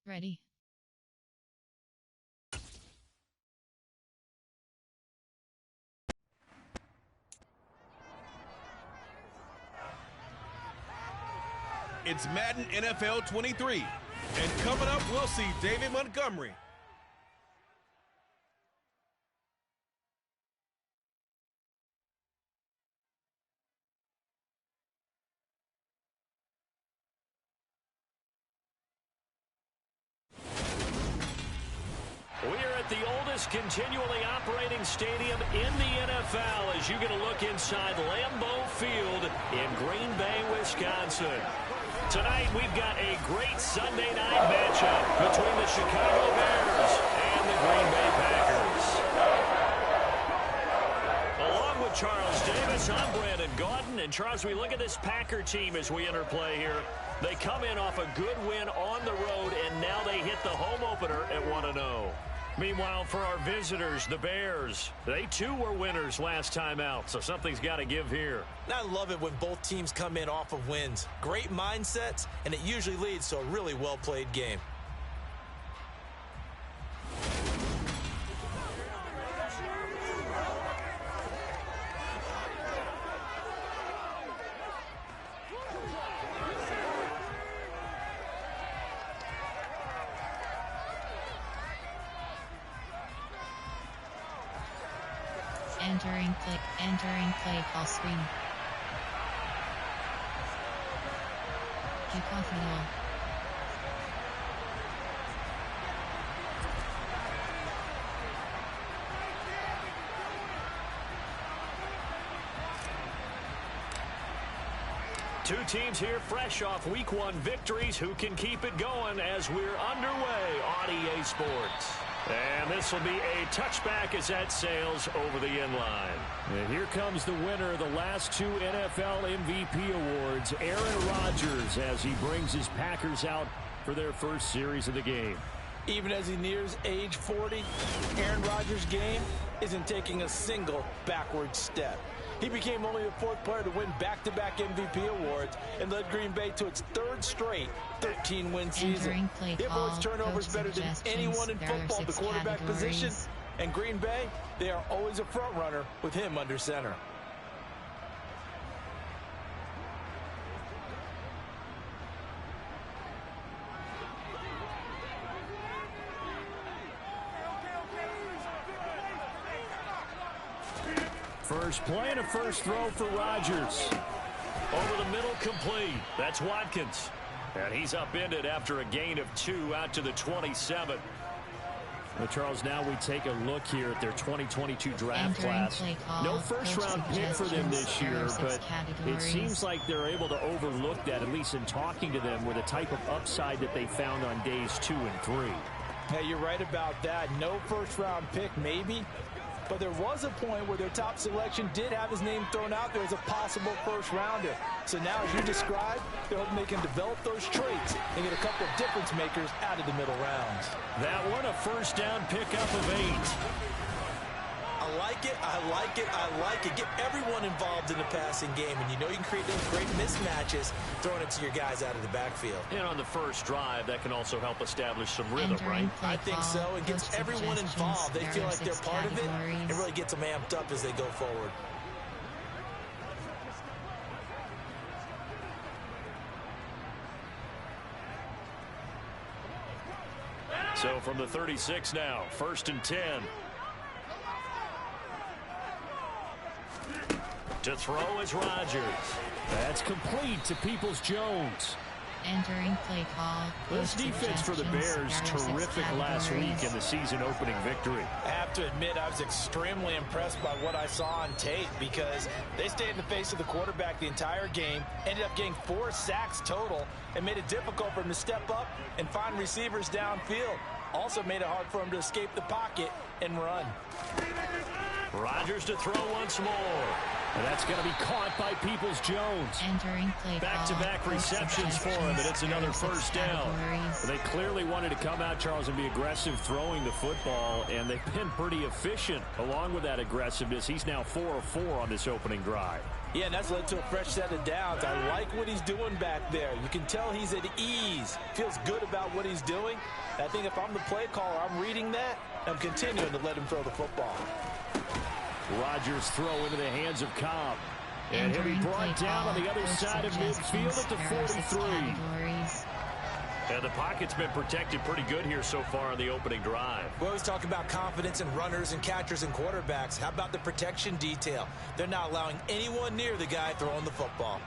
Ready. It's Madden NFL 23. And coming up, we'll see David Montgomery. We are at the oldest continually operating stadium in the NFL as you get a look inside Lambeau Field in Green Bay, Wisconsin. Tonight we've got a great Sunday night matchup between the Chicago Bears and the Green Bay Packers. Along with Charles Davis, I'm Brandon Gaudin. And Charles, we look at this Packer team as we enter play here. They come in off a good win on the road, and now they hit the home opener at 1-0. Meanwhile, for our visitors, the Bears, they too were winners last time out, so something's got to give here. I love it when both teams come in off of wins. Great mindsets, and it usually leads to a really well-played game. Entering play call screen. Kickoff middle. Two teams here fresh off Week 1 victories. Who can keep it going as we're underway on EA Sports? And this will be a touchback as that sails over the end line. And here comes the winner of the last two NFL MVP awards, Aaron Rodgers, as he brings his Packers out for their first series of the game. Even as he nears age 40, Aaron Rodgers' game isn't taking a single backward step. He became only the fourth player to win back-to-back MVP awards and led Green Bay to its third straight 13-win season. He avoids turnovers better than anyone in football at the quarterback position. And Green Bay, they are always a front runner with him under center. First play and a first throw for Rodgers. Over the middle, complete. That's Watkins. And he's upended after a gain of 2 out to the 27. Well, Charles, now we take a look here at their 2022 draft class. No first-round pick for them this year, but it seems like they're able to overlook that, at least in talking to them, with the type of upside that they found on days 2 and 3. Hey, you're right about that. No first-round pick, maybe. But there was a point where their top selection did have his name thrown out there as a possible first-rounder. So now, as you described, they're hoping they can develop those traits and get a couple of difference makers out of the middle rounds. That one, a first down pickup of 8. I like it, I like it, I like it. Get everyone involved in the passing game, and you know you can create those great mismatches throwing it to your guys out of the backfield. And on the first drive, that can also help establish some rhythm, right? I think so. It gets everyone involved. They feel like they're part of it. It really gets them amped up as they go forward. So from the 36 now, 1st and 10. To throw is Rodgers. That's complete to Peoples-Jones. Entering play call. This defense for the Bears, terrific last week in the season-opening victory. I have to admit, I was extremely impressed by what I saw on tape because they stayed in the face of the quarterback the entire game, ended up getting 4 sacks total, and made it difficult for him to step up and find receivers downfield. Also made it hard for him to escape the pocket and run. Rodgers to throw once more. And that's going to be caught by Peoples-Jones. Entering play back-to-back receptions for him, and it's another first down. They clearly wanted to come out, Charles, and be aggressive throwing the football, and they've been pretty efficient along with that aggressiveness. He's now 4 of 4 on this opening drive. Yeah, and that's led to a fresh set of downs. I like what he's doing back there. You can tell he's at ease. Feels good about what he's doing. I think if I'm the play caller, I'm reading that. I'm continuing to let him throw the football. Rodgers throw into the hands of Cobb. And he'll be brought down on the other side of midfield at the 43. And the pocket's been protected pretty good here so far on the opening drive. We always talk about confidence in runners and catchers and quarterbacks. How about the protection detail? They're not allowing anyone near the guy throwing the football.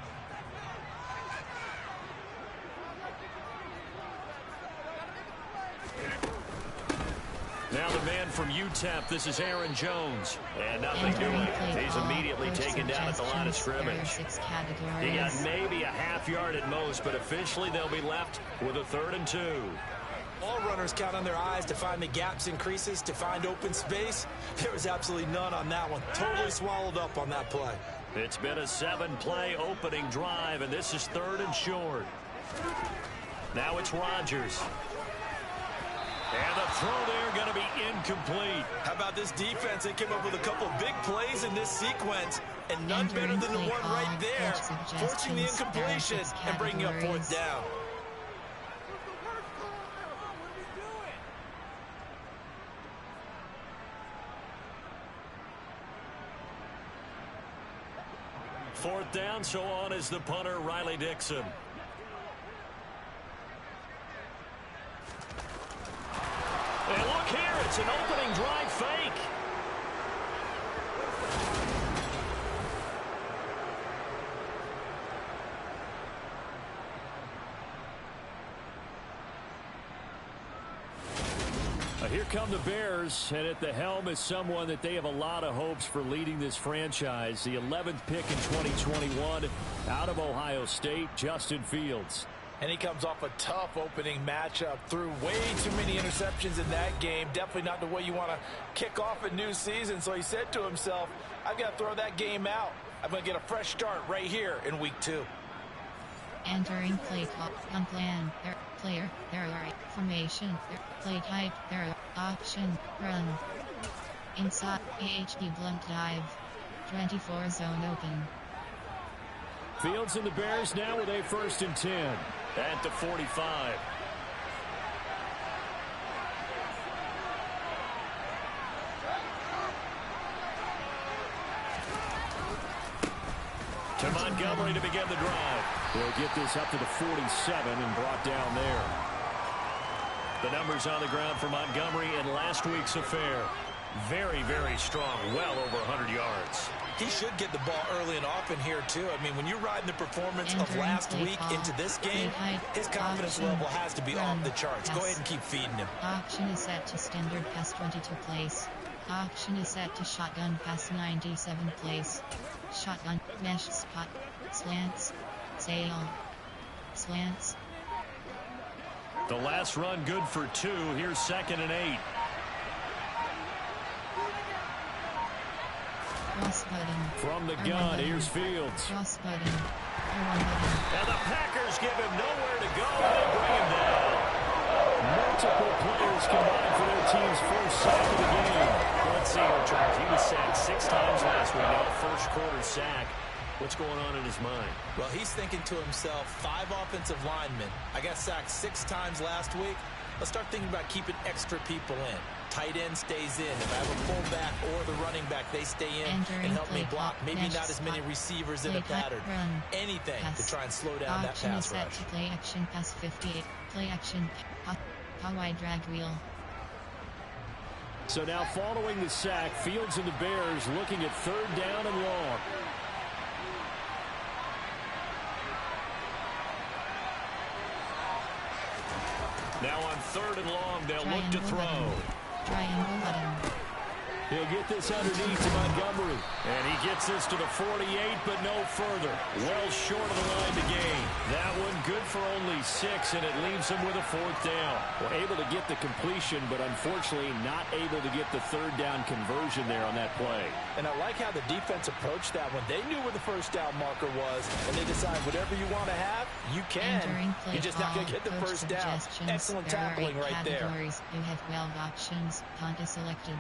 Now the man from UTEP, this is Aaron Jones. And nothing doing. He's immediately taken down at the line of scrimmage. He got maybe a half yard at most, but officially they'll be left with a 3rd and 2. All runners count on their eyes to find the gaps and creases, to find open space. There was absolutely none on that one. Totally swallowed up on that play. It's been a 7-play opening drive, and this is 3rd and short. Now it's Rodgers. And the throw there going to be incomplete. How about this defense? They came up with a couple of big plays in this sequence, and none better than the one right there, forcing the incompletion and bringing up 4th down. Fourth down, so on is the punter, Riley Dixon. And look here, it's an opening drive fake. Here come the Bears, and at the helm is someone that they have a lot of hopes for leading this franchise. The 11th pick in 2021 out of Ohio State, Justin Fields. And he comes off a tough opening matchup. Threw way too many interceptions in that game. Definitely not the way you want to kick off a new season. So he said to himself, I've got to throw that game out. I'm going to get a fresh start right here in week 2. Entering play call, on plan, there, player, there are formation, there, play type, there are option, run. Inside, AHD blunt dive, 24 zone open. Fields and the Bears now with a 1st and 10. At the 45. To Montgomery to begin the drive. They'll get this up to the 47 and brought down there. The numbers on the ground for Montgomery in last week's affair. Very, very strong. Well over 100 yards. He should get the ball early and often here, too. I mean, when you're riding the performance of last week into this game, his confidence level has to be off the charts. Go ahead and keep feeding him. Option is set to standard pass 22 place. Option is set to shotgun pass 97 place. Shotgun, mesh spot, slants, sail, slants. The last run good for 2. Here's 2nd and 8. Cross button. From the gun, here's Fields. Cross button. R1 And the Packers give him nowhere to go. They bring him down. Multiple players combined for their team's first sack of the game. Let's see here, Charles. He was sacked 6 times last week. Now first quarter sack. What's going on in his mind? Well, he's thinking to himself, 5 offensive linemen. I got sacked 6 times last week. Let's start thinking about keeping extra people in. Tight end stays in. If I have a fullback or the running back, they stay in and help me block. Maybe not as many receivers in a pattern. Anything to try and slow down that pass rush. Play action pass 58. Play action. How wide drag wheel. So now following the sack, Fields and the Bears looking at 3rd down and long. Now on 3rd and long, they'll look to throw. Triangle button. He'll get this underneath to Montgomery. And he gets this to the 48, but no further. Well short of the line to gain. That one good for only 6, and it leaves him with a 4th down. Well, able to get the completion, but unfortunately not able to get the 3rd down conversion there on that play. And I like how the defense approached that one. They knew where the 1st down marker was, and they decide whatever you want to have, you can. You're just not going to get the 1st down. Excellent tackling right there. You have 12 options. Punt is selected.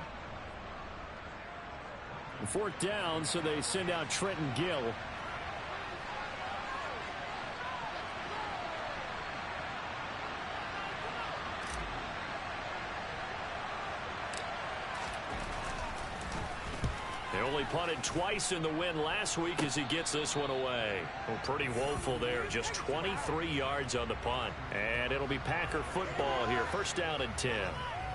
4th down, so they send out Trenton Gill. Only punted twice in the win last week as he gets this one away. Well, pretty woeful there. Just 23 yards on the punt. And it'll be Packer football here. First down and 10.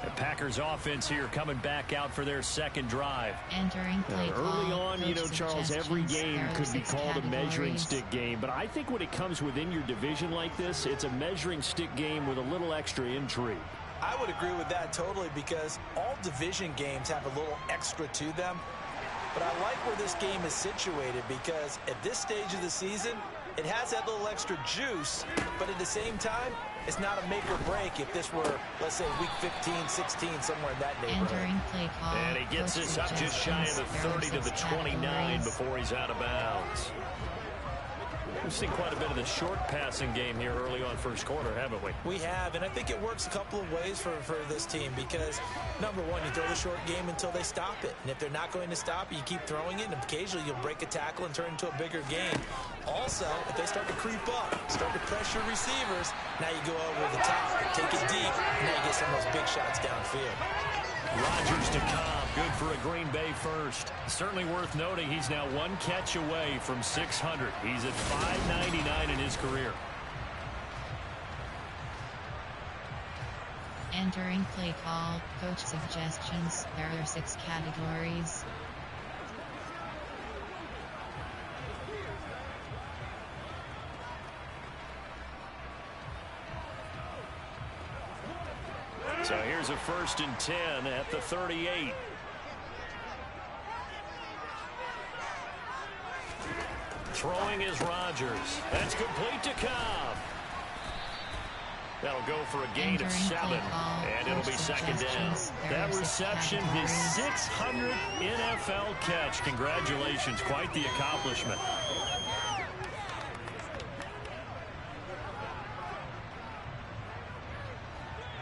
The Packers offense here coming back out for their second drive. Entering play early on, you know, Charles, every game could be called a measuring stick game. But I think when it comes within your division like this, it's a measuring stick game with a little extra intrigue. I would agree with that totally, because all division games have a little extra to them. But I like where this game is situated, because at this stage of the season, it has that little extra juice, but at the same time, it's not a make or break if this were, let's say, week 15, 16, somewhere in that neighborhood. Entering play call. And he gets this up just shy of the 30 to the 29 before he's out of bounds. We've seen quite a bit of the short passing game here early on first quarter, haven't we? We have, and I think it works a couple of ways for this team, because, number one, you throw the short game until they stop it. And if they're not going to stop it, you keep throwing it, and occasionally you'll break a tackle and turn it into a bigger game. Also, if they start to creep up, start to pressure receivers, now you go over the top, take it deep, and now you get some of those big shots downfield. Rodgers to Cobb, good for a Green Bay first. Certainly worth noting he's now one catch away from 600. He's at 599 in his career. Entering play call, coach suggestions. There are 6 categories. So here's a 1st and 10 at the 38. Throwing is Rodgers. That's complete to Cobb. That'll go for a gain of 7, and it'll be second down. That reception, his 600th NFL catch. Congratulations, quite the accomplishment.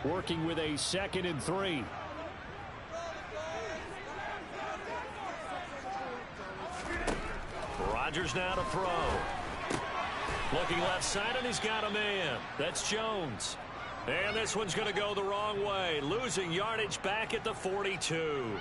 Working with a 2nd and 3. Rodgers now to throw. Looking left side, and he's got a man. That's Jones. And this one's going to go the wrong way. Losing yardage back at the 42.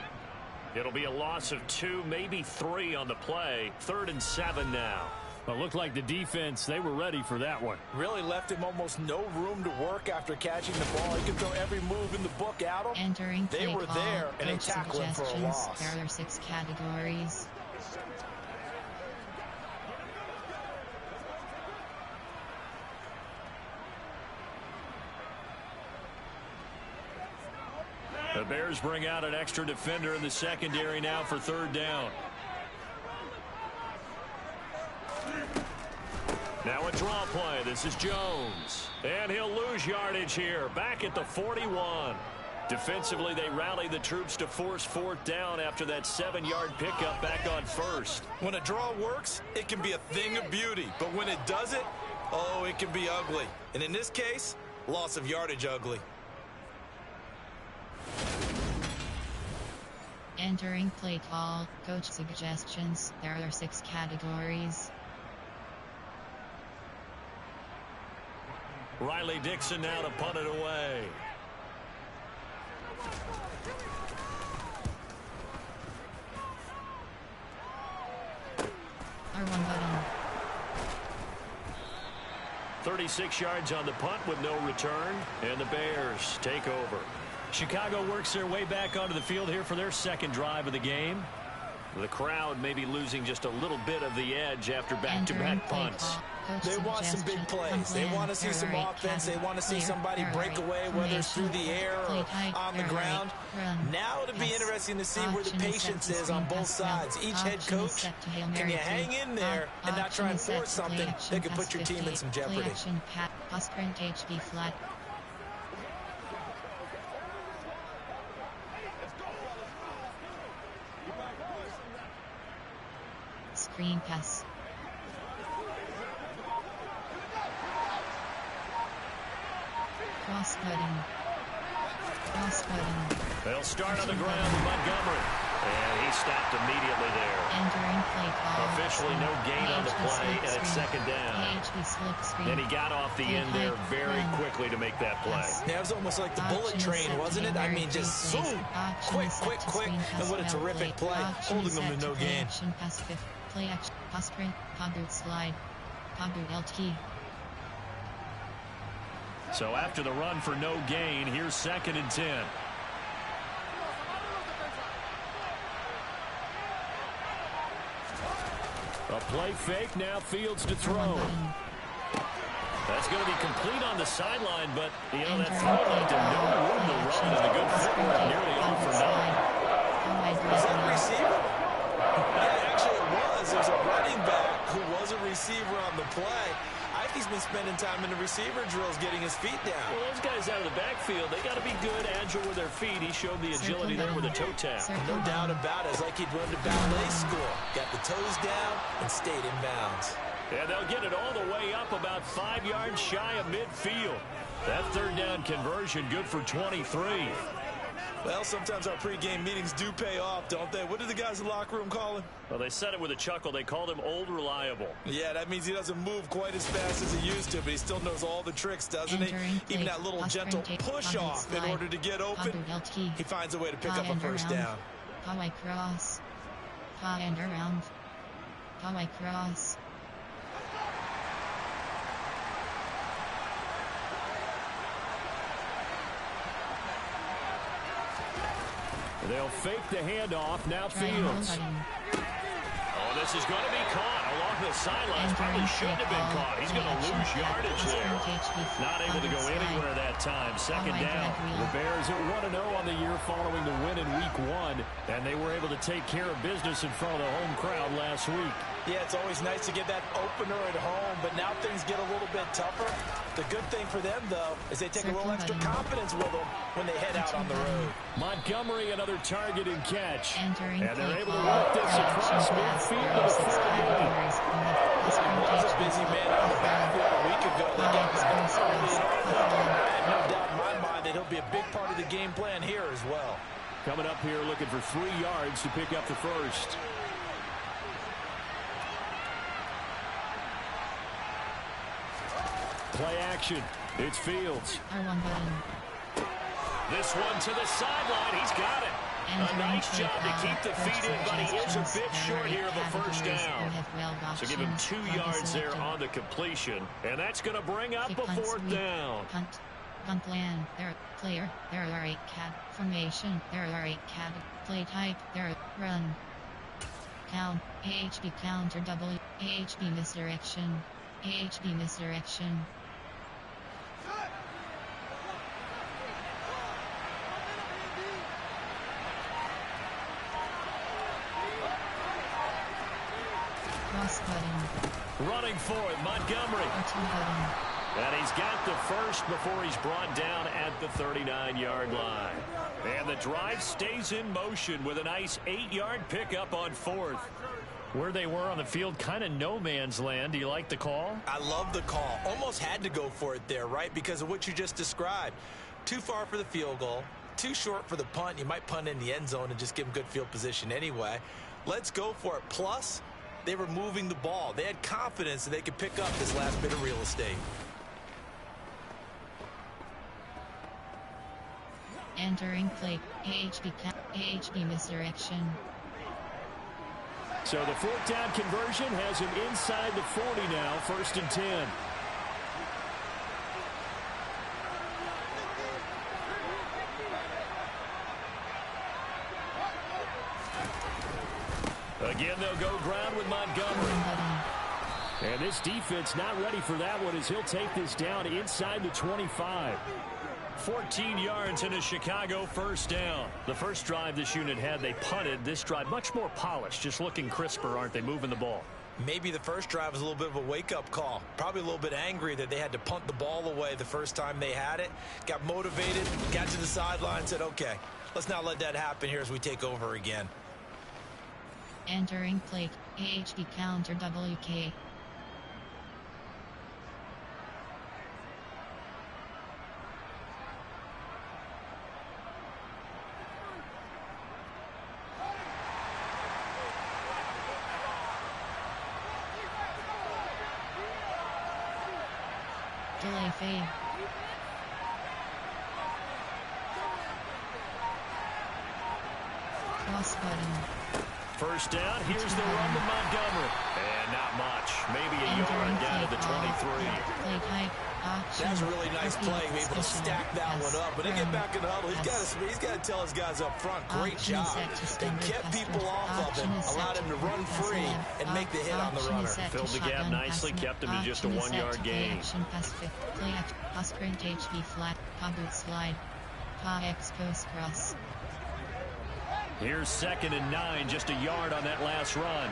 It'll be a loss of 2, maybe 3 on the play. 3rd and 7 now. Well, it looked like the defense, they were ready for that one. Really left him almost no room to work after catching the ball. He could throw every move in the book at him. Entering they were call, there, and they tackled him for a loss. There are 6 categories. The Bears bring out an extra defender in the secondary now for 3rd down. Now a draw play. This is Jones. And he'll lose yardage here. Back at the 41. Defensively, they rally the troops to force 4th down after that 7-yard pickup back on 1st. When a draw works, it can be a thing of beauty. But when it doesn't, oh, it can be ugly. And in this case, loss of yardage ugly. Entering play call, coach suggestions. There are 6 categories. Riley Dixon now to punt it away. R1 button. 36 yards on the punt with no return, and the Bears take over. Chicago works their way back onto the field here for their 2nd drive of the game. The crowd may be losing just a little bit of the edge after back-to-back punts. They want some big plays. They want to see some offense. They want to see somebody break away, whether it's through the air or on the ground. Now it'll be interesting to see where the patience is on both sides. Each head coach, can you hang in there and not try and force something that could put your team in some jeopardy? Screen pass. Cross cutting. They'll start on the ground with Montgomery. And he stopped immediately there. Entering play call. Officially no gain on the play, and it's second down. And he got off the end there very quickly to make that play. Yeah, it was almost like the bullet train, wasn't it? I mean, just zoom. Quick, and what a terrific play, holding them to no gain. Play action, pass sprint, conduit slide, conduit LT. So after the run for no gain, here's 2nd and 10. A play fake, now Fields to throw. That's going to be complete on the sideline, but, you know, that throw left him no room to run, and the good footwork nearly all for naught. Was that a receiver? Yeah, actually it was. There's a running back who was a receiver on the play. I think he's been spending time in the receiver drills getting his feet down. Well, those guys out of the backfield, they got to be good, agile with their feet. He showed the agility there with a toe tap. No doubt about it. It's like he'd run to ballet school. Got the toes down and stayed in bounds. And they'll get it all the way up about 5 yards shy of midfield. That 3rd down conversion good for 23. Well, sometimes our pregame meetings do pay off, don't they? What do the guys in the locker room call him? Well, they said it with a chuckle. They called him Old Reliable. Yeah, that means he doesn't move quite as fast as he used to, but he still knows all the tricks, doesn't he? Even that little gentle push-off in order to get open, he finds a way to pick up a first down. How I cross. How and around. How I cross. They'll fake the handoff. Now Fields. Oh, this is going to be caught along the sidelines. Probably shouldn't have been caught. He's going to lose yardage there. Not able to go anywhere that time. 2nd down. The Bears are 1-0 on the year following the win in Week 1, and they were able to take care of business in front of the home crowd last week. Yeah, it's always nice to get that opener at home, but now things get a little bit tougher. The good thing for them, though, is they take a little extra confidence with them when they head out on the road. Montgomery, another target and catch. And they're able to work this across midfield. There was a busy man on the backfield a week ago. They got back early enough. I have no doubt in my mind that he'll be a big part of the game plan here as well. Coming up here looking for 3 yards to pick up the first. Play action. It's Fields. This one to the sideline. He's got it. A nice job to keep the feet in, but he is a bit short here of a first down. So give him 2 yards there on the completion. And that's going to bring up a 4th down. Punt plan. There player. There are 8 cat formation. There are 8 cat play type. There run. Count. AHB counter double. AHB misdirection. AHB misdirection. Cross button. Running for it, Montgomery. And he's got the first before he's brought down at the 39-yard line. And the drive stays in motion with a nice 8-yard pickup on 4th. Where they were on the field, kind of no man's land. Do you like the call? I love the call. Almost had to go for it there, right? Because of what you just described. Too far for the field goal. Too short for the punt. You might punt in the end zone and just give them good field position anyway. Let's go for it. Plus, they were moving the ball. They had confidence that they could pick up this last bit of real estate. Entering play. AHB misdirection. So the 4th down conversion has him inside the 40 now. 1st and 10. Again, they'll go ground with Montgomery. And this defense not ready for that one as he'll take this down inside the 25. 14 yards and a Chicago 1st down. The first drive this unit had, they punted. This drive much more polished, just looking crisper, aren't they, moving the ball? Maybe the first drive was a little bit of a wake-up call. Probably a little bit angry that they had to punt the ball away the first time they had it. Got motivated, got to the sideline, said, okay, let's not let that happen here as we take over again. Entering play. AHB counter WK. fade. Cross button. First down, here's the run to Montgomery. And not much. Maybe a yard down to the 23. Play type. That's a really nice play. He's able to stack that one up. But they get back in the huddle. He's got to tell his guys up front, great job. They kept people off of him, allowed him to run free, and make the hit on the runner. Filled the gap nicely, kept him to just a 1-yard gain. Play action, pass sprint HB flat, pa boot slide, pa X post cross. Here's 2nd and 9, just a yard on that last run.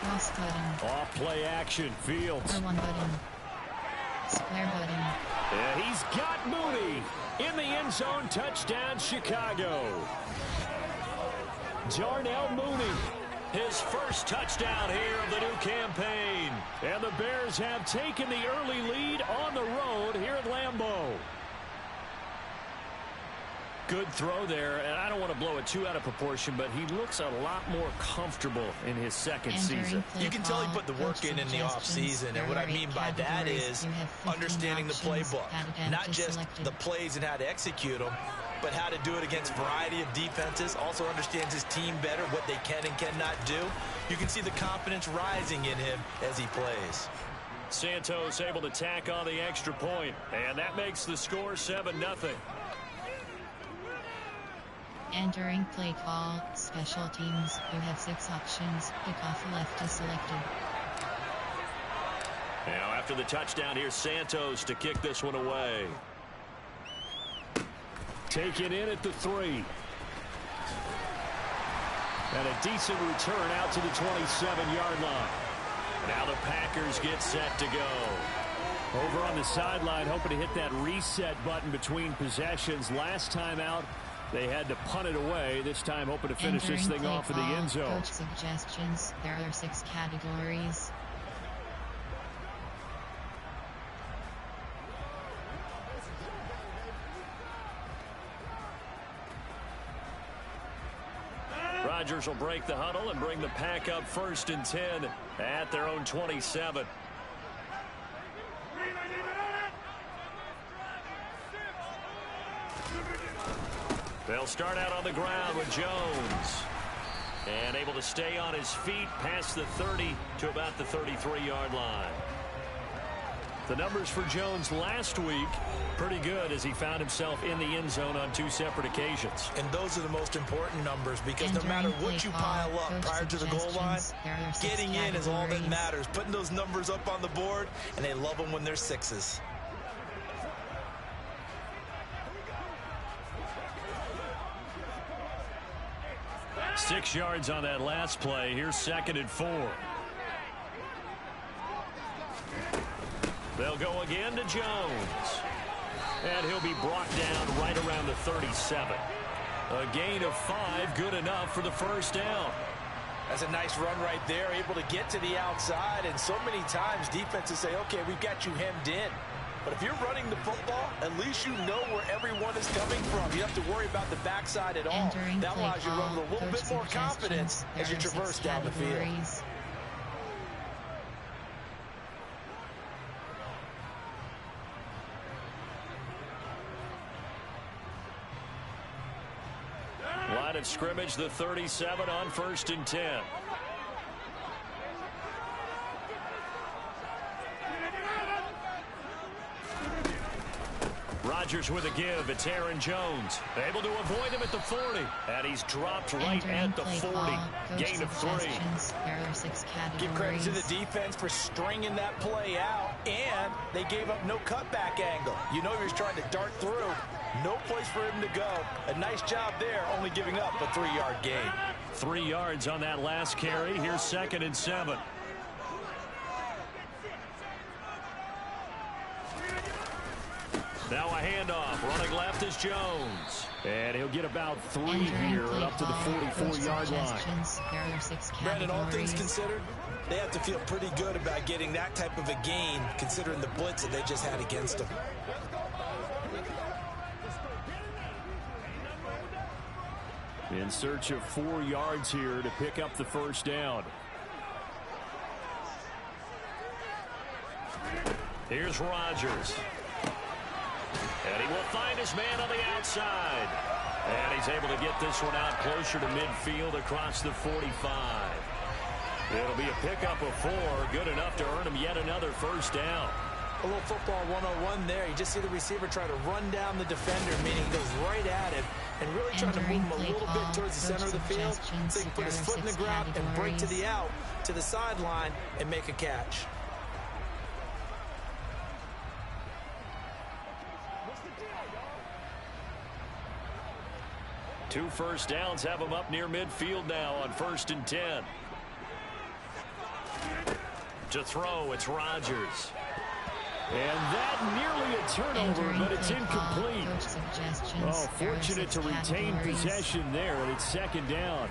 Cross button. Off play action, Fields. R1 button. Square button. And he's got Mooney in the end zone. Touchdown, Chicago. Darnell Mooney, his first touchdown here of the new campaign. And the Bears have taken the early lead on the road here at Lambeau. Good throw there, and I don't want to blow it too out of proportion, but he looks a lot more comfortable in his second season. You can tell he put the work in the offseason, and what I mean by that is understanding the playbook. Not just the plays and how to execute them, but how to do it against a variety of defenses. Also understands his team better, what they can and cannot do. You can see the confidence rising in him as he plays. Santos able to tack on the extra point, and that makes the score 7-0. Entering play call, special teams. You have 6 options. Kickoff left is selected. Now after the touchdown, here's Santos to kick this one away. Taken in at the 3. And a decent return out to the 27-yard line. Now the Packers get set to go. Over on the sideline, hoping to hit that reset button between possessions. Last time out, they had to punt it away. This time hoping to finish this thing off in the end zone. Coach suggestions. There are 6 categories. Rodgers will break the huddle and bring the pack up 1st and 10 at their own 27. They'll start out on the ground with Jones. And able to stay on his feet past the 30 to about the 33-yard line. The numbers for Jones last week, pretty good as he found himself in the end zone on 2 separate occasions. And those are the most important numbers because no matter what you pile up prior to the goal line, getting in is all that matters. Putting those numbers up on the board, and they love them when they're 6s. Six yards on that last play. Here's 2nd and 4. They'll go again to Jones. And he'll be brought down right around the 37. A gain of 5, good enough for the first down. That's a nice run right there, able to get to the outside. And so many times defenses say, okay, we've got you hemmed in. But if you're running the football, at least you know where everyone is coming from. You don't have to worry about the backside at all. That allows you to run with a little bit more confidence as you traverse down the field. Line of scrimmage, the 37 on 1st and 10. Rodgers with a give. It's Aaron Jones. Able to avoid him at the 40. And he's dropped right at the 40. Gain of 3. Give credit to the defense for stringing that play out. And they gave up no cutback angle. You know he was trying to dart through. No place for him to go. A nice job there, only giving up a 3-yard gain. 3 yards on that last carry. Here's 2nd and 7. Now a handoff. Running left is Jones. And he'll get about 3 here up to the 44-yard line. Brandon, all things considered, they have to feel pretty good about getting that type of a gain considering the blitz that they just had against them. In search of 4 yards here to pick up the first down. Here's Rodgers. And he will find his man on the outside. And he's able to get this one out closer to midfield across the 45. It'll be a pickup of 4, good enough to earn him yet another first down. A little football 101 there. You just see the receiver try to run down the defender, meaning he goes right at him and really trying to move him a little bit towards the center of the field so he can put his foot in the ground and break to the out, to the sideline, and make a catch. Two first downs have him up near midfield now on 1st and 10. To throw, it's Rodgers. And that nearly a turnover, but it's incomplete. Oh, fortunate to retain possession there, and it's 2nd down.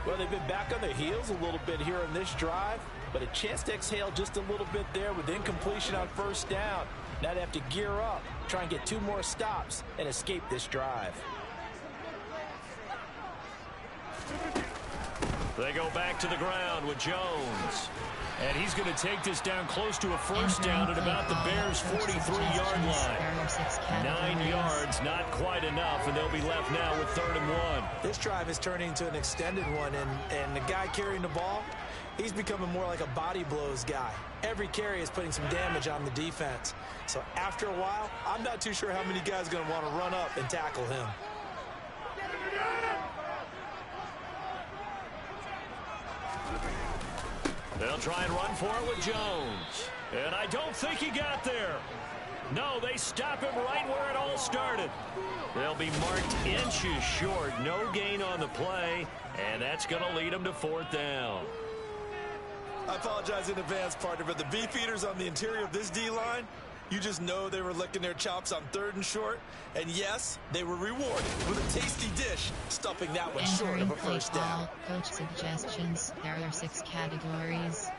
Well, they've been back on their heels a little bit here on this drive, but a chance to exhale just a little bit there with incompletion on 1st down. Now they have to gear up, try and get 2 more stops, and escape this drive. They go back to the ground with Jones. And he's going to take this down close to a first down at about the Bears' 43-yard line. 9 yards, not quite enough, and they'll be left now with 3rd and 1. This drive is turning into an extended one, and the guy carrying the ball, he's becoming more like a body blows guy. Every carry is putting some damage on the defense. So after a while, I'm not too sure how many guys are going to want to run up and tackle him. They'll try and run for it with Jones. And I don't think he got there. No, they stop him right where it all started. They'll be marked inches short. No gain on the play. And that's going to lead them to 4th down. I apologize in advance, partner, but the beefeaters on the interior of this D-line, you just know they were licking their chops on 3rd and short. And yes, they were rewarded with a tasty dish, stuffing that one short of a first down. Coach suggestions. There are 6 categories.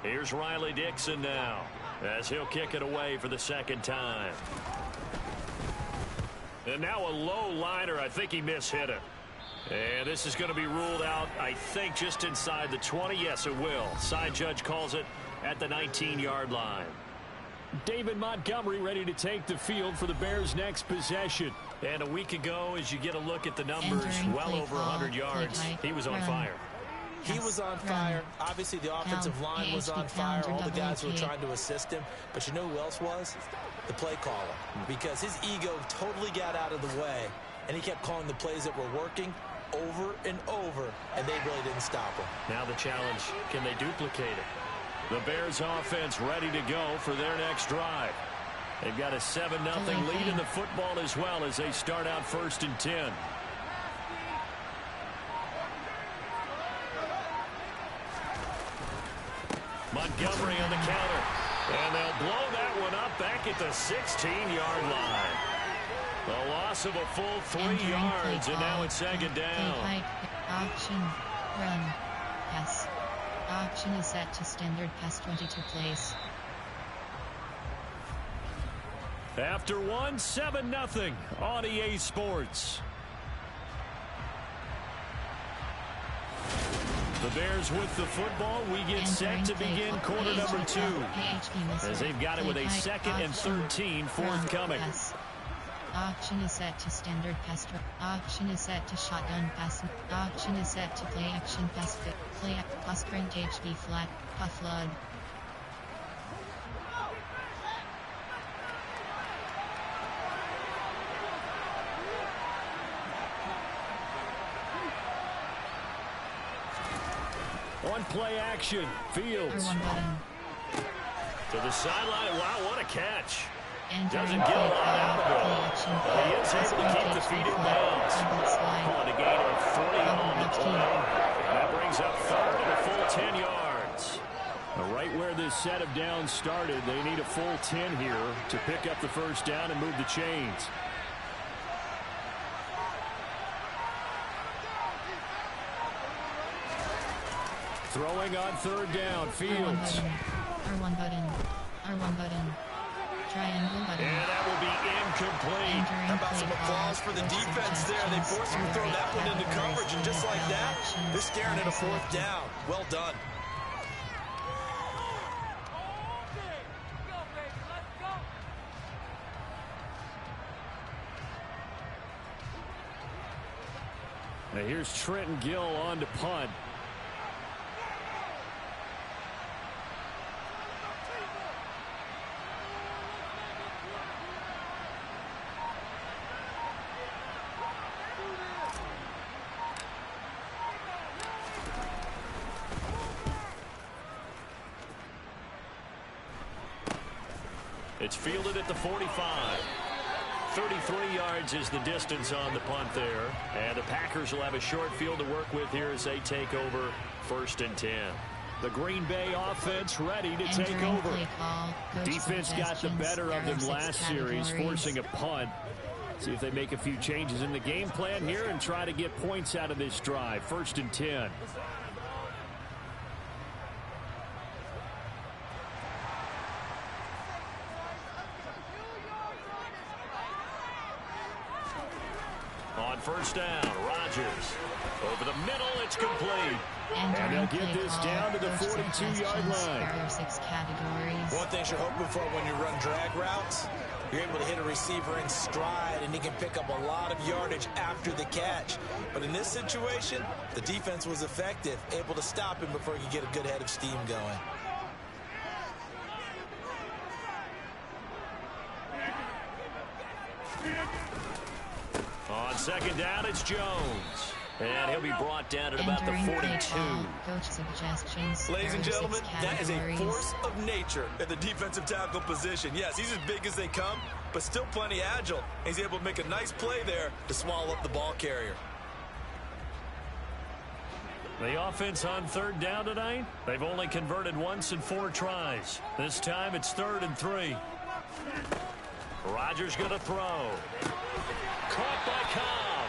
Here's Riley Dixon now, as he'll kick it away for the 2nd time. And now a low liner. I think he mishit it. And this is going to be ruled out, I think, just inside the 20. Yes, it will. Side judge calls it at the 19-yard line. David Montgomery ready to take the field for the Bears' next possession. And a week ago, as you get a look at the numbers, well over 100 yards, he was on fire. He was on fire. Obviously, the offensive line was on fire. All the guys were trying to assist him. But you know who else was? The play caller. Because his ego totally got out of the way, and he kept calling the plays that were working over and over, and they really didn't stop him. Now the challenge, can they duplicate it? The Bears offense ready to go for their next drive. They've got a 7-0 lead in the football as well as they start out 1st and 10. Montgomery on the counter. And they'll blow that one up back at the 16-yard line. A loss of a full 3 yards, and now it's 2nd down. Option, run, pass. Option is set to standard pass 22 plays. After 1, 7-0 on EA Sports. The Bears with the football. We get set to begin quarter number 2. As they've got it with a 2nd and 13 forthcoming. Option is set to standard pass. Option is set to shotgun pass. Option is set to play action pass. Play pass print HB flat. Puff flood. On play action, Fields. To the sideline. Wow, what a catch. Doesn't get a lot out of it. But he is able to keep the feet in bounds. On a gain of 40 on the play. And that brings up 3rd and a full 10 yards. Right where this set of downs started, they need a full 10 here to pick up the first down and move the chains. Throwing throwing on third down. Fields. R1 button. R1 button. Triangle button. And that will be incomplete. How about some applause for the defense there? They forced him to throw that one into coverage, and just like that, they're staring at a fourth down. Well done. Now here's Trenton Gill on to punt. It's fielded at the 45. 33 yards is the distance on the punt there. And the Packers will have a short field to work with here as they take over 1st and 10. The Green Bay offense ready to take over. Defense got the better of them last series, forcing a punt. See if they make a few changes in the game plan here and try to get points out of this drive. 1st and 10. On 1st down, Rodgers. Over the middle, it's complete. And they'll get this down to the 42-yard line. One thing you're hoping for when you run drag routes, you're able to hit a receiver in stride, and he can pick up a lot of yardage after the catch. But in this situation, the defense was effective, able to stop him before he could get a good head of steam going. On 2nd down, it's Jones. And he'll be brought down at about the 42. Coach suggestions. Ladies and gentlemen, that is a force of nature at the defensive tackle position. Yes, he's as big as they come, but still plenty agile. He's able to make a nice play there to swallow up the ball carrier. The offense on 3rd down tonight, they've only converted once in 4 tries. This time it's 3rd and 3. Rodgers going to throw. Caught by Cobb.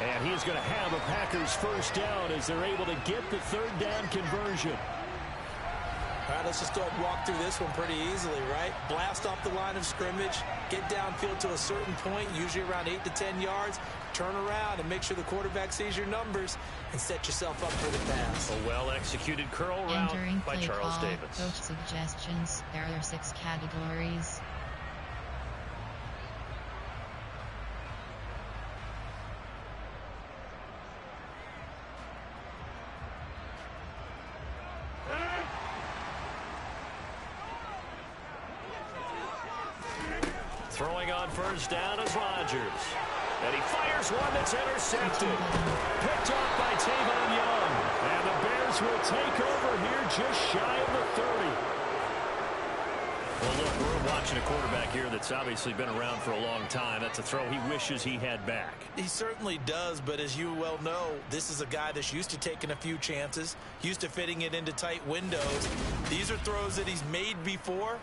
And he's going to have a Packers 1st down as they're able to get the 3rd down conversion. All right, let's just go ahead and walk through this one pretty easily, right? Blast off the line of scrimmage, get downfield to a certain point, usually around 8 to 10 yards, turn around and make sure the quarterback sees your numbers and set yourself up for the pass. A well-executed curl route by Charles Davis. Coach suggestions. There are 6 categories. Throwing on 1st down is Rodgers. And he fires one that's intercepted. Picked off by Tavon Young. And the Bears will take over here just shy of the 30. Well, look, we're watching a quarterback here that's obviously been around for a long time. That's a throw he wishes he had back. He certainly does, but as you well know, this is a guy that's used to taking a few chances, used to fitting it into tight windows. These are throws that he's made before.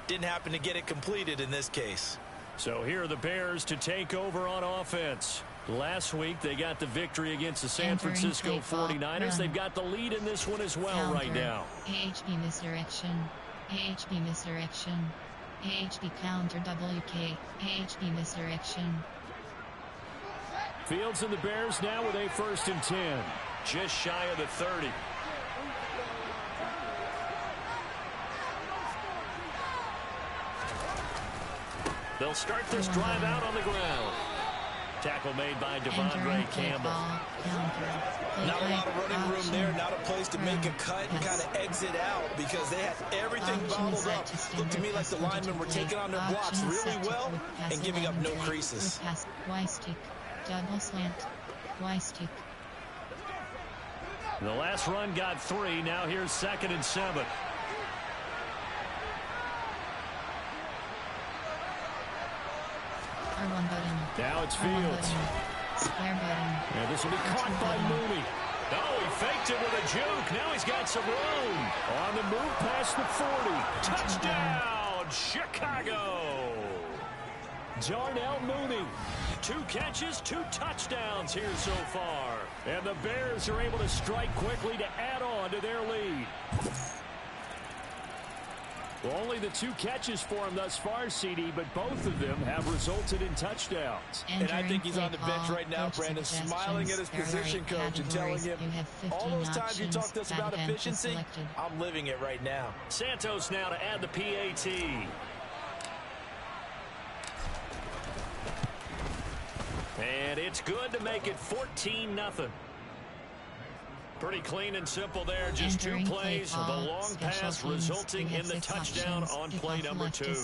Didn't happen to get it completed in this case. So here are the Bears to take over on offense. Last week they got the victory against the San Francisco 49ers. They've got the lead in this one as well right now. AHB misdirection. AHB misdirection. AHB counter WK. AHB misdirection. Fields and the Bears now with a 1st and 10. Just shy of the 30. They'll start this drive out on the ground. Tackle made by Devondre Campbell. Not a lot of running room there, not a place to make a cut and kind of exit out because they had everything bottled up. Looked to me like the linemen were taking on their blocks really well and giving up no creases. Y-stick, double slant, Y-stick. The last run got 3. Now here's 2nd and 7. R1 button. Now it's Fields. Square button. And this will be caught by Mooney. Oh, he faked it with a juke. Now he's got some room. On the move past the 40. Touchdown, Chicago. Darnell Mooney. 2 catches, 2 touchdowns here so far. And the Bears are able to strike quickly to add on on to their lead. Well, only the 2 catches for him thus far, CD, but both of them have resulted in touchdowns. And I think he's on the bench right now, Brandon, smiling at his position coach and telling him, all those times you talked to us about efficiency, I'm living it right now. Santos now to add the PAT. And it's good to make it 14-0. Pretty clean and simple there. Just 2 plays. The long pass resulting in the touchdown on play number 2.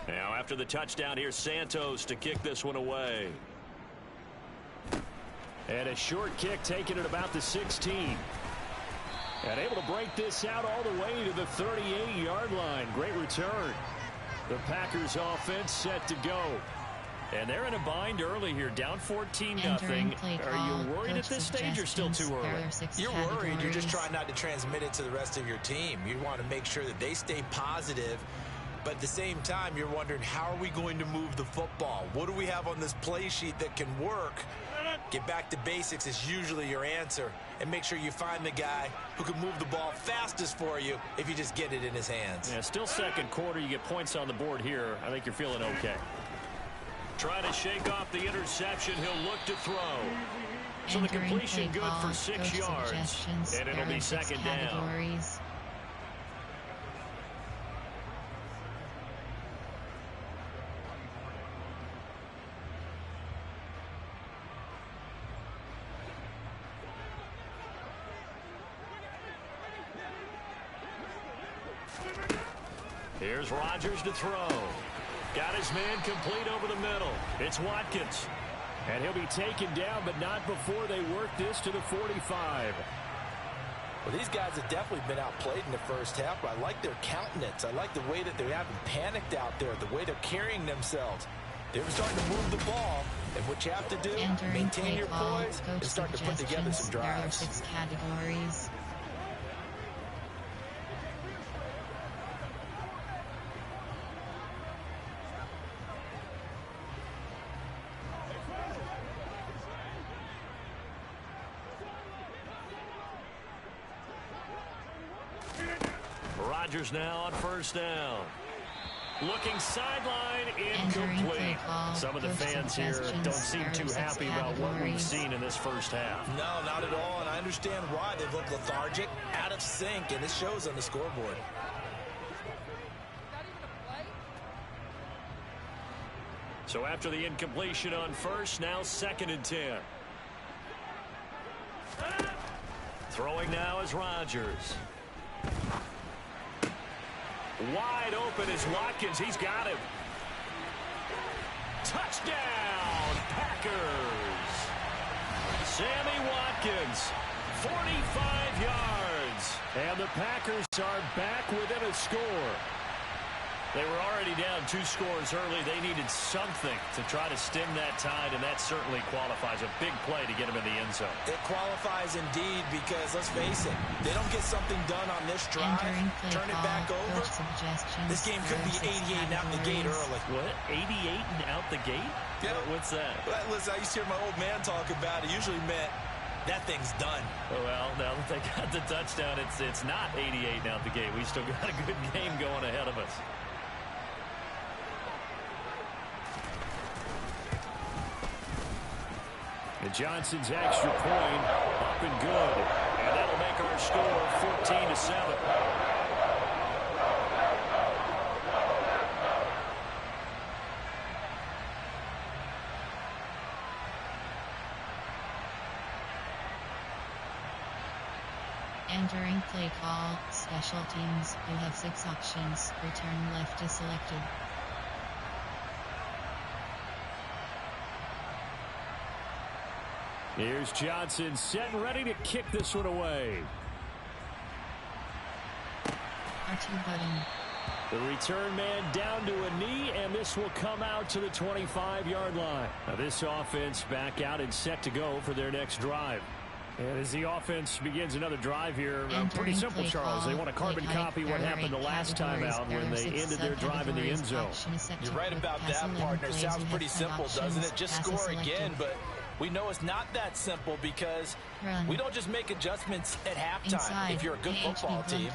Now, after the touchdown, here's Santos to kick this one away. And a short kick taken at about the 16. And able to break this out all the way to the 38-yard line. Great return. The Packers offense set to go. And they're in a bind early here, down 14-0. Are you worried at this stage or still too early? You're worried. You're just trying not to transmit it to the rest of your team. You want to make sure that they stay positive. But at the same time, you're wondering, how are we going to move the football? What do we have on this play sheet that can work? Get back to basics is usually your answer. And make sure you find the guy who can move the ball fastest for you if you just get it in his hands. Yeah, still second quarter. You get points on the board here. I think you're feeling okay. Trying to shake off the interception. He'll look to throw. So the completion good for 6 yards. And it'll be second down. Here's Rodgers to throw. Got his man complete over the middle. It's Watkins. And he'll be taken down, but not before they work this to the 45. Well, these guys have definitely been outplayed in the first half, but I like their countenance. I like the way that they haven't panicked out there, the way they're carrying themselves. They're starting to move the ball, and what you have to do, maintain your poise and start to put together some drives. There are 6 categories. Rodgers now on first down. Looking sideline, incomplete. Some of the fans here don't seem too happy about what we've seen in this first half. No, not at all, and I understand why. They've looked lethargic, out of sync, and it shows on the scoreboard. So after the incompletion on first, now 2nd and 10. Throwing now is Rodgers. Wide open is Watkins. He's got him. Touchdown, Packers. Sammy Watkins, 45 yards. And the Packers are back within a score. They were already down 2 scores early. They needed something to try to stem that tide, and that certainly qualifies. A big play to get them in the end zone. It qualifies indeed because, let's face it, they don't get something done on this drive, turn it back over. This game could be 88 and out the gate early. What? 88 and out the gate? Yeah. What's that? Well, listen, I used to hear my old man talk about it. Usually meant that thing's done. Well, now that they got the touchdown, it's not 88 and out the gate. We still got a good game going ahead of us. And Johnson's extra point up and good. And that'll make our your score 14-7. Entering play call, special teams. You have 6 options. Return left is selected. Here's Johnson set and ready to kick this one away. R2 button. The return man down to a knee, and this will come out to the 25-yard line. Now this offense back out and set to go for their next drive. And as the offense begins another drive here, pretty simple, Charles. They want to carbon copy what happened the last time out when they ended their drive in the end zone. You're right about that, partner. Sounds pretty simple, doesn't it? Just score again, but we know it's not that simple because we don't just make adjustments at halftime. If you're a good football team,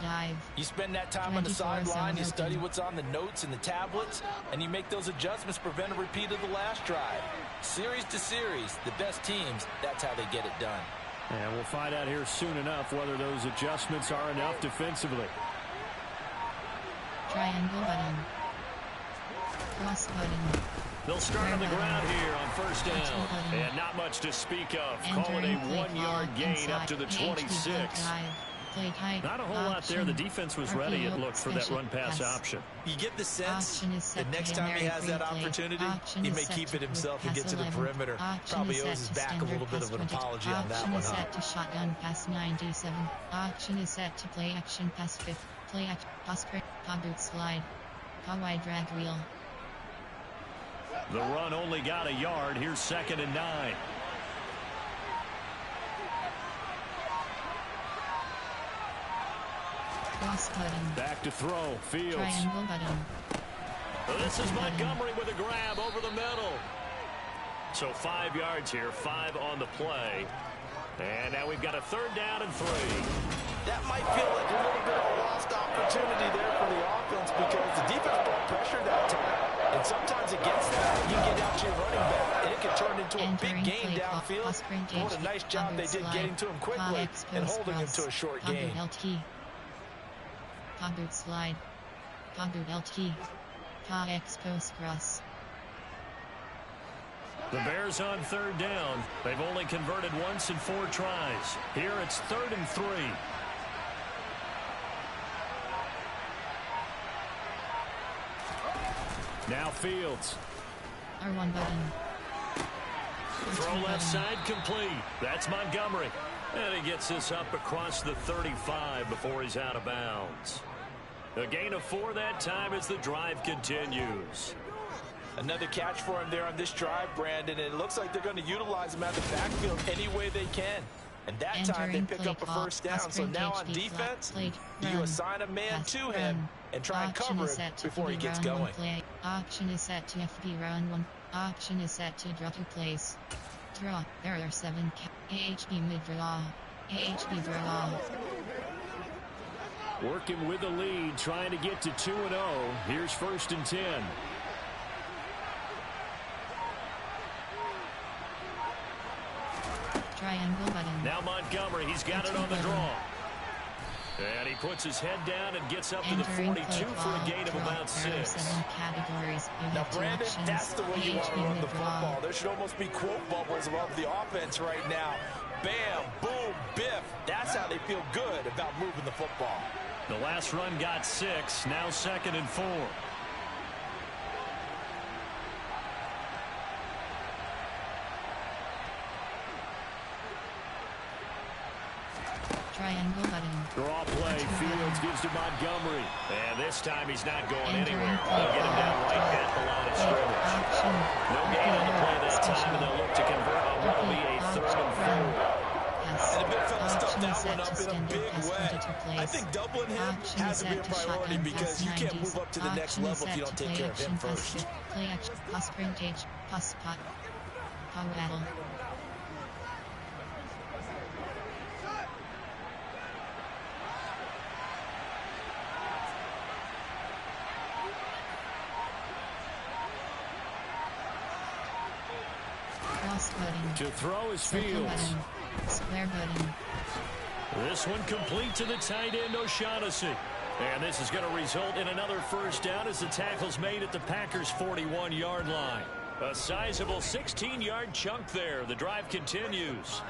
you spend that time on the sideline, you study what's on the notes and the tablets, and you make those adjustments to prevent a repeat of the last drive. Series to series, the best teams, that's how they get it done. And we'll find out here soon enough whether those adjustments are enough defensively. Triangle button. Cross button. They'll start on the ground here on first down. And not much to speak of. Call it a 1-yard gain up to the 26. Not a whole lot there. The defense was ready, it looked, for that run-pass option. You get the sense that next time he has that opportunity, he may keep it himself and get to the perimeter. Probably owes his back a little bit of an apology on that one. Option is set to shotgun pass 97. Option is set to play action pass 5. Play action pass print. Boot slide. Wide drag wheel. The run only got a yard. Here's 2nd and 9. Cross button. Back to throw. Fields. Triangle button. This is Montgomery with a grab over the middle. So 5 yards here, 5 on the play. And now we've got a 3rd down and 3. That might feel like a little bit of a lost opportunity there for the offense because the defense brought pressure that time. And sometimes against that, you get out to your running back, and it can turn into a big game downfield. What a nice job they did getting to him quickly and holding him to a short gain. Boot slide. Boot LT. Expose cross. The Bears on 3rd down. They've only converted once in 4 tries. Here it's 3rd and 3. Now Fields. R1 button. Throw left side complete. That's Montgomery. And he gets this up across the 35 before he's out of bounds. A gain of 4 that time as the drive continues. Another catch for him there on this drive, Brandon. And it looks like they're going to utilize him out of the backfield any way they can. And that time they pick up a 1st down. So now on defense, you assign a man to him and try and cover him before he gets going. Option is set to FB round 1. Option is set to draw 2 plays. Draw. There are 7 AHB mid-draw. AHB draw. Working with the lead, trying to get to 2-0. Here's 1st and 10. Triangle button. Now Montgomery, he's got it on the draw. And he puts his head down and gets up to the 42 for a gain of about 6. Now, Brandon, that's the way you want to run the football. There should almost be quote bubbles above the offense right now. Bam, boom, biff. That's how they feel good about moving the football. The last run got 6. Now 2nd and 4. Triangle button. Draw play. Fields gives to Montgomery. And this time he's not going anywhere. They'll get him down right at the line of scrimmage. No gain on the play that time, and they'll look to convert on what will be a 3rd and 4. And the big fella stuffed that one up in a big way. I think doubling him has to be a priority because you can't move up to the next level if you don't take care of him first. Play action, pass sprint age, pass spot. Power battle. To throw is Fields. Square button. This one complete to the tight end, O'Shaughnessy. And this is going to result in another first down as the tackle's made at the Packers' 41-yard line. A sizable 16-yard chunk there. The drive continues.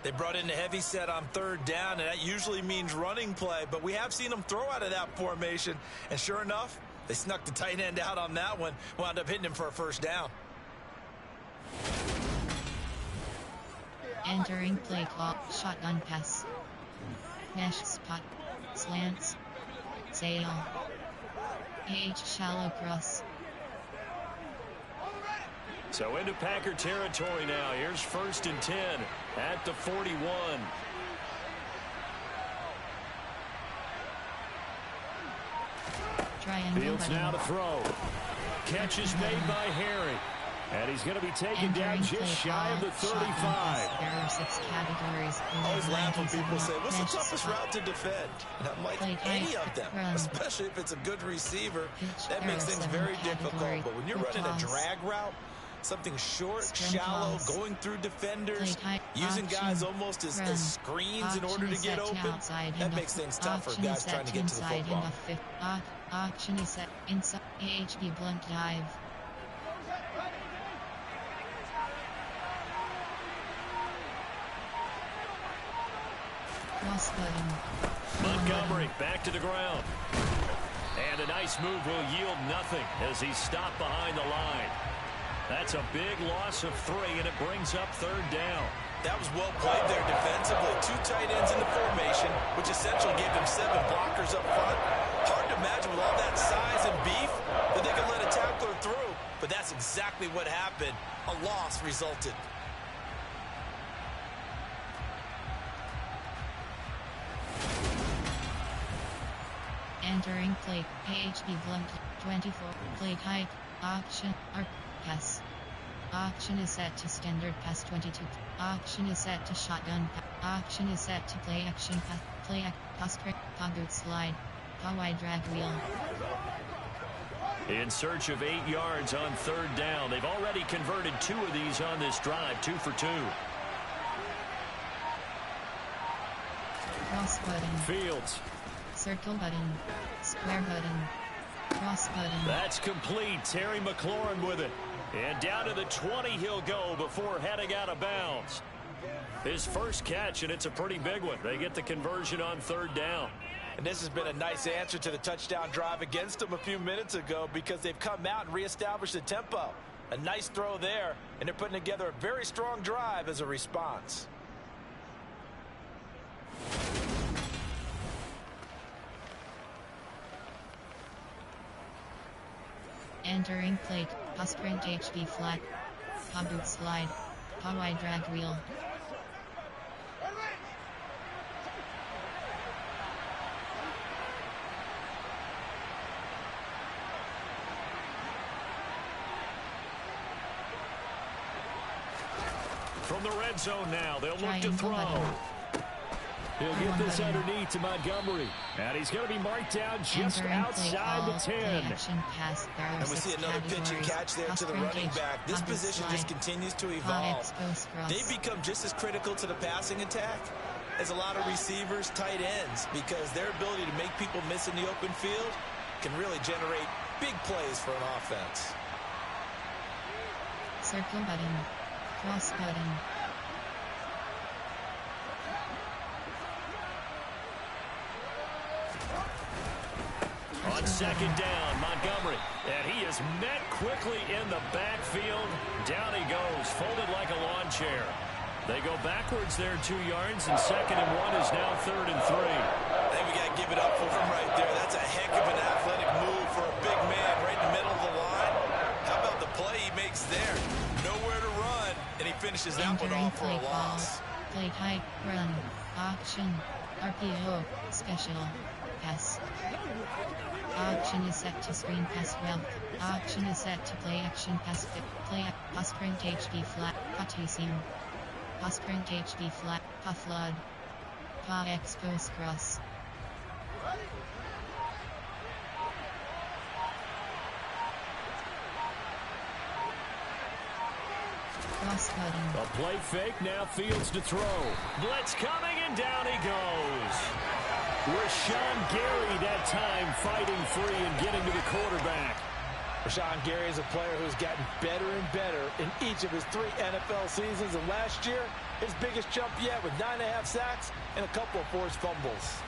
They brought in the heavy set on third down, and that usually means running play, but we have seen them throw out of that formation, and sure enough, they snuck the tight end out on that one, wound up hitting him for a first down. Entering play clock, shotgun pass. Mesh spot, slants, sail, shallow cross. So into Packer territory now. Here's 1st and 10 at the 41. Fields now to throw. Catch is made by Harry. And he's going to be taken down just shy of the 35. There are 6 categories. I always laugh when people say, what's the toughest route to defend? And I'm like, any of them, especially if it's a good receiver. That makes things very difficult. But when you're running a drag route, something short, shallow, going through defenders, using guys almost as screens in order to get open, that makes things tough for guys trying to get to the football. Auction is set inside AHB blunt dive. Cross button. Montgomery back to the ground. And a nice move will yield nothing as he's stopped behind the line. That's a big loss of 3, and it brings up 3rd down. That was well played there defensively. 2 tight ends in the formation, which essentially gave them 7 blockers up front. Hard to imagine with all that size and beef that they could let a tackler through. But that's exactly what happened. A loss resulted. Entering play, AHB blunt, 24, play type, auction, or pass. Auction is set to standard pass 22. Auction is set to shotgun pass. Auction is set to play action pass. Pass break, boot slide, wide drag wheel. In search of 8 yards on 3rd down. They've already converted 2 of these on this drive, 2 for 2. Cross button. Fields. Circle button. Square button. Cross button. That's complete. Terry McLaurin with it. And down to the 20 he'll go before heading out of bounds. His first catch, and it's a pretty big one. They get the conversion on 3rd down. And this has been a nice answer to the touchdown drive against them a few minutes ago because they've come out and reestablished the tempo. A nice throw there, and they're putting together a very strong drive as a response. Entering plate, sprint HB flat, boot slide, wide drag wheel. From the red zone now, they'll look to throw. He'll get this underneath to Montgomery. And he's going to be marked down just outside the 10. And we see another pitch and catch there to the running back. This position just continues to evolve. They become just as critical to the passing attack as a lot of receivers, tight ends, because their ability to make people miss in the open field can really generate big plays for an offense. Circle button. Cross button. On 2nd down, Montgomery. And he is met quickly in the backfield. Down he goes, folded like a lawn chair. They go backwards there 2 yards, and 2nd and 1 is now 3rd and 3. I think we got to give it up for him right there. That's a heck of an athletic move for a big man right in the middle of the line. How about the play he makes there? Nowhere to run, and he finishes that one off for a loss. Play type, run, auction, RPO, special, pass. Auction is set to screen pass well. Auction is set to play action pass fit. Play sprint HB flat, seam. Sprint HB flat, flood. Expose cross. cross button. A play fake, now Fields to throw. Blitz coming, and down he goes. Rashawn Gary that time fighting free and getting to the quarterback. Rashawn Gary is a player who's gotten better and better in each of his 3 NFL seasons. And last year, his biggest jump yet with 9.5 sacks and a couple of forced fumbles.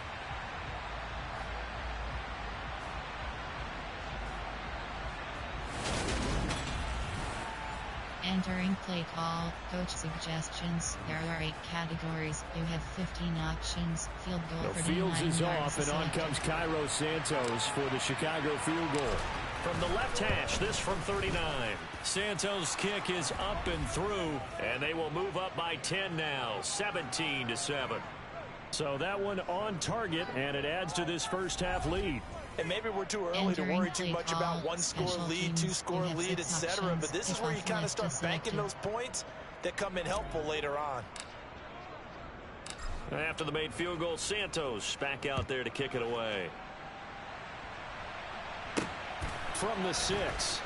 Entering play call, coach suggestions. There are 8 categories. You have 15 options. Field goal for Fields is 9 off, and on comes Cairo Santos for the Chicago field goal. From the left hash, this from 39. Santos' kick is up and through, and they will move up by 10 now, 17-7. So that one on target, and it adds to this first half lead. And maybe we're too early to worry too much about 1-score lead, 2-score lead, etc. But this is where you kind of start banking those points that come in helpful later on. After the made field goal, Santos back out there to kick it away. From the 6.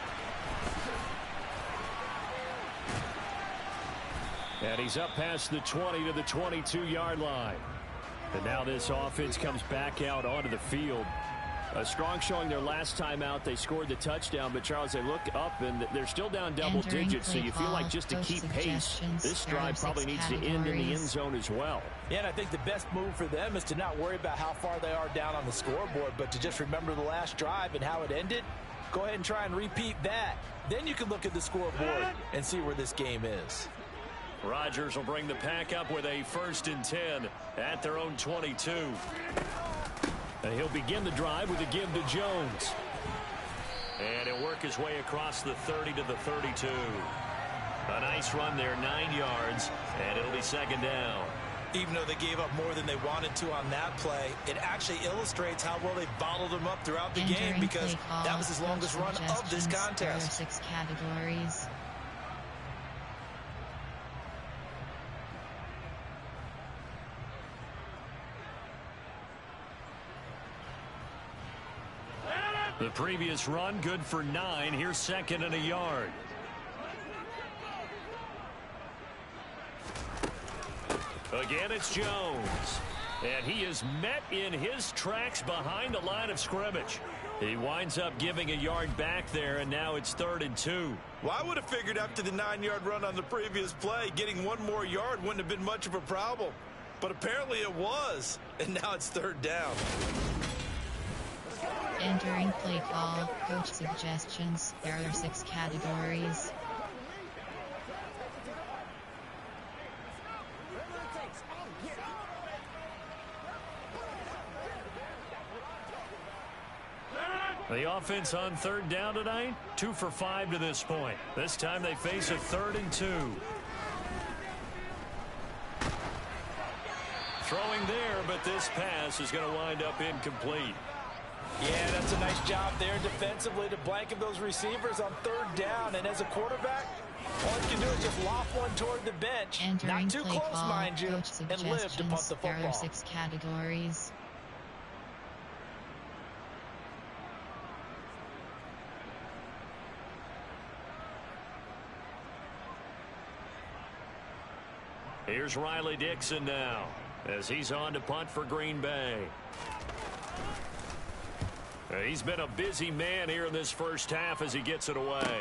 And he's up past the 20 to the 22-yard line. And now this offense comes back out onto the field. A strong showing their last time out. They scored the touchdown, but Charles, they look up and they're still down double digits, so you feel like just to keep pace, this drive probably needs to end in the end zone as well. Yeah, and I think the best move for them is to not worry about how far they are down on the scoreboard, but to just remember the last drive and how it ended. Go ahead and try and repeat that. Then you can look at the scoreboard and see where this game is. Rodgers will bring the pack up with a 1st and 10 at their own 22. And he'll begin the drive with a give to Jones. And he'll work his way across the 30 to the 32. A nice run there, 9 yards, and it'll be 2nd down. Even though they gave up more than they wanted to on that play, it actually illustrates how well they bottled them up throughout the game, because that was his longest run of this contest. There are 6 categories. The previous run, good for 9. Here's 2nd and a yard. Again, it's Jones. And he is met in his tracks behind the line of scrimmage. He winds up giving a yard back there, and now it's 3rd and 2. Well, I would have figured after the 9-yard run on the previous play, getting 1 more yard wouldn't have been much of a problem. But apparently it was, and now it's 3rd down. Entering play call, coach suggestions. There are 6 categories. The offense on 3rd down tonight, 2 for 5 to this point. This time they face a 3rd and 2. Throwing there, but this pass is going to wind up incomplete. Yeah, that's a nice job there defensively to blanket those receivers on 3rd down. And as a quarterback, all you can do is just loft one toward the bench. Entering not too play close, call, mind you, and live to punt the football. There are 6 categories. Here's Riley Dixon now as he's on to punt for Green Bay. He's been a busy man here in this first half as he gets it away.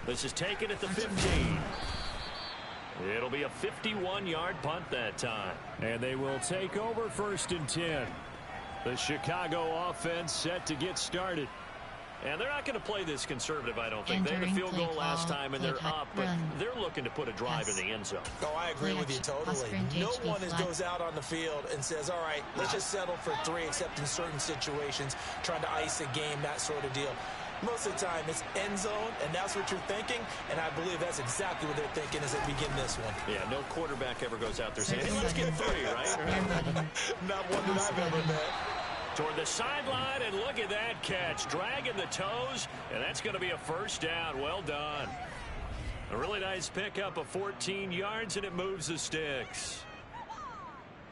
This is taken at the 15. It'll be a 51-yard punt that time. And they will take over 1st and 10. The Chicago offense set to get started. And they're not going to play this conservative, I don't think. They had a field goal last time, and they're up, but they're looking to put a drive in the end zone. Oh, I agree with you totally. No one goes out on the field and says, all right, let's just settle for 3, except in certain situations, trying to ice a game, that sort of deal. Most of the time, it's end zone, and that's what you're thinking, and I believe that's exactly what they're thinking as they begin this one. Yeah, no quarterback ever goes out there saying, hey, let's get 3, right? Not one that I've ever met. Toward the sideline, and look at that catch. Dragging the toes, and that's going to be a 1st down. Well done. A really nice pickup of 14 yards, and it moves the sticks.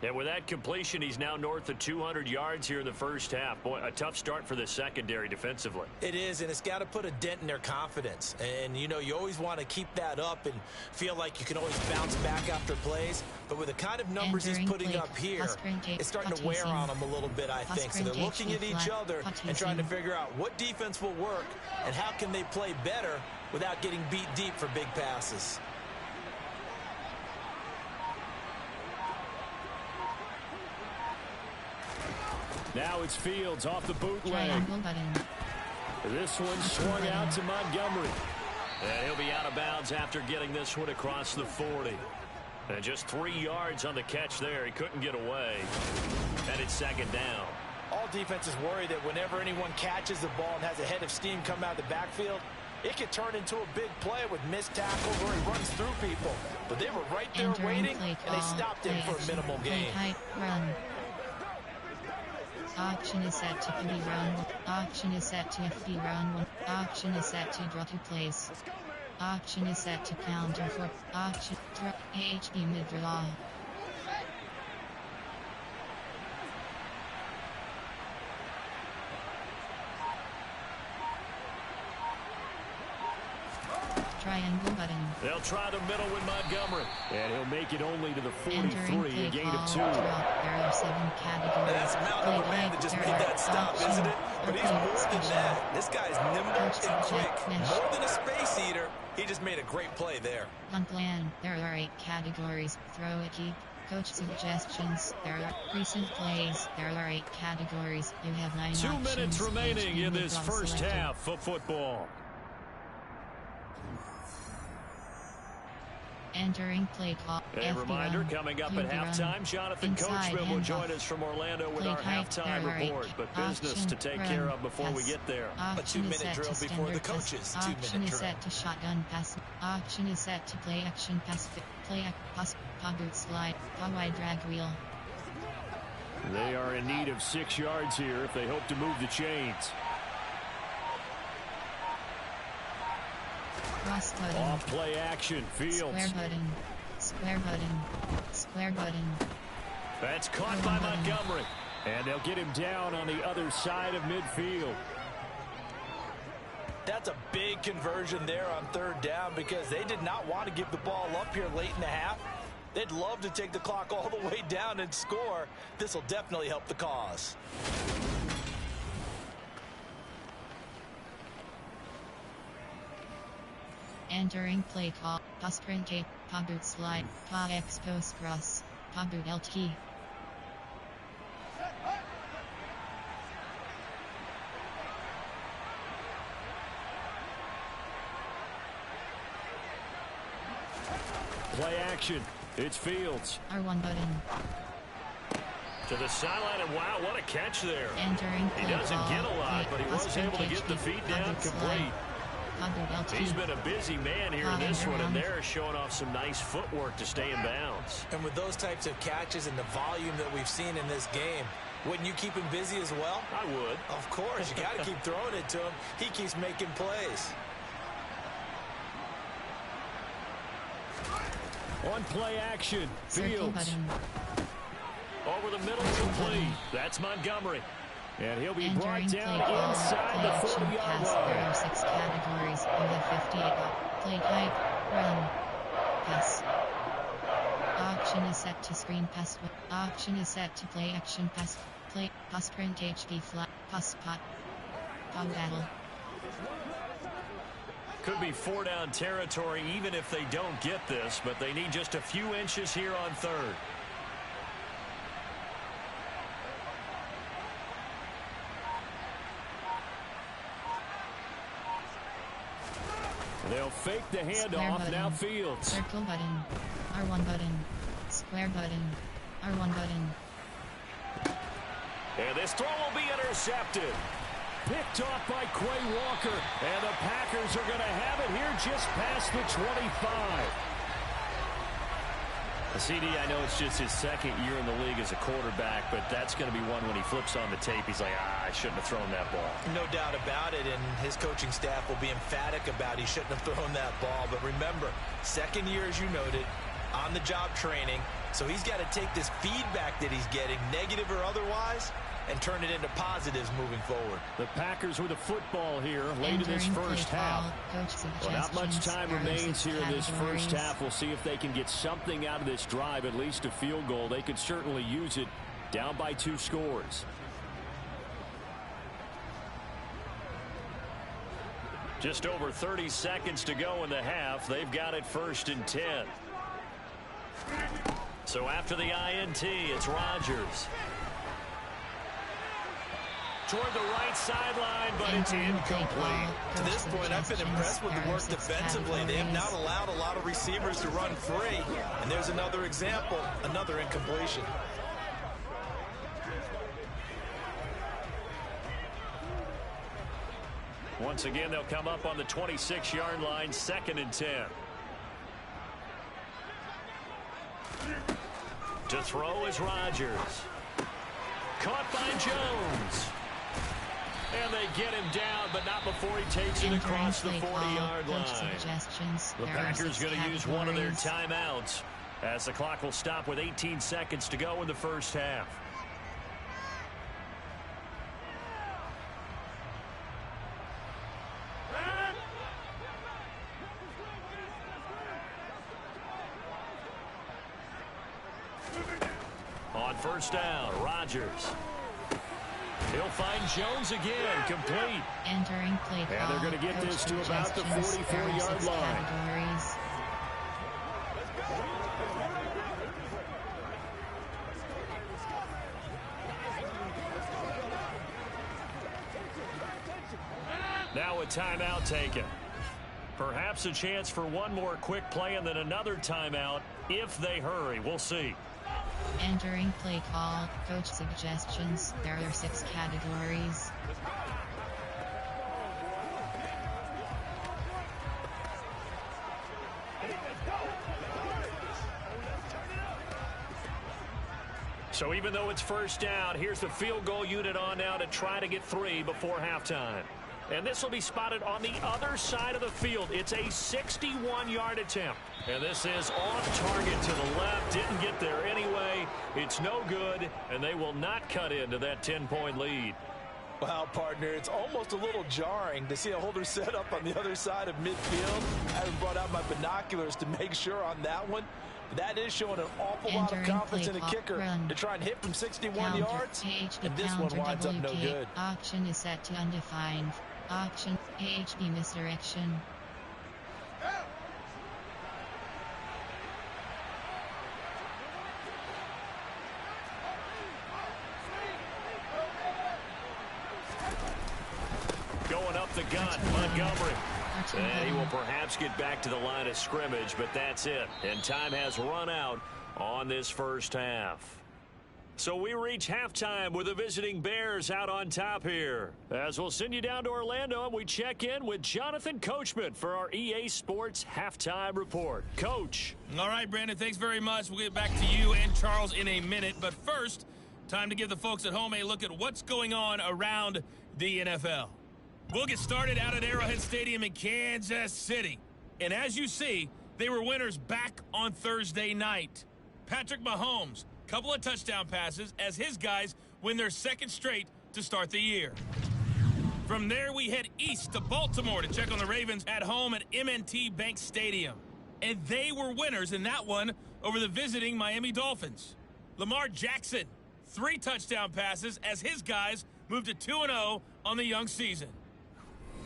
And with that completion, he's now north of 200 yards here in the first half. Boy, a tough start for the secondary defensively. It is, and it's got to put a dent in their confidence. And, you know, you always want to keep that up and feel like you can always bounce back after plays. But with the kind of numbers he's putting up here, it's starting to wear on them a little bit, I think. So they're looking at each other and trying to figure out what defense will work and how can they play better without getting beat deep for big passes. Now it's Fields off the bootleg. This one swung out to Montgomery. And he'll be out of bounds after getting this one across the 40. And just 3 yards on the catch there. He couldn't get away. And it's second down. All defenses worry that whenever anyone catches the ball and has a head of steam come out of the backfield, it could turn into a big play with missed tackles where he runs through people. But they were right there waiting, and they stopped him for a minimal gain. Option is set to be run. Option is set to FD run. Option is set to draw to place. Option is set to counter for. Option draw HD mid draw. Triangle button. They'll try the middle with Montgomery. And he'll make it only to the 43, a gain of 2. There are 7 categories. That's a mountain of a man that just made that stop, isn't it? But he's more than that. This guy's nimble and quick. More than a space eater. He just made a great play there. On plan, there are 8 categories. Throw it, keep. Coach suggestions. There are recent plays. There are 8 categories. You have 9 options. 2 minutes remaining in this first half of football. Entering play call. A reminder, coming up at halftime, Jonathan Coachman will join us from Orlando with our halftime report. But business to take care of before we get there. A 2-minute drill before the coaches. 2-minute drill. Option is set to shotgun pass. Option is set to play action pass. Play pass. Boot slide. Wide drag wheel. They are in need of 6 yards here if they hope to move the chains. Cross button. Off play action. Fields. Square button. Square button. Square button. That's caught by Montgomery. And they'll get him down on the other side of midfield. That's a big conversion there on 3rd down because they did not want to give the ball up here late in the half. They'd love to take the clock all the way down and score. This will definitely help the cause. Entering play call. Pass printate. Boot slide. X post cross. Boot LT. Play action. It's Fields. R1 button. To the sideline, and wow, what a catch there. Entering play He doesn't call. get a lot, but he was able to get the feet down complete. He's been a busy man here in this one, and they're showing off some nice footwork to stay in bounds. And with those types of catches and the volume that we've seen in this game, wouldn't you keep him busy as well? I would. Of course, you got to keep throwing it to him. He keeps making plays. On play action, Fields. Over the middle, complete. That's Montgomery. And he'll be brought down inside the 40-yard line. There are 6 categories. You have 58. Play type. Run. Pass. Option is set to screen pass. Option is set to play action pass. Play pass print HD flat. Pass pot. Pog battle. Could be 4-down territory even if they don't get this, but they need just a few inches here on 3rd. They'll fake the handoff. Now Fields. Circle button. R1 button. Square button. R1 button. And this throw will be intercepted. Picked off by Quay Walker. And the Packers are going to have it here just past the 25. CD, I know it's just his 2nd year in the league as a quarterback, but that's going to be one when he flips on the tape. He's like, I shouldn't have thrown that ball. No doubt about it, and his coaching staff will be emphatic about he shouldn't have thrown that ball. But remember, 2nd year, as you noted, on-the-job training. So he's got to take this feedback that he's getting, negative or otherwise, and turn it into positives moving forward. The Packers with a football here late in this first half. Well, not much time remains here in this first half. We'll see if they can get something out of this drive, at least a field goal. They could certainly use it down by 2 scores. Just over 30 seconds to go in the half. They've got it 1st and 10. So after the INT, it's Rodgers. Toward the right sideline, but it's incomplete. To this point, I've been impressed with the work defensively. They have not allowed a lot of receivers to run free. And there's another example, another incompletion. Once again, they'll come up on the 26-yard line, 2nd and 10. To throw is Rodgers. Caught by Jones. And they get him down, but not before he takes it across the 40-yard line. The Packers going to use one of their timeouts as the clock will stop with 18 seconds to go in the first half. On first down, Rodgers. He'll find Jones again, complete. Entering play call. And they're going to get this to about the 44-yard line. Now a timeout taken. Perhaps a chance for one more quick play and then another timeout if they hurry. We'll see. Entering play call, coach suggestions. There are 6 categories. So even though it's first down, here's the field goal unit on now to try to get 3 before halftime. And this will be spotted on the other side of the field. It's a 61-yard attempt. And this is off target to the left. Didn't get there anyway. It's no good, and they will not cut into that 10-point lead. Wow, partner, it's almost a little jarring to see a holder set up on the other side of midfield. I haven't brought out my binoculars to make sure on that one. That is showing an awful lot of confidence in a kicker to try and hit from 61 yards. And this one winds up no good. Option is set to undefined. Option AHB misdirection. Going up the gut, Montgomery. And he will perhaps get back to the line of scrimmage, but that's it. And time has run out on this first half. So we reach halftime with the visiting Bears out on top here. As we'll send you down to Orlando and we check in with Jonathan Coachman for our EA Sports Halftime Report. Coach. All right, Brandon, thanks very much. We'll get back to you and Charles in a minute. But first, time to give the folks at home a look at what's going on around the NFL. We'll get started out at Arrowhead Stadium in Kansas City. And as you see, they were winners back on Thursday night. Patrick Mahomes, couple of touchdown passes as his guys win their 2nd straight to start the year. From there, we head east to Baltimore to check on the Ravens at home at M&T Bank Stadium. And they were winners in that one over the visiting Miami Dolphins. Lamar Jackson, 3 touchdown passes as his guys moved to 2-0 on the young season.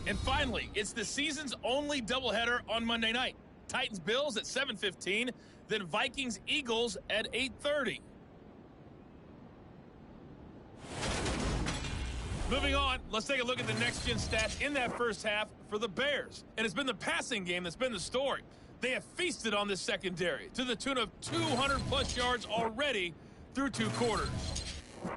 And finally, it's the season's only doubleheader on Monday night. Titans-Bills at 7:15, then Vikings-Eagles at 8:30. Moving on, let's take a look at the next-gen stats in that first half for the Bears. And it's been the passing game that's been the story. They have feasted on this secondary to the tune of 200-plus yards already through 2 quarters.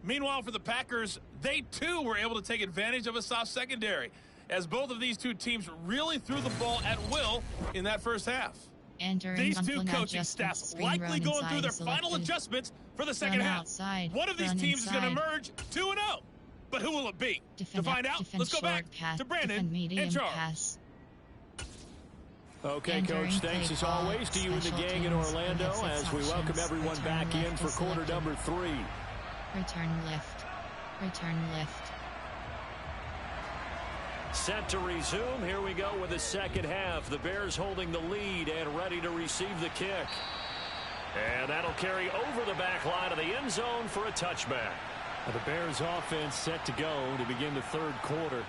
Meanwhile, for the Packers, they too were able to take advantage of a soft secondary, as both of these 2 teams really threw the ball at will in that first half. These 2 coaching staffs likely going through their final adjustments for the second half. One of these teams is going to emerge 2-0. But who will it be? To find out, let's go back to Brandon and Charles. Okay, Coach, thanks as always to you and the gang in Orlando as we welcome everyone back in for quarter number 3. Return left. Return left. Set to resume. Here we go with the second half. The Bears holding the lead and ready to receive the kick. And that'll carry over the back line of the end zone for a touchback. The Bears offense set to go to begin the third quarter.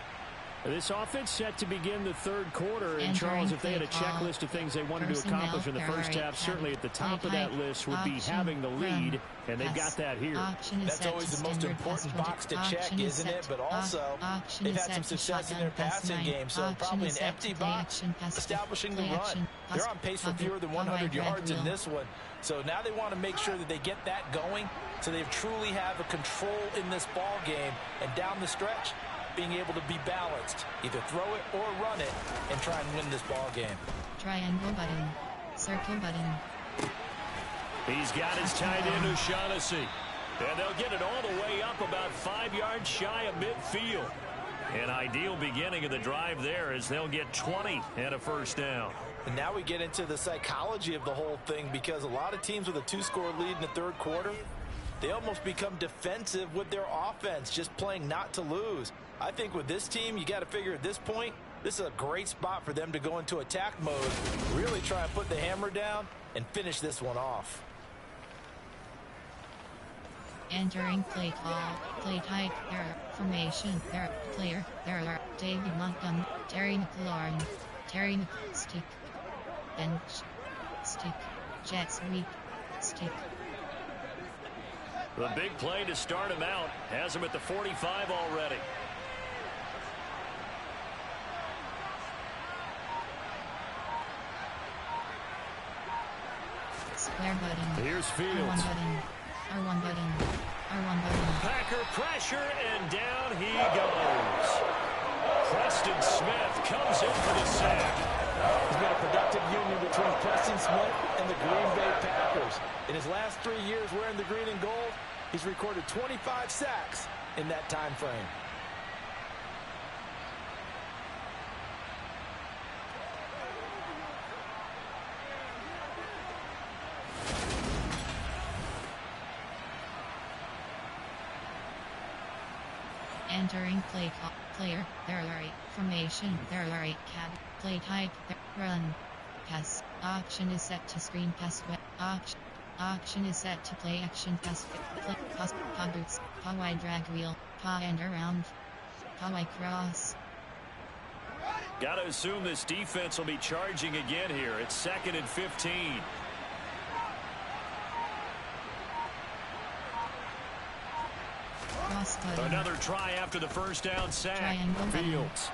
This offense set to begin the third quarter. And Charles, if they had a checklist of things they wanted to accomplish in the first half, certainly at the top of that list would be having the lead, and they've got that here. That's always the most important box to check, isn't it? But also, they've had some success in their passing game, so probably an empty box establishing the run. They're on pace for fewer than 100 yards in this one. So now they want to make sure that they get that going so they truly have a control in this ball game, and down the stretch, being able to be balanced, either throw it or run it, and try and win this ball game. Triangle button. Circle button. He's got his tight end O'Shaughnessy. And they'll get it all the way up about 5 yards shy of midfield. An ideal beginning of the drive there as they'll get 20 and a first down. And now we get into the psychology of the whole thing, because a lot of teams with a 2-score lead in the third quarter, they almost become defensive with their offense, just playing not to lose. I think with this team, you got to figure at this point, this is a great spot for them to go into attack mode, really try and put the hammer down and finish this one off. Entering play call. Play type. Error. Formation. Error. Player. Error. David Montgomery. Terry McLaurin. Terry Stick. Bench. Stick. Jet sweep. Stick. The big play to start him out has him at the 45 already. Square button. Here's Fields. R1 button. R1 button. R1 button. Packer pressure, and down he goes. Preston Smith comes in for the sack. There's been a productive union between Preston Smith and the Green Bay Packers. In his last 3 years wearing the green and gold, he's recorded 25 sacks in that time frame. Entering play call. Player. Error. Formation. Error. Cab. Play type. Run. Pass. Option is set to screen pass. Option is set to play action pass. Play pass. Pa boots. Pa wide drag wheel. Pa end around. Pa wide cross. Got to assume this defense will be charging again here. It's 2nd and 15. Another try after the first down sack. Fields.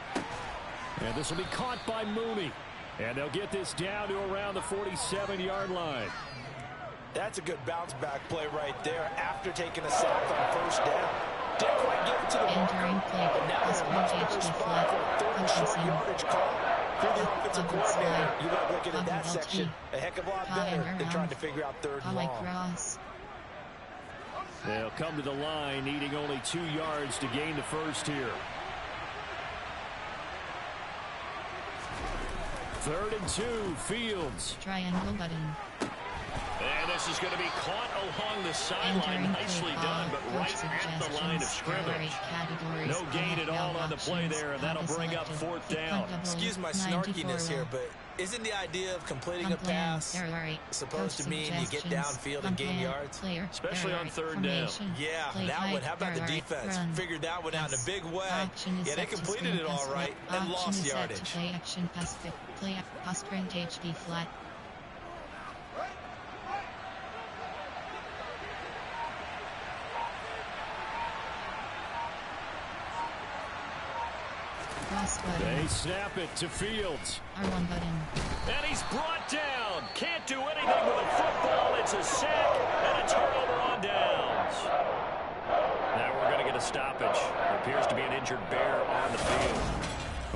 And this will be caught by Mooney. And they'll get this down to around the 47-yard line. That's a good bounce-back play right there after taking a sack on first down. Didn't quite get it to the marker, but now they're in a much better spot for a third short yardage call. For the offensive coordinator, you got looking at that section a heck of a lot better than trying to figure out third and long. They'll come to the line, needing only 2 yards to gain the first here. 3rd and 2, Fields. Triangle button. And this is going to be caught along the sideline. Nicely done, but right at the line of scrimmage. No gain at all on the play there, and that'll bring up 4th down. Excuse my snarkiness here, but isn't the idea of completing a pass supposed to mean you get downfield and gain yards? Especially on 3rd down. Yeah, that one. How about the defense? Figured that one out in a big way. Yeah, they completed it all right and lost yardage. Play action pass. Play pass print HD flat. They snap it to Fields. R1 button. And he's brought down. Can't do anything with a football. It's a sack and a turnover on downs. Now we're going to get a stoppage. There appears to be an injured Bear on the field.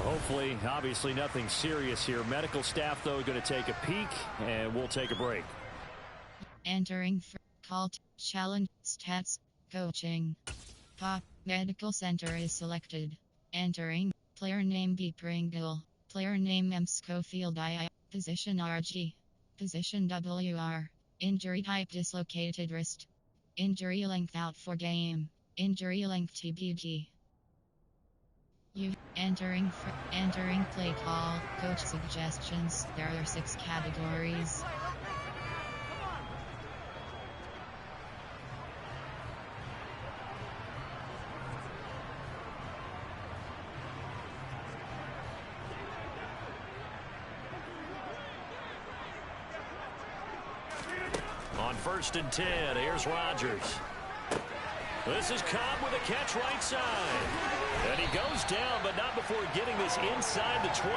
Hopefully, obviously nothing serious here. Medical staff, though, going to take a peek, and we'll take a break. Entering for call challenge stats coaching. Pop medical center is selected. Entering player name B Pringle. Player name M Schofield II. Position RG. Position WR. Injury type dislocated wrist. Injury length out for game. Injury length TBD. Entering play call. Coach suggestions. There are 6 categories. On 1st and 10, here's Rodgers. This is Cobb with a catch right side. And he goes down, but not before getting this inside the 25.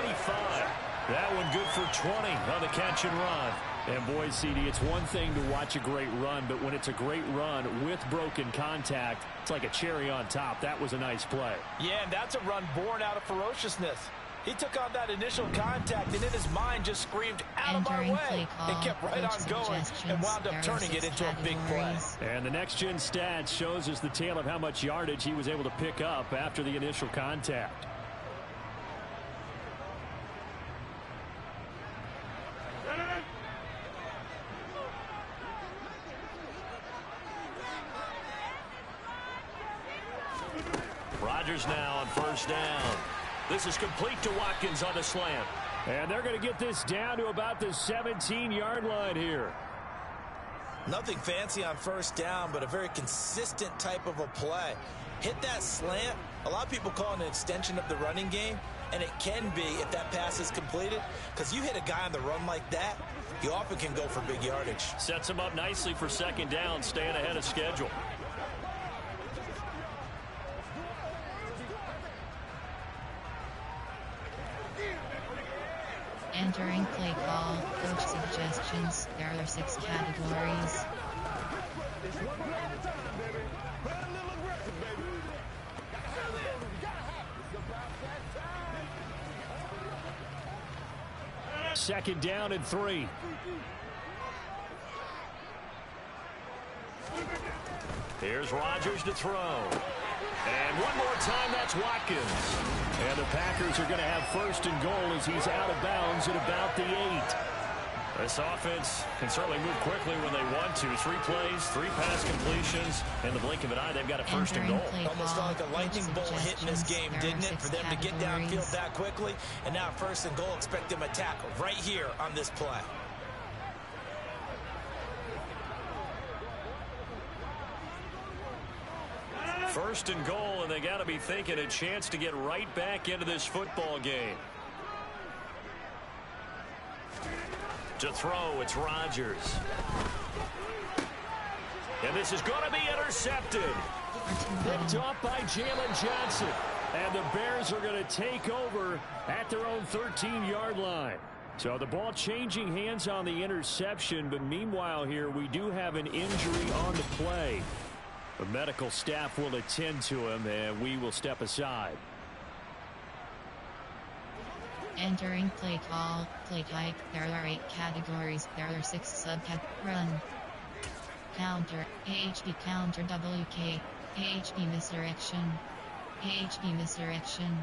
That one good for 20 on the catch and run. And boy, CD, it's one thing to watch a great run, but when it's a great run with broken contact, it's like a cherry on top. That was a nice play. Yeah, and that's a run born out of ferociousness. He took on that initial contact and in his mind just screamed, out of my way, and kept right on going and wound up turning it into a big play. And the next-gen stats shows us the tale of how much yardage he was able to pick up after the initial contact. Rodgers now on 1st down. This is complete to Watkins on the slant. And they're going to get this down to about the 17-yard line here. Nothing fancy on 1st down, but a very consistent type of a play. Hit that slant. A lot of people call it an extension of the running game, and it can be if that pass is completed, because you hit a guy on the run like that, you often can go for big yardage. Sets him up nicely for 2nd down, staying ahead of schedule. Entering play call. Coach suggestions. There are 6 categories. Second down and 3. Here's Rodgers to throw. And one more time, that's Watkins. And the Packers are going to have 1st and goal as he's out of bounds at about the 8. This offense can certainly move quickly when they want to. 3 plays, 3 pass completions. In the blink of an eye, they've got a 1st and goal. Almost felt like a lightning bolt hit in this game, didn't it? For them to get downfield that quickly. And now 1st and goal, expect them to tackle right here on this play. First and goal, and they got to be thinking a chance to get right back into this football game. To throw, it's Rodgers. And this is going to be intercepted. Picked off by Jalen Johnson. And the Bears are going to take over at their own 13-yard line. So the ball changing hands on the interception, but meanwhile here we do have an injury on the play. The medical staff will attend to him, and we will step aside. Entering play call. Play type. There are 8 categories. There are 6 sub-categories. Run. Counter. AHB counter WK. AHB misdirection. AHB misdirection.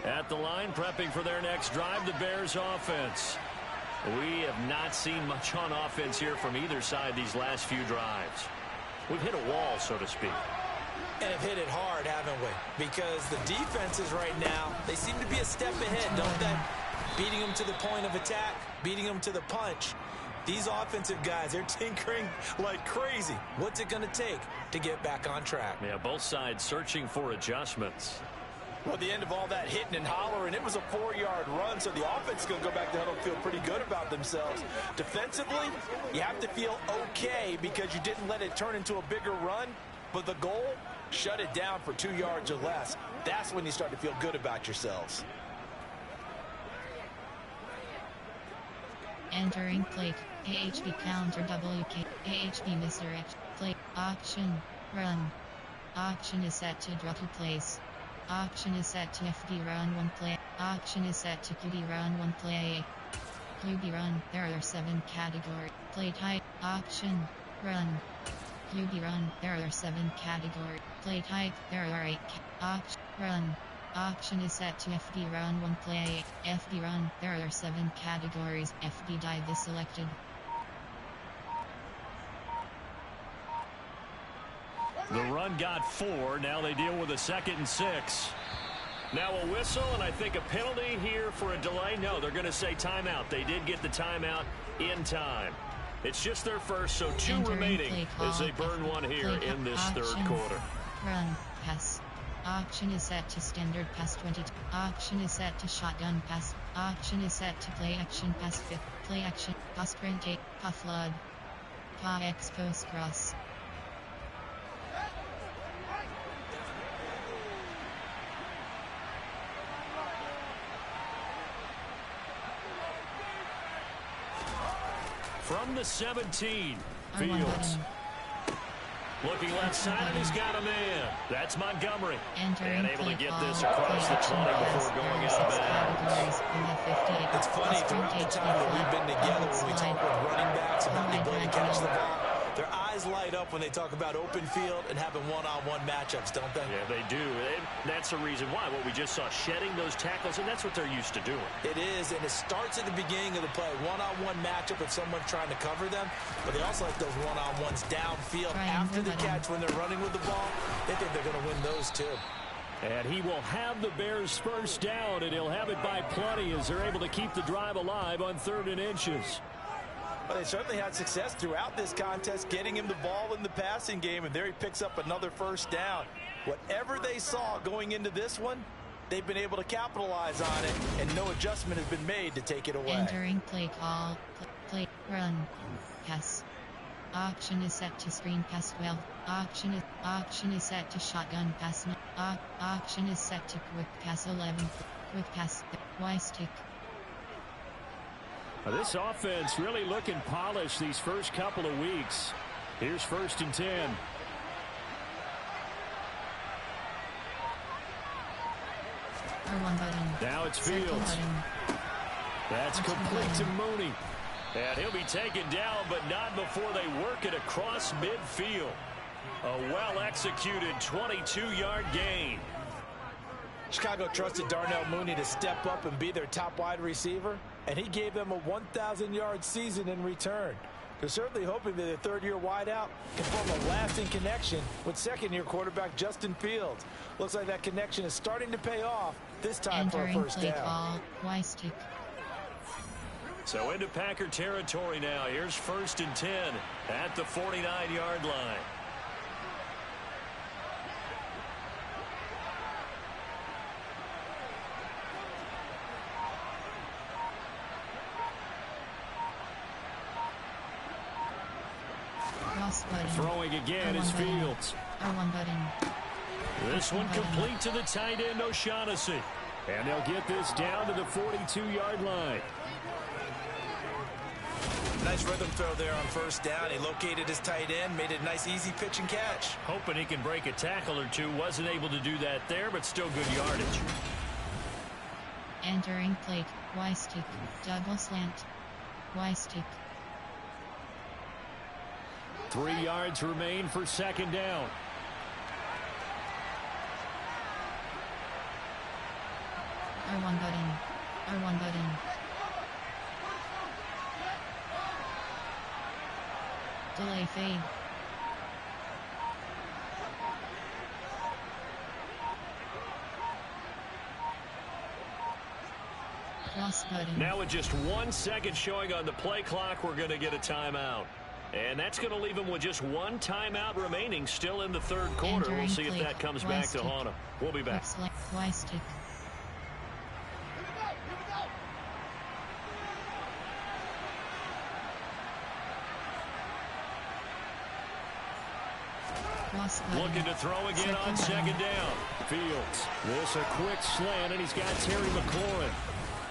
At the line, prepping for their next drive, the Bears offense. We have not seen much on offense here from either side these last few drives. We've hit a wall, so to speak. And have hit it hard, haven't we? Because the defenses right now, they seem to be a step ahead, don't they? Beating them to the point of attack, beating them to the punch. These offensive guys, they're tinkering like crazy. What's it going to take to get back on track? Yeah, both sides searching for adjustments. Well, at the end of all that hitting and hollering, it was a 4-yard run, so the offense is going to go back to huddle and feel pretty good about themselves. Defensively, you have to feel okay because you didn't let it turn into a bigger run, but the goal, shut it down for 2 yards or less. That's when you start to feel good about yourselves. Entering plate. AHB counter WK. AHB misdirect. Plate. Option. Run. Option is set to draw to place. Option is set to FD run 1 play. Option is set to QB run 1 play. QB run. There are 7 categories. Play type. Option. Run. QB run. There are 7 categories. Play type. There are 8. Option. Run. Auction is set to FD run 1 play. FD run. There are 7 categories. FD dive is selected. The run got 4. Now they deal with a 2nd and 6. Now a whistle, and I think a penalty here for a delay. No, they're going to say timeout. They did get the timeout in time. It's just their first, so 2 remaining as they burn 1 here in this third quarter. Run, pass. Auction is set to standard pass 22. Auction is set to shotgun pass. Auction is set to play action pass 5th. Play action, pass sprint 8, pass flood. Pa expose cross. From the 17, Fields. Looking left side, and he's got a man. That's Montgomery. And able to get this across the 20 before going out of bounds. It's funny, throughout the time that we've been together, when we talk with running backs about the ability to catch the ball, their eyes light up when they talk about open field and having one-on-one matchups, don't they? Yeah, they do. And that's the reason why. What we just saw, shedding those tackles, and that's what they're used to doing. It is, and it starts at the beginning of the play. One-on-one matchup if someone's trying to cover them, but they also like those one-on-ones downfield after the catch when they're running with the ball. They think they're going to win those too. And he will have the Bears first down, and he'll have it by plenty as they're able to keep the drive alive on 3rd and inches. Well, they certainly had success throughout this contest, getting him the ball in the passing game, and there he picks up another first down. Whatever they saw going into this one, they've been able to capitalize on it, and no adjustment has been made to take it away. Entering play call, play, run, pass. Auction is set to screen pass 12. Auction is set to shotgun pass. Auction is set to quick pass 11. Quick pass, Y stick. This offense really looking polished these first couple of weeks. Here's 1st and 10. R1 button. Now it's Fields. That's complete to Mooney. And he'll be taken down, but not before they work it across midfield. A well-executed 22-yard gain. Chicago trusted Darnell Mooney to step up and be their top wide receiver, and he gave them a 1,000-yard season in return. They're certainly hoping that their third-year wideout can form a lasting connection with second-year quarterback Justin Fields. Looks like that connection is starting to pay off, this time for a first down. Call, Y stick. So into Packer territory now. Here's 1st and 10 at the 49-yard line. Throwing again is Fields. R1 button. This one complete to the tight end, O'Shaughnessy. And they'll get this down to the 42-yard line. Nice rhythm throw there on first down. He located his tight end, made it a nice easy pitch and catch. Hoping he can break a tackle or two. Wasn't able to do that there, but still good yardage. Entering plate, Y stick, double slant, Y stick. 3 yards remain for 2nd down. R1 button. R1 button. Delay fade. Cross button. Now with just 1 second showing on the play clock, we're going to get a timeout. And that's going to leave them with just 1 timeout remaining still in the third quarter. We'll see if that comes back to haunt them. We'll be back. Y stick. Looking to throw again on 2nd down. Fields. This a quick slant, and he's got Terry McLaurin.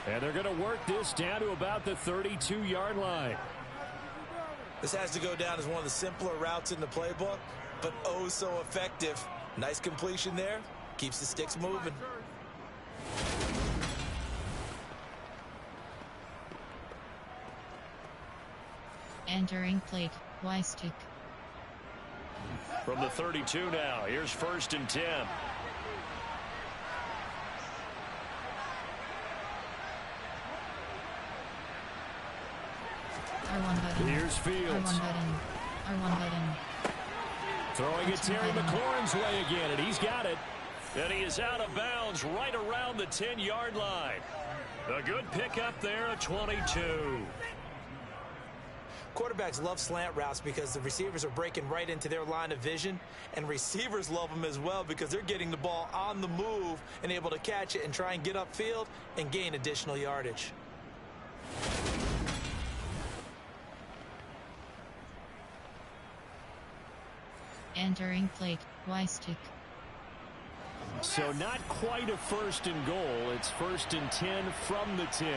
And they're going to work this down to about the 32-yard line. This has to go down as one of the simpler routes in the playbook, but oh so effective. Nice completion there. Keeps the sticks moving. Entering plate, Y stick. From the 32 now, here's 1st and 10. R1 button. Here's Fields. R1 button. R1 button. Throwing it Terry McLaurin's way again, and he's got it. And he is out of bounds right around the 10-yard line. A good pickup there at 22. Quarterbacks love slant routes because the receivers are breaking right into their line of vision, and receivers love them as well because they're getting the ball on the move and able to catch it and try and get upfield and gain additional yardage. Entering plate, Y stick. So not quite a first and goal. It's 1st and 10 from the 10.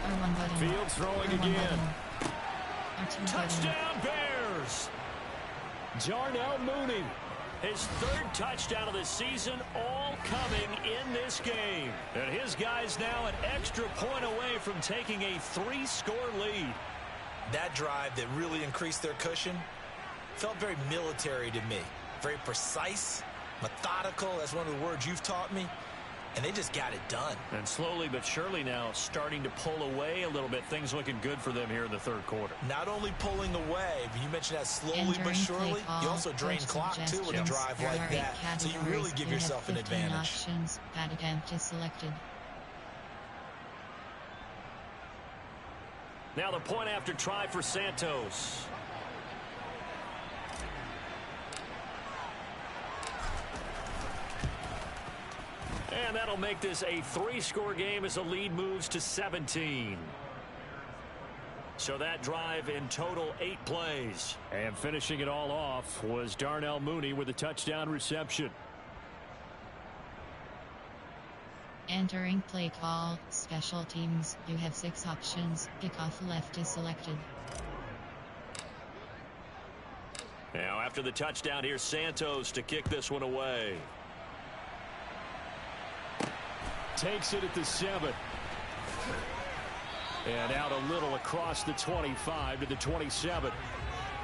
R1 button. Fields throwing R1 again. R2 Touchdown Bears! Darnell Mooney. His 3rd touchdown of the season, all coming in this game. And his guys now an extra point away from taking a 3-score lead. That drive that really increased their cushion felt very military to me. Very precise, methodical. That's one of the words you've taught me. And they just got it done. And slowly but surely now starting to pull away a little bit. Things looking good for them here in the 3rd quarter. Not only pulling away, but you mentioned that slowly but surely. You also drain clock, too, with a drive like that. So you really give yourself an advantage. Options. That attempt is selected. Now the point after try for Santos. And that'll make this a 3-score game as the lead moves to 17. So that drive in total 8 plays. And finishing it all off was Darnell Mooney with a touchdown reception. Entering play call, special teams. You have 6 options. Kickoff left is selected. Now after the touchdown, here's Santos to kick this one away. Takes it at the 7. And out a little across the 25 to the 27.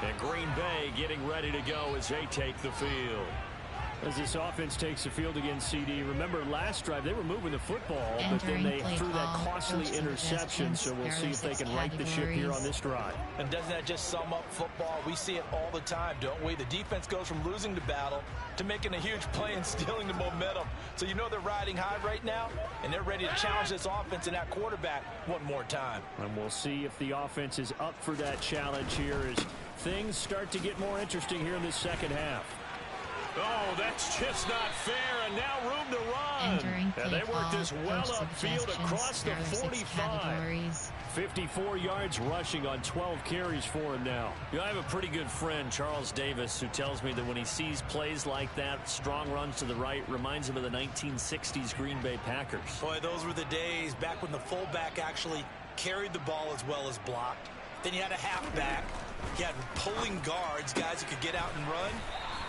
And Green Bay getting ready to go as they take the field. As this offense takes the field against CD, remember last drive they were moving the football, but then they threw that costly interception, so we'll see if they can right the ship here on this drive. And doesn't that just sum up football? We see it all the time, don't we? The defense goes from losing the battle to making a huge play and stealing the momentum. So you know they're riding high right now, and they're ready to challenge this offense and that quarterback one more time. And we'll see if the offense is up for that challenge here as things start to get more interesting here in this second half. Oh, that's just not fair, and now room to run. And they work this well upfield across the 45. 54 yards rushing on 12 carries for him now. You know, I have a pretty good friend, Charles Davis, who tells me that when he sees plays like that, strong runs to the right, reminds him of the 1960s Green Bay Packers. Boy, those were the days back when the fullback actually carried the ball as well as blocked. Then you had a halfback. You had pulling guards, guys who could get out and run.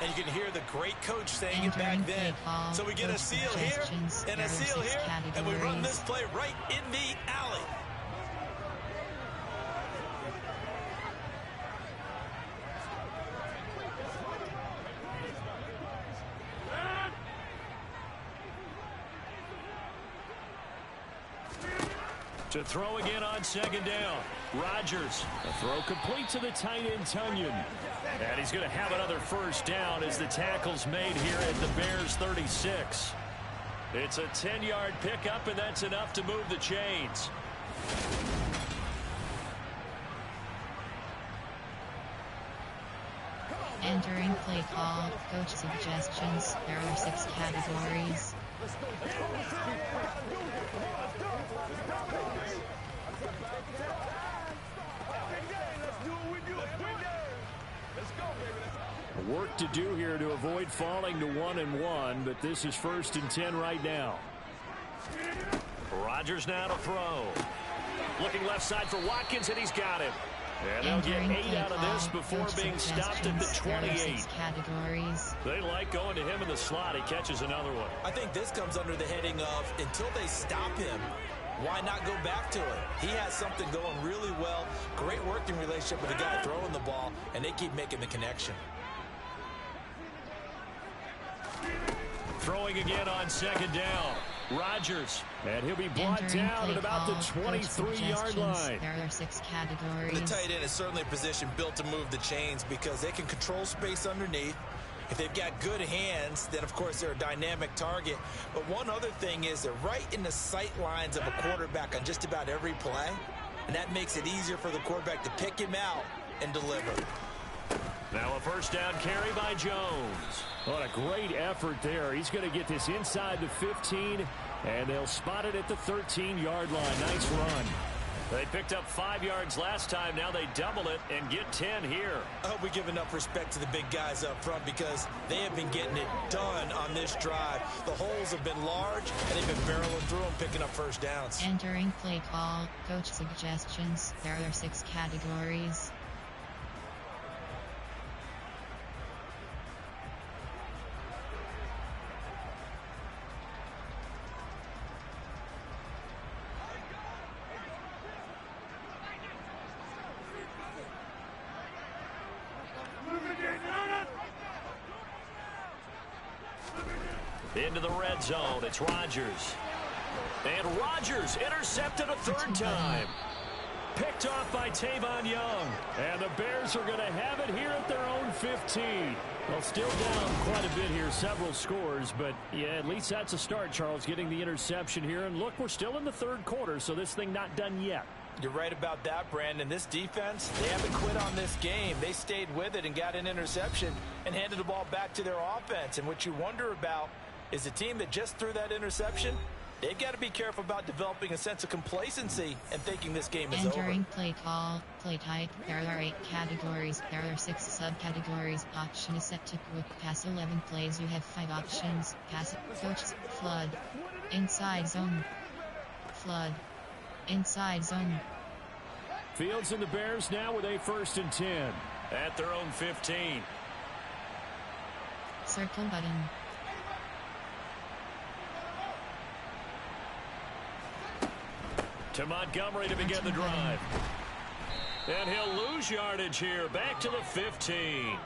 And you can hear the great coach saying it back then. So we get a seal here and a seal here, and we run this play right in the alley. To throw again on 2nd down. Rodgers. A throw complete to the tight end, Tunyon. And he's going to have another 1st down as the tackle's made here at the Bears 36. It's a 10-yard pickup, and that's enough to move the chains. Entering play call, coach suggestions. There are 6 categories. Work to do here to avoid falling to 1-1, but this is 1st and 10 right now. Rodgers now to throw. Looking left side for Watkins, and he's got him. And they'll get 8 out of this before being stopped at the 28. Categories. They like going to him in the slot. He catches another one. I think this comes under the heading of until they stop him, why not go back to it? He has something going really well. Great working relationship with the guy throwing the ball, and they keep making the connection. Throwing again on 2nd down. Rodgers. And he'll be brought down at about the 23-yard line. There are 6 categories. The tight end is certainly a position built to move the chains because they can control space underneath. If they've got good hands, then, of course, they're a dynamic target. But one other thing is they're right in the sight lines of a quarterback on just about every play, and that makes it easier for the quarterback to pick him out and deliver. Now a first down carry by Jones. What a great effort there. He's going to get this inside the 15, and they'll spot it at the 13-yard line. Nice run. They picked up 5 yards last time. Now they double it and get 10 here. I hope we give enough respect to the big guys up front because they have been getting it done on this drive. The holes have been large, and they've been barreling through them, picking up first downs. Entering play call, coach suggestions. There are 6 categories. Into the red zone, it's Rodgers. And Rodgers intercepted a 3rd time. Picked off by Tavon Young. And the Bears are going to have it here at their own 15. Well, still down quite a bit here, several scores. But, yeah, at least that's a start, Charles, getting the interception here. And, look, we're still in the 3rd quarter, so this thing not done yet. You're right about that, Brandon. This defense, they haven't quit on this game. They stayed with it and got an interception and handed the ball back to their offense. And what you wonder about is a team that just threw that interception, they've got to be careful about developing a sense of complacency and thinking this game is over. Entering play call, play type. There are 8 categories. There are 6 subcategories. Option is set to quick pass 11 plays. You have 5 options. Pass, coach, flood, inside zone, flood, inside zone. Fields and the Bears now with a 1st and 10. At their own 15. Circle button. To Montgomery to begin the drive. And he'll lose yardage here. Back to the 15.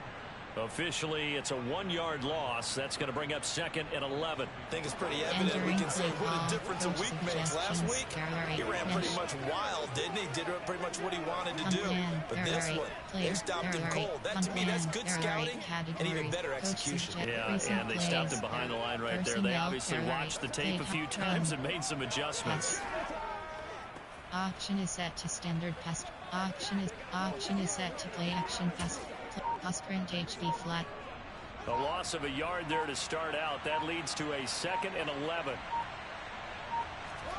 Officially, it's a 1-yard loss. That's going to bring up 2nd and 11. I think it's pretty evident. We can say what a difference a week makes. Last week, he ran pretty much wild, didn't he? Did pretty much what he wanted to do. But this one, they stopped him cold. That, to me, that's good scouting and even better execution. Yeah, and they stopped him behind the line right there. They obviously watched the tape a few times and made some adjustments. Option is set to standard pass. Option is set to play action pass. Pass print HB flat. A loss of a yard there to start out. That leads to a 2nd and 11.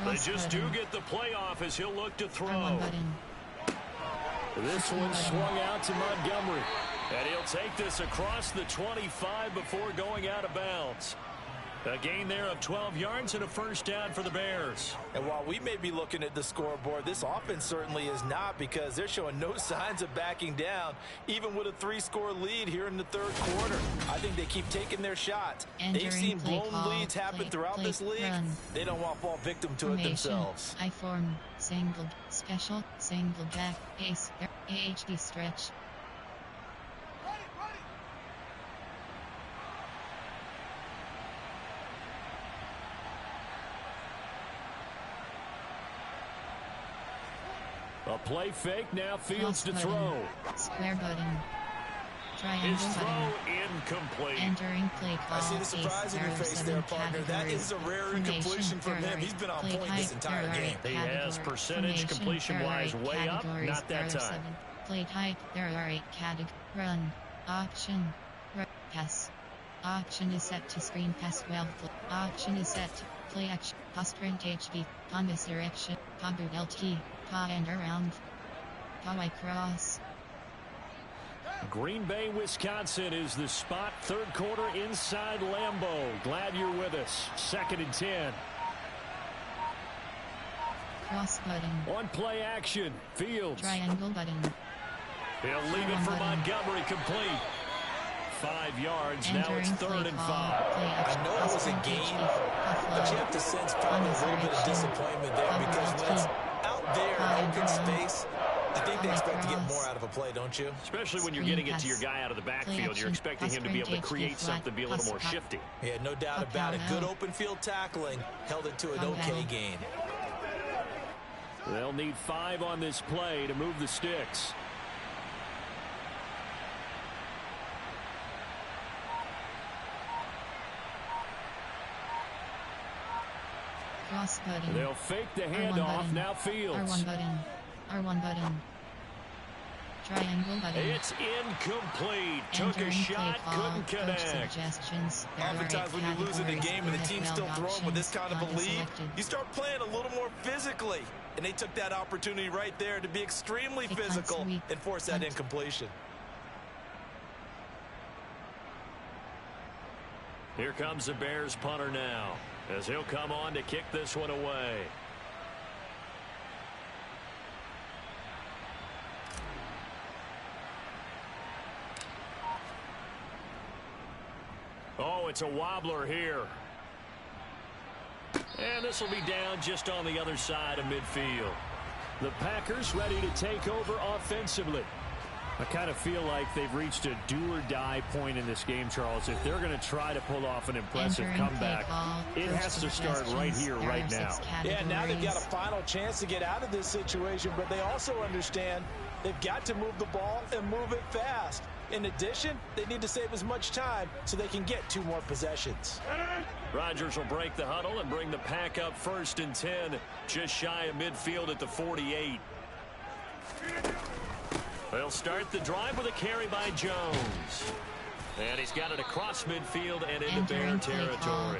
They just do get the playoff as he'll look to throw. This one swung out to Montgomery. And he'll take this across the 25 before going out of bounds. A gain there of 12 yards and a first down for the Bears. And while we may be looking at the scoreboard, this offense certainly is not because they're showing no signs of backing down, even with a 3-score lead here in the 3rd quarter. I think they keep taking their shots. They've seen blown leads happen throughout this league. They don't want to fall victim to it themselves. I form, single, special, single back, ace, AHD stretch. A play fake, now Fields to throw. Square button. Triangle His throw button. incomplete. Entering play call. I see the surprise in your face there, partner. That is a rare incompletion from him. He's been on point this entire game. He has percentage completion-wise way up. Not that time. Play type. There are 8 categories. Run. Option. Pass. Option is set to screen pass 12. Option is set to play action. Pass print HB. On this direction. Boot LT. And around. I cross. Green Bay, Wisconsin is the spot. 3rd quarter inside Lambeau. Glad you're with us. 2nd and 10. Cross button. On play action. Fields. Triangle button. He'll leave it for Montgomery complete. 5 yards. Now it's 3rd and 5. I know it was a game, but you have to sense probably a little bit of disappointment there because when it's out there in open space, I think they expect to get more out of a play, don't you? Especially when you're getting it to your guy out of the backfield. You're expecting him to be able to create something, be a little more shifty. Yeah, no doubt about it. Good open field tackling. Held it to an okay gain. They'll need 5 on this play to move the sticks. Cross button. They'll fake the handoff. Now Fields. R1 button. R1 button. Triangle button. It's incomplete. Took a shot, couldn't connect. Oftentimes when you lose in the game and the team's still throwing with this kind of a lead, you start playing a little more physically. And they took that opportunity right there to be extremely physical and force that incompletion. Here comes the Bears punter now, as he'll come on to kick this one away. Oh, it's a wobbler here. And this will be down just on the other side of midfield. The Packers ready to take over offensively. I kind of feel like they've reached a do-or-die point in this game, Charles. If they're going to try to pull off an impressive comeback, it has to start right here, right now. Yeah, now they've got a final chance to get out of this situation, but they also understand they've got to move the ball and move it fast. In addition, they need to save as much time so they can get 2 more possessions. Rodgers will break the huddle and bring the pack up 1st and 10, just shy of midfield at the 48. They'll start the drive with a carry by Jones. And he's got it across midfield and into Bear territory.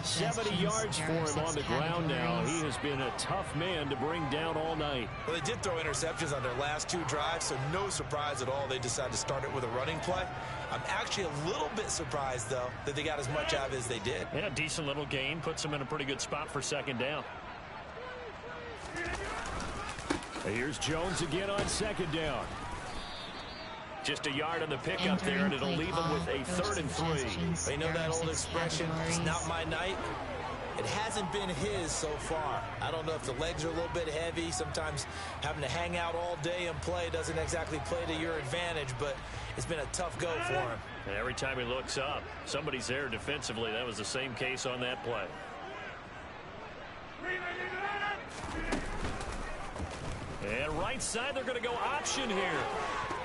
70 yards for him on the ground now. He has been a tough man to bring down all night. Well, they did throw interceptions on their last 2 drives, so no surprise at all they decided to start it with a running play. I'm actually a little bit surprised, though, that they got as much out of it as they did. Yeah, decent little gain. Puts them in a pretty good spot for 2nd down. Here's Jones again on 2nd down. Just a yard on the pickup there, and it'll leave them with a 3rd and 3. You know that old expression, it's not my night? It hasn't been his so far. I don't know if the legs are a little bit heavy. Sometimes having to hang out all day and play doesn't exactly play to your advantage, but it's been a tough go for him. And every time he looks up, somebody's there defensively. That was the same case on that play. And right side, they're going to go option here.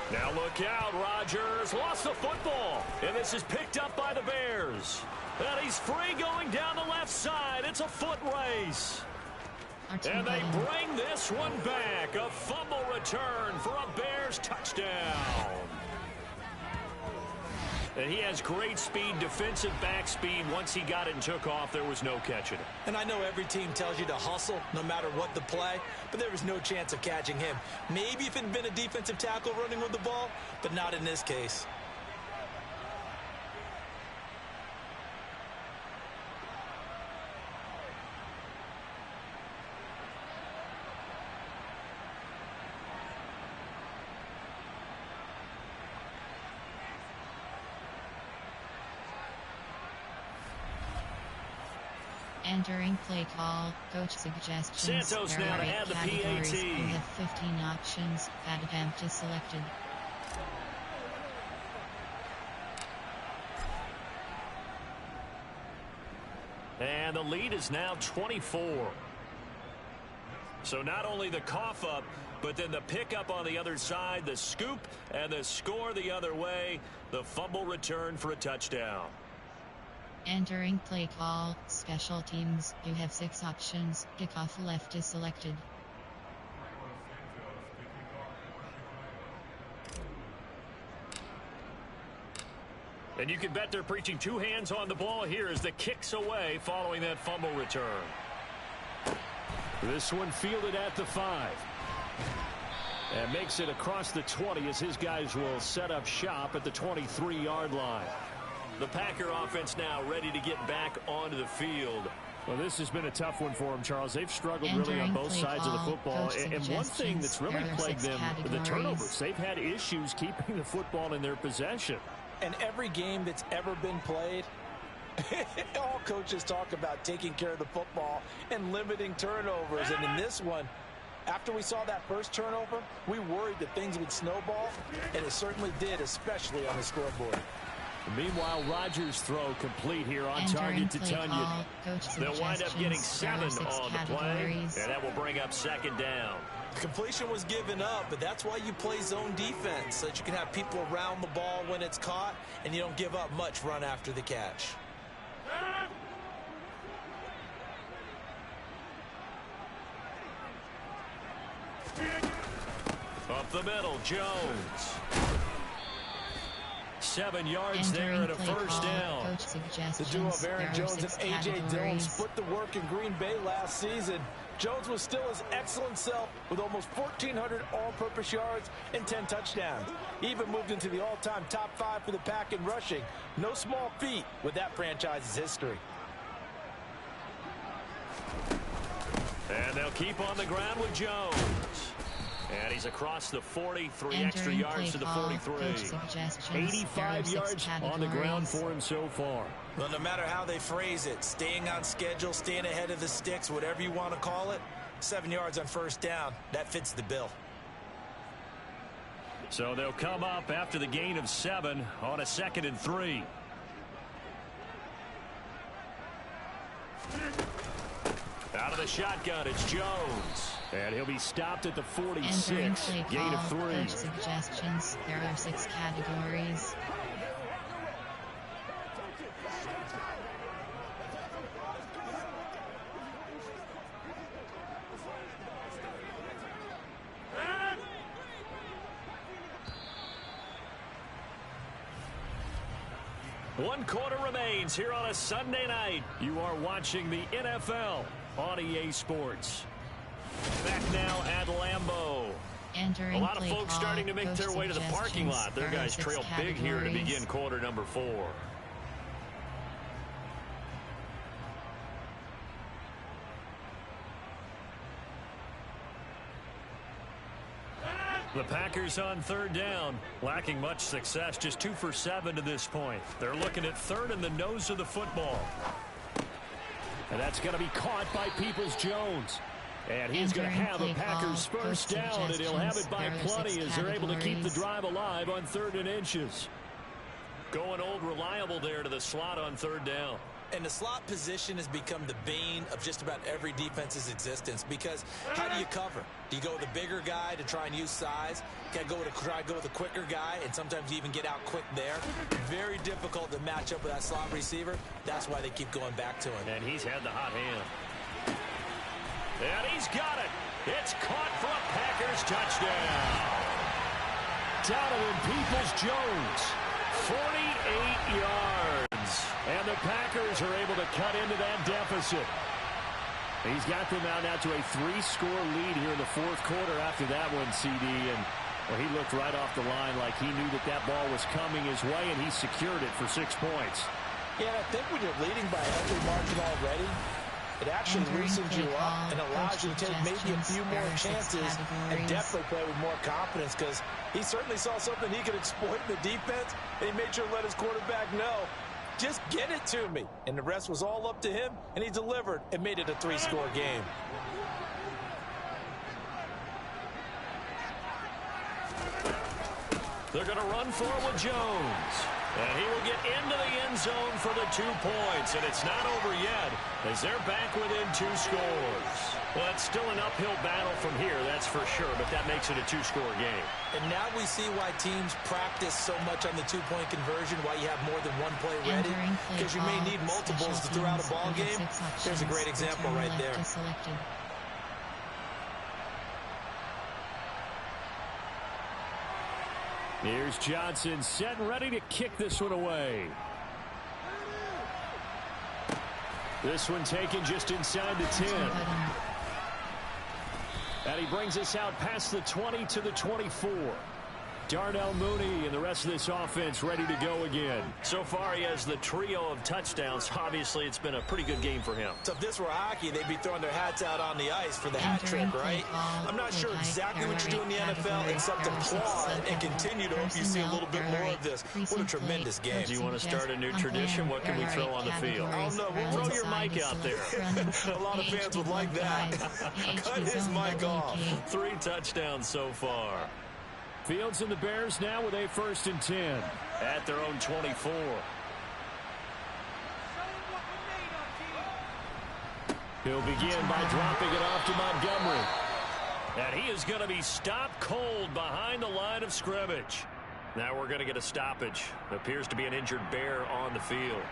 Now look out, Rodgers lost the football, and this is picked up by the Bears. And he's free going down the left side. It's a foot race. And they bring this one back. A fumble return for a Bears touchdown. And he has great speed, defensive back speed. Once he got it and took off, there was no catching it. And I know every team tells you to hustle no matter what the play, but there was no chance of catching him. Maybe if it had been a defensive tackle running with the ball, but not in this case. Entering play call, coach suggestions. Santos now to add the PAT. We have 15 options. Pad attempt is selected. And the lead is now 24. So not only the cough up, but then the pickup on the other side, the scoop, and the score the other way. The fumble return for a touchdown. Entering play call, special teams. You have 6 options. Kickoff left is selected. And you can bet they're preaching 2 hands on the ball here as the kick's away following that fumble return. This one fielded at the 5. And makes it across the 20 as his guys will set up shop at the 23-yard line. The Packer offense now ready to get back onto the field. Well, this has been a tough one for them, Charles. They've struggled really on both sides of the football. And one thing that's really plagued them, the turnovers. They've had issues keeping the football in their possession. And every game that's ever been played, all coaches talk about taking care of the football and limiting turnovers. And in this one, After we saw that first turnover, we worried that things would snowball, and it certainly did, especially on the scoreboard. Meanwhile, Rodgers' throw complete here on target to Tunyon. They'll wind up getting 7 on the play, and that will bring up 2nd down. The completion was given up, but that's why you play zone defense, so that you can have people around the ball when it's caught, and you don't give up much run after the catch. Up the middle, Jones. 7 yards there and a first down. The duo of Aaron Jones and A.J. Dillon split the work in Green Bay last season. Jones was still his excellent self with almost 1,400 all-purpose yards and 10 touchdowns. He even moved into the all-time top 5 for the pack in rushing. No small feat with that franchise's history. And they'll keep on the ground with Jones. And he's across the 40, 3 extra yards to the 43. 85 yards on the ground for him so far. Well, no matter how they phrase it, staying on schedule, staying ahead of the sticks, whatever you want to call it, 7 yards on first down, that fits the bill. So they'll come up after the gain of 7 on a 2nd and 3. Out of the shotgun, it's Jones. And he'll be stopped at the 46. Gain of 3. Coach suggestions. There are 6 categories. One quarter remains here on a Sunday night. You are watching the NFL on EA Sports. Back now at Lambeau. A lot of folks starting to make their way to the parking lot. Their guys trail big here to begin quarter number 4. The Packers on 3rd down, lacking much success, just 2 for 7 to this point. They're looking at 3rd in the nose of the football. And that's going to be caught by Peoples-Jones. And he's going to have a Packers first down, and he'll have it by plenty as they're able to keep the drive alive on 3rd and inches. Going old reliable there to the slot on 3rd down. And the slot position has become the bane of just about every defense's existence, because how do you cover? Do you go with a bigger guy to try and use size? Try to go with a quicker guy, and sometimes you even get out quick there. Very difficult to match up with that slot receiver. That's why they keep going back to him. And he's had the hot hand. And he's got it. It's caught for a Packers touchdown. Donovan Peoples-Jones, 48 yards. And the Packers are able to cut into that deficit. He's got them out now to a 3-score lead here in the 4th quarter after that one, CD. And well, he looked right off the line like he knew that that ball was coming his way, and he secured it for 6 points. Yeah, I think when you're leading by a healthy margin already, it actually loosens you up and allows you to take maybe a few more chances and definitely play with more confidence, because he certainly saw something he could exploit in the defense, and he made sure to let his quarterback know, just get it to me. And the rest was all up to him, and he delivered and made it a 3-score game. They're going to run for it with Jones. And he will get into the end zone for the 2 points. And it's not over yet, as they're back within 2 scores. Well, it's still an uphill battle from here, that's for sure, but that makes it a 2-score game. And now we see why teams practice so much on the 2-point conversion, why you have more than one play ready, because you may need multiples to throw out a ball game. There's a great example right there. Here's Johnson set and ready to kick this one away. This one taken just inside the 10. And he brings us out past the 20 to the 24. Darnell Mooney and the rest of this offense ready to go again. So far, he has the trio of touchdowns. Obviously, it's been a pretty good game for him. So if this were hockey, they'd be throwing their hats out on the ice for the hat trick, right? I'm not sure exactly what you do in the NFL except applaud and continue to hope you see a little bit more of this. What a tremendous game. Do you want to start a new tradition? What can we throw on the field? I don't know. We'll throw your mic out there. A lot of fans would like that. Cut his mic off. 3 touchdowns so far. Fields and the Bears now with a 1st and 10. At their own 24. He'll begin by dropping it off to Montgomery. And he is going to be stopped cold behind the line of scrimmage. Now we're going to get a stoppage. Appears to be an injured Bear on the field.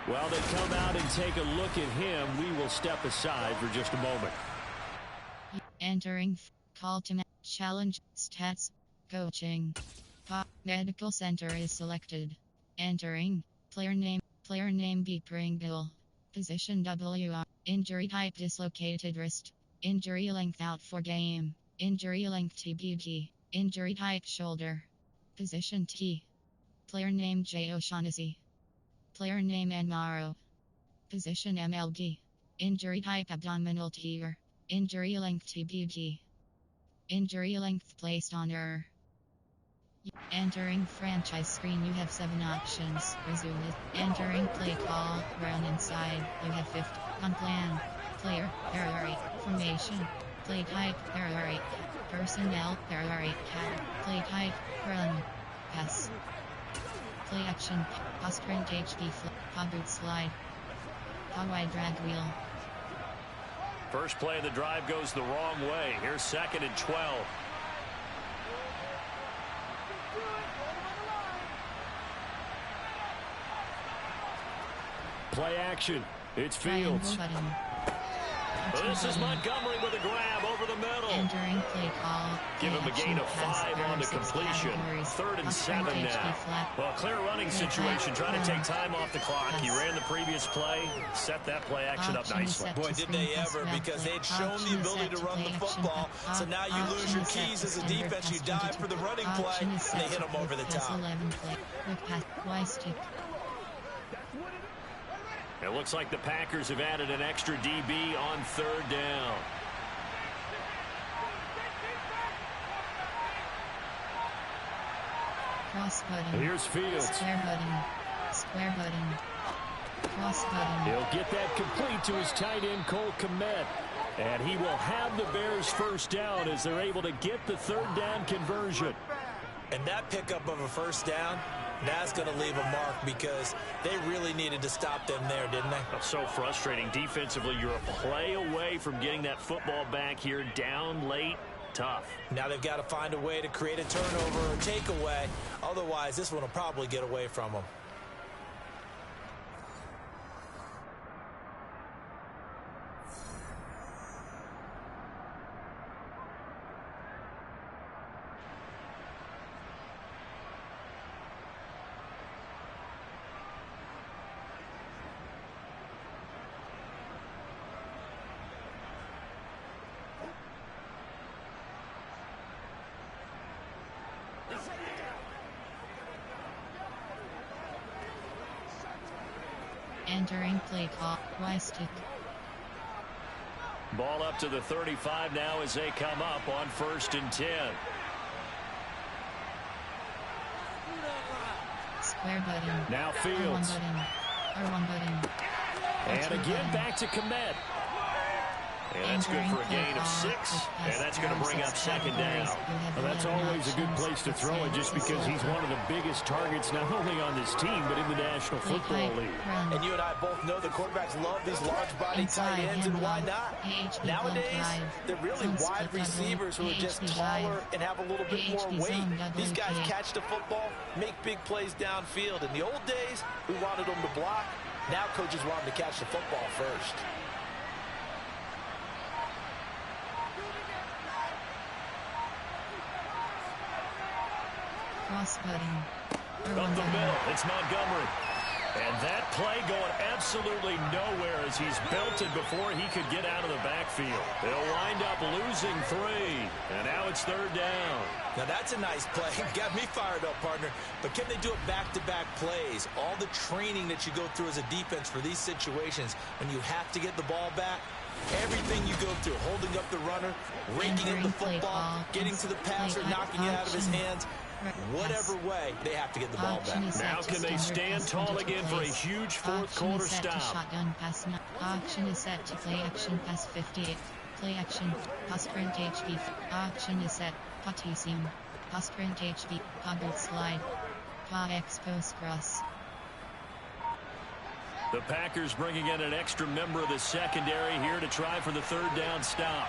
While they come out and take a look at him, we will step aside for just a moment. Entering call to challenge stats coaching. Medical center is selected. Entering player name B Pringle. Position WR. Injury type dislocated wrist. Injury length out for game. Injury length TBD. Injury type shoulder. Position T. Player name J O'Shaughnessy. Player name Enmaro. Position MLD. Injury type abdominal tear. Injury length TBD. Injury length placed on error. Entering franchise screen, you have 7 options. Resume it. Entering play call, run inside, you have 50. On plan, player, there are 8. Formation, play type, there are 8. Personnel, there are 8. Play type, run, pass. Play action, pass sprint HD flip, boot slide. Wide drag wheel. First play of the drive goes the wrong way. Here's 2nd and 12. Play action. It's Fields. This is Montgomery with a grab over the middle. Entering play call. Give him a gain of 5 on the completion. 3rd and 7 now. Well, clear running situation, trying to take time off the clock. He ran the previous play, set that play action up nicely. Boy, did they ever, because they'd shown the ability to run the football. So now you lose your keys as a defense. You dive for the running play, and they hit them over the top. It looks like the Packers have added an extra DB on 3rd down. Cross button. Here's Fields. Square button. Square button. Cross button. He'll get that complete to his tight end, Cole Kmet. And he will have the Bears 1st down as they're able to get the 3rd down conversion. And that pickup of a 1st down, that's going to leave a mark because they really needed to stop them there, didn't they? That's so frustrating. Defensively, you're a play away from getting that football back here, down late. Tough. Now they've got to find a way to create a turnover or takeaway. Otherwise, this one will probably get away from them. Entering play call. Y-stick. Ball up to the 35 now as they come up on 1st and 10. Square button. Now Fields. R1 button. And again back to Kmet. And that's good for a gain of 6. And that's going to bring up 2nd down. Well, that's always a good place to throw it just because he's one of the biggest targets not only on this team but in the National Football League. And you and I both know the quarterbacks love these large-body tight ends, and why not? Nowadays, they're really wide receivers who are just taller and have a little bit more weight. These guys catch the football, make big plays downfield. In the old days, we wanted them to block. Now coaches want them to catch the football first. Cross button. Up the middle, it's Montgomery. And that play going absolutely nowhere as he's belted before he could get out of the backfield. They'll wind up losing 3. And now it's 3rd down. Now that's a nice play. Got me fired up, partner. But can they do it back-to-back plays? All the training that you go through as a defense for these situations when you have to get the ball back, everything you go through, holding up the runner, raking in the football, getting to the passer, knocking it out of his hands. Whatever way, they have to get the ball back. Now can they stand tall again for a huge fourth-quarter stop? Shotgun pass. Auction is set to play action pass 58. Play action. Pass sprint HB. Auction is set. Potassium. Pass sprint HB. Poggle slide. Pa expose cross. The Packers bringing in an extra member of the secondary here to try for the 3rd down stop.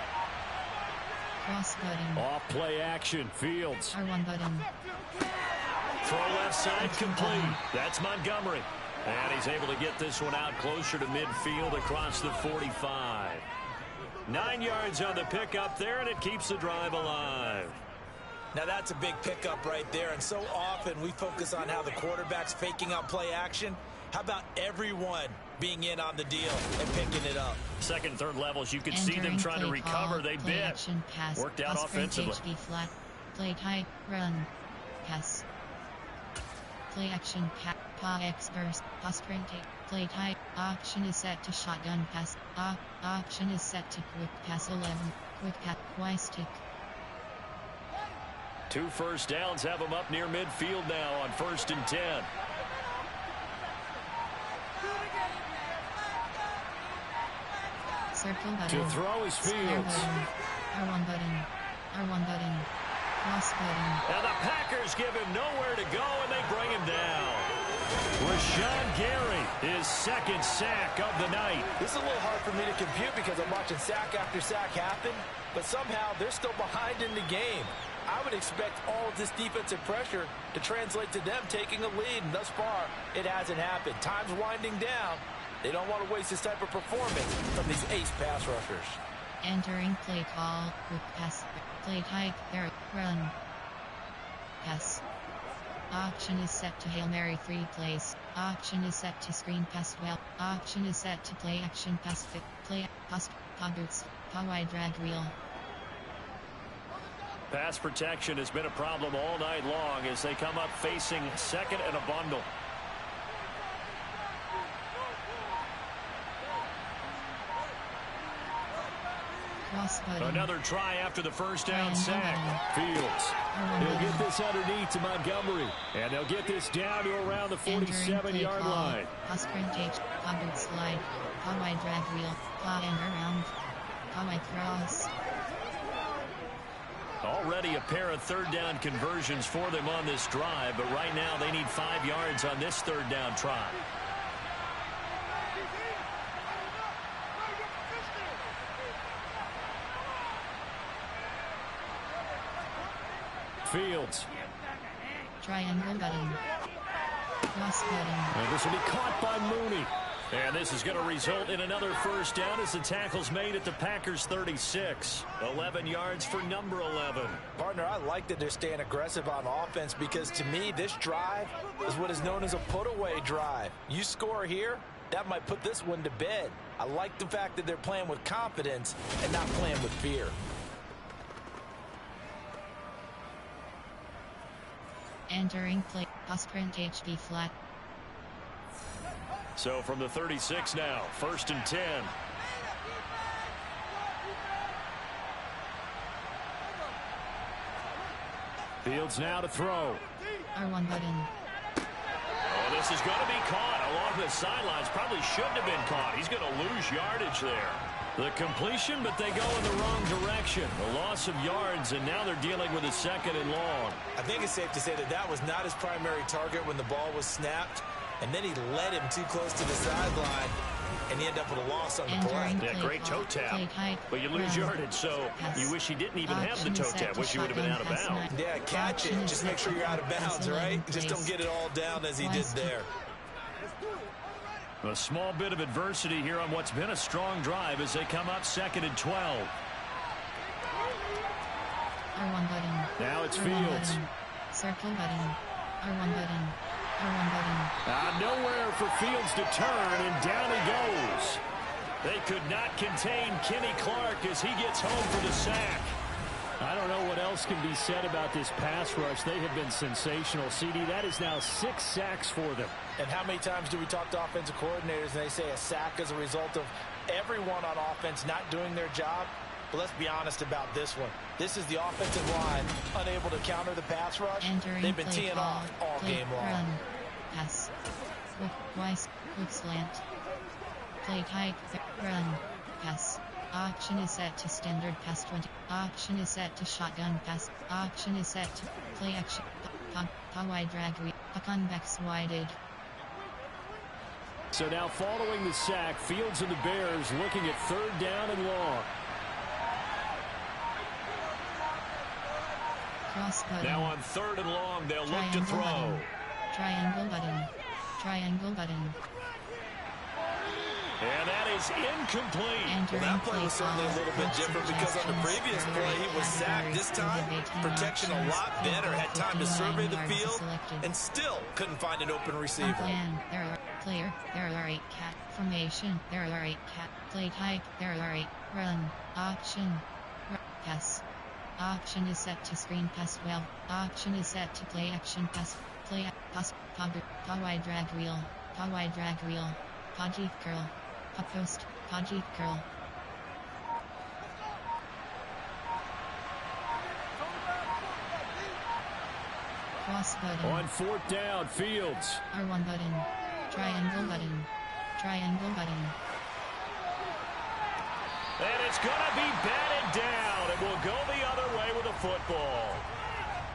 Cross button. Off play action. Fields. R1 button. Throw left side complete. That's Montgomery. And he's able to get this one out closer to midfield across the 45. 9 yards on the pickup there, and it keeps the drive alive. Now that's a big pickup right there, and so often we focus on how the quarterback's faking out play action. How about everyone being in on the deal and picking it up? Second and third levels, you could see them trying to recover. They bit. Worked out offensively. HB flat. Play tight. Run. Pass. Play action. Pa X burst. Pass sprint. Play tight. Option is set to shotgun pass. Option is set to quick pass 11. Quick pass. Y stick. 2 first downs have them up near midfield now on 1st and 10. Circle button. To throw is Fields. R1 button. R1 button. Cross button. And the Packers give him nowhere to go, and they bring him down. Rashawn Gary, his 2nd sack of the night. This is a little hard for me to compute because I'm watching sack after sack happen, but somehow they're still behind in the game. I would expect all of this defensive pressure to translate to them taking a lead, and thus far, it hasn't happened. Time's winding down. They don't want to waste this type of performance from these ace pass rushers. Entering play call. Quick pass. Play type. There. Run. Pass. Option is set to Hail Mary 3 plays. Option is set to screen pass 12. Option is set to play action pass 5. Play pass. Poggers. Wide drag reel. Pass protection has been a problem all night long as they come up facing 2nd and a bundle. Another try after the first down sack. Fields. He'll get this underneath to Montgomery. And they'll get this down to around the 47-yard line. Sprint H. Poggle slide. Wide drag reel. End around. Wide cross. Already a pair of 3rd down conversions for them on this drive, but right now they need 5 yards on this 3rd down try. Fields. Triangle button. Cross button. And this will be caught by Mooney. And this is going to result in another 1st down as the tackle's made at the Packers 36. 11 yards for number 11. Partner, I like that they're staying aggressive on offense because to me, this drive is what is known as a put-away drive. You score here, that might put this one to bed. I like the fact that they're playing with confidence and not playing with fear. Entering play. Sprint HB flat. So from the 36 now, 1st and 10. Fields now to throw. R1 button. Oh, this is going to be caught along the sidelines. Probably shouldn't have been caught. He's going to lose yardage there. The completion, but they go in the wrong direction. A loss of yards, and now they're dealing with a 2nd and long. I think it's safe to say that that was not his primary target when the ball was snapped. And then he led him too close to the sideline, and he ended up with a loss on the play. Yeah, great toe tap, but you lose yardage, so you wish he didn't even have the toe tap. Wish he would have been out of bounds. Yeah, catch it. Just make sure you're out of bounds, right? Just don't get it all down as he did there. A small bit of adversity here on what's been a strong drive as they come up 2nd and 12. R1 button. Now it's R1 Fields. Button. Circle button. R1 button. Nowhere for Fields to turn, and down he goes. They could not contain Kenny Clark as he gets home for the sack. I don't know what else can be said about this pass rush. They have been sensational. CD, that is now 6 sacks for them. And how many times do we talk to offensive coordinators and they say a sack as a result of everyone on offense not doing their job? But let's be honest about this one. This is the offensive line unable to counter the pass rush. They've been teeing off all game long. Run. Pass. Quick slant. Play tight. Run. Pass. Option is set to standard pass 20. Option is set to shotgun pass. Option is set to play action. Wide drag. Convex wided. So now following the sack, Fields and the Bears looking at 3rd down and long. Cross button. Now on 3rd and long, they'll look to throw. Button. Triangle button. Triangle button. And that is incomplete. Well, that play was certainly a little bit different because on the previous play, he was sacked. This time, protection a lot better. Had time to survey the field and still couldn't find an open receiver. There are player. There are 8 cat. Formation. There are 8 cat. Play type. There are 8. Run. Option. Pass. Option is set to screen pass 12. Option is set to play action pass. Play pass. Wide drag wheel. Wide drag wheel. Podgy curl. Post. Podgy curl. Cross button. On 4th down, Fields. R1 button. Triangle button. Triangle button. And it's going to be batted down. It will go the other way with a football.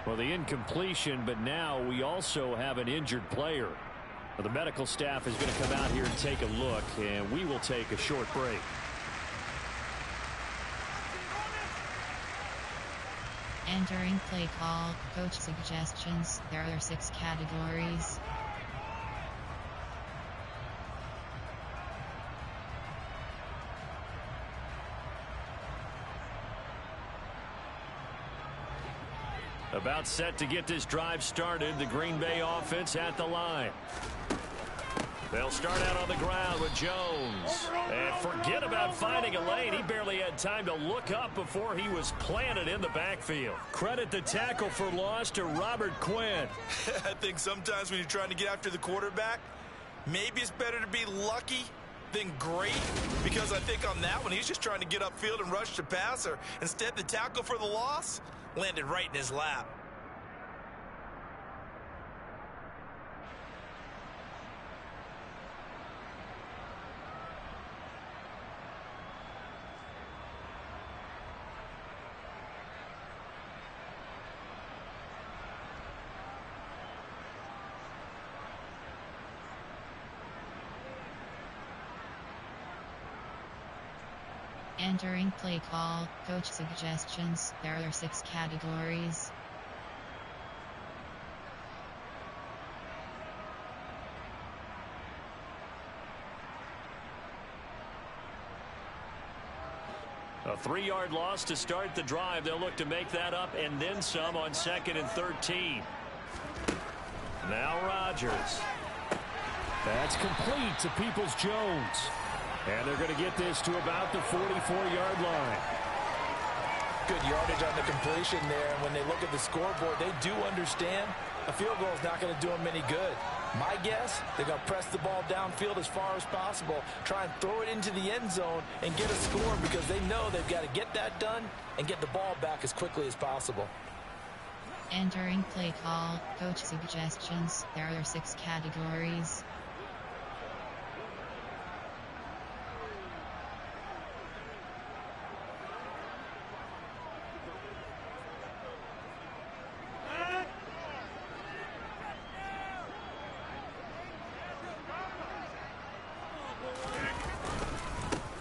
Well, the incompletion, but now we also have an injured player. Well, the medical staff is going to come out here and take a look, and we will take a short break. Entering play call, coach suggestions. There are 6 categories. About set to get this drive started. The Green Bay offense at the line. They'll start out on the ground with Jones. And forget about finding a lane. He barely had time to look up before he was planted in the backfield. Credit the tackle for loss to Robert Quinn. I think sometimes when you're trying to get after the quarterback, maybe it's better to be lucky than great, because I think on that one, he's just trying to get upfield and rush the passer. Instead, the tackle for the loss landed right in his lap. Entering play call, coach suggestions. There are 6 categories. A 3-yard loss to start the drive. They'll look to make that up and then some on 2nd and 13. Now Rodgers. That's complete to Peoples-Jones. And they're going to get this to about the 44-yard line. Good yardage on the completion there. And when they look at the scoreboard, they do understand a field goal is not going to do them any good. My guess, they're going to press the ball downfield as far as possible, try and throw it into the end zone and get a score, because they know they've got to get that done and get the ball back as quickly as possible. Entering play call, coach suggestions. There are 6 categories.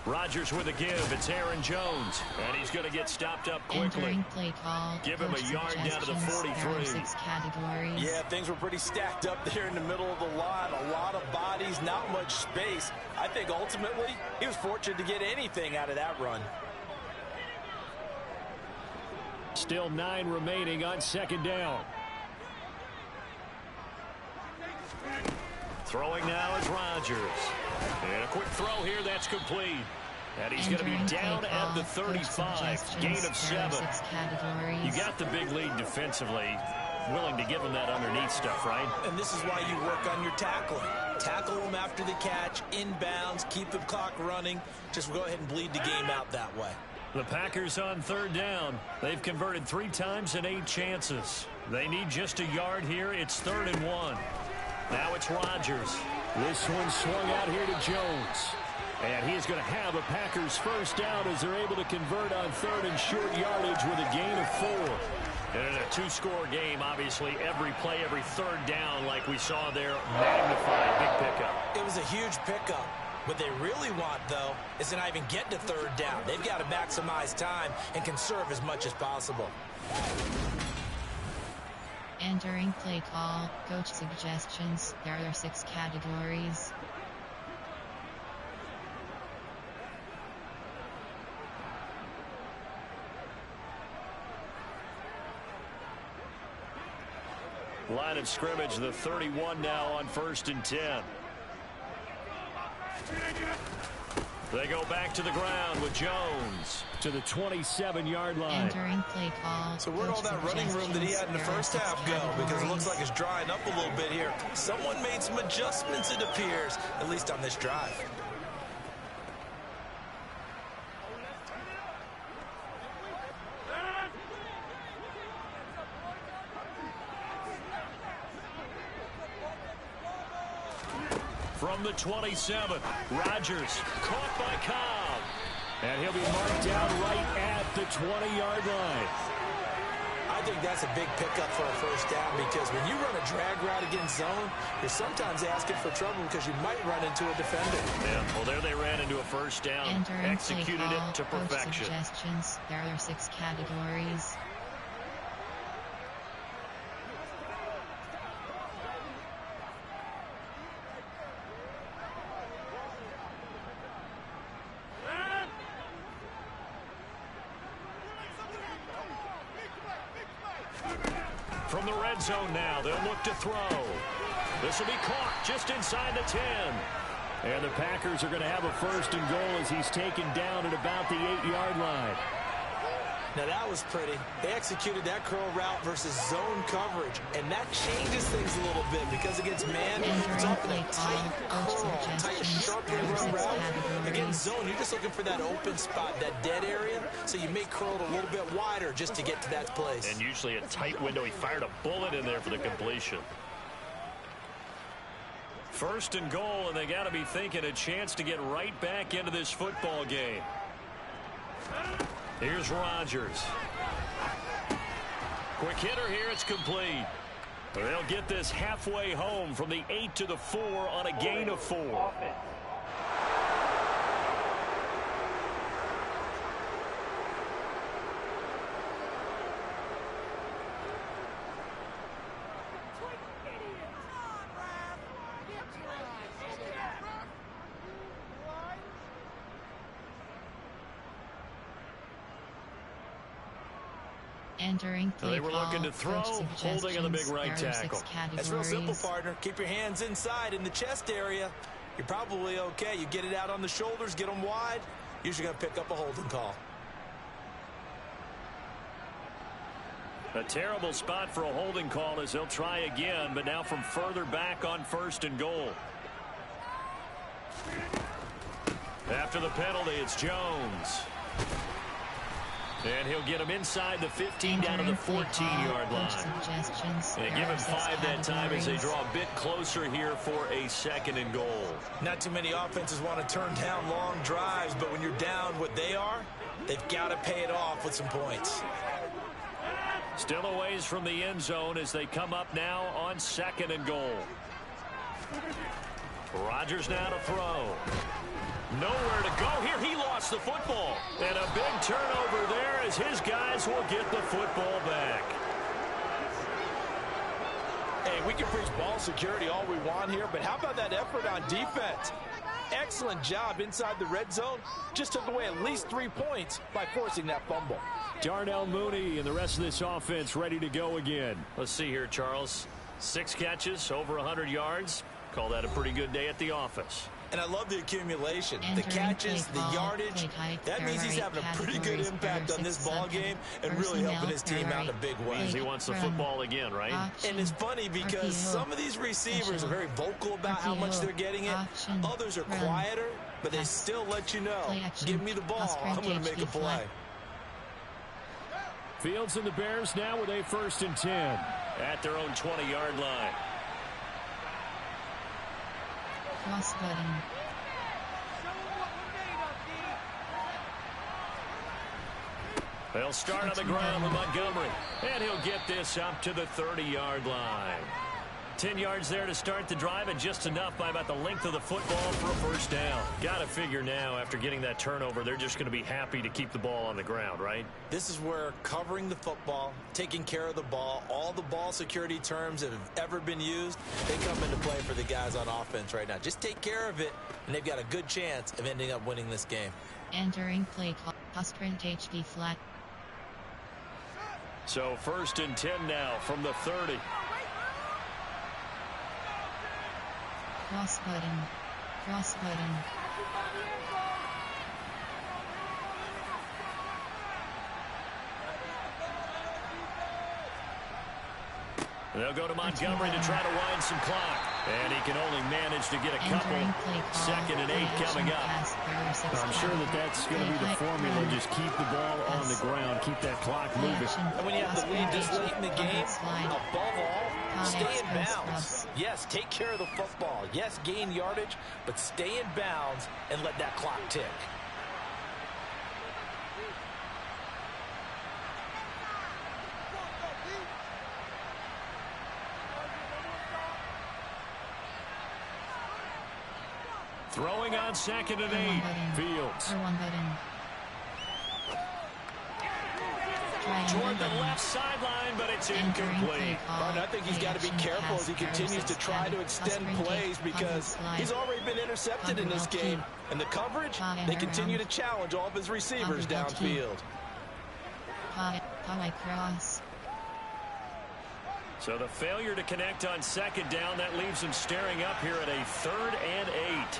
Rodgers with a give. It's Aaron Jones. And he's going to get stopped up quickly. Entering play call. Give him a yard down to the 43. There are 6 categories. Yeah, things were pretty stacked up there in the middle of the line. A lot of bodies, not much space. I think ultimately he was fortunate to get anything out of that run. Still 9 remaining on 2nd down. Throwing now is Rodgers. And a quick throw here, that's complete. And he's going to be down at the 35, gain of 7. You got the big lead defensively. Willing to give him that underneath stuff, right? And this is why you work on your tackling. Tackle them after the catch, inbounds, keep the clock running. Just go ahead and bleed the game out that way. The Packers on 3rd down. They've converted 3 times in 8 chances. They need just a yard here. It's 3rd and 1. Now it's Rodgers. This one swung out here to Jones. And he's going to have a Packers first down as they're able to convert on 3rd and short yardage with a gain of 4. And in a 2-score game, obviously, every play, every 3rd down, like we saw there, magnified. Big pickup. It was a huge pickup. What they really want, though, is to not even get to 3rd down. They've got to maximize time and conserve as much as possible. Entering play call, coach suggestions. There are 6 categories. Line of scrimmage, the 31 now on 1st and 10. They go back to the ground with Jones. To the 27-yard line. Entering play call. So where'd all that running room that he had in the first half go? Because it looks like it's drying up a little bit here. Someone made some adjustments, it appears, at least on this drive. From the 27, Rodgers caught by Cobb. And he'll be marked down right at the 20-yard line. I think that's a big pickup for a first down because when you run a drag route against zone, you're sometimes asking for trouble because you might run into a defender. Yeah, well, there they ran into a first down. Entering executed play call, it to perfection. Suggestions. There are 6 categories. From the red zone now, they'll look to throw. This will be caught just inside the 10. And the Packers are going to have a 1st and goal as he's taken down at about the 8-yard line. Now that was pretty. They executed that curl route versus zone coverage, and that changes things a little bit because against man, it's often a tight curl, tight, sharply run route. Against zone, you're just looking for that open spot, that dead area, so you may curl it a little bit wider just to get to that place. And usually a tight window. He fired a bullet in there for the completion. 1st and goal, and they got to be thinking a chance to get right back into this football game. Here's Rodgers. Quick hitter here, it's complete. They'll get this halfway home from the 8 to the 4 on a gain of 4. Entering play they were looking to throw, holding on the big right tackle. That's real simple, partner. Keep your hands inside in the chest area. You're probably okay. You get it out on the shoulders, get them wide. Usually going to pick up a holding call. A terrible spot for a holding call as they'll try again, but now from further back on 1st and goal. After the penalty, it's Jones. And he'll get him inside the 15 down to the 14-yard line. And give him 5 that time as they draw a bit closer here for a 2nd and goal. Not too many offenses want to turn down long drives, but when you're down what they are, they've got to pay it off with some points. Still a ways from the end zone as they come up now on 2nd and goal. Rodgers now to throw. Nowhere to go here. He lost the football. And a big turnover there as his guys will get the football back. Hey, we can preach ball security all we want here, but how about that effort on defense? Excellent job inside the red zone. Just took away at least 3 points by forcing that fumble. Darnell Mooney and the rest of this offense ready to go again. Let's see here, Charles. 6 catches, over 100 yards. Call that a pretty good day at the office. And I love the accumulation, the catches, the yardage. That means he's having a pretty good impact on this ball game and really helping his team out in a big way. He wants the football again, right? And it's funny because some of these receivers are very vocal about how much they're getting it. Others are quieter, but they still let you know, give me the ball, I'm going to make a play. Fields and the Bears now with a 1st and 10. At their own 20-yard line. Cross button. They'll start on the ground with Montgomery. And he'll get this up to the 30-yard line. 10 yards there to start the drive, and just enough by about the length of the football for a 1st down. Got to figure now, after getting that turnover, they're just going to be happy to keep the ball on the ground, right? This is where covering the football, taking care of the ball, all the ball security terms that have ever been used, they come into play for the guys on offense right now. Just take care of it, and they've got a good chance of ending up winning this game. Entering play call, sprint HD flat. So 1st and 10 now from the 30. Cross button. Cross button. They'll go to Montgomery to try to wind some clock. And he can only manage to get a couple. 2nd and 8 coming up. I'm sure that's going to be the formula. Just keep the ball on the ground. Keep that clock moving. And when you have the lead this late in the game, above all, stay in bounds. Yes, take care of the football. Yes, gain yardage, but stay in bounds and let that clock tick. Throwing on 2nd and 8. Fields. Toward the left sideline, but it's incomplete. But I think he's got to be careful as he continues to try to extend plays because he's already been intercepted in this game. And the coverage, they continue to challenge all of his receivers downfield. So the failure to connect on 2nd down, that leaves him staring up here at a 3rd and 8.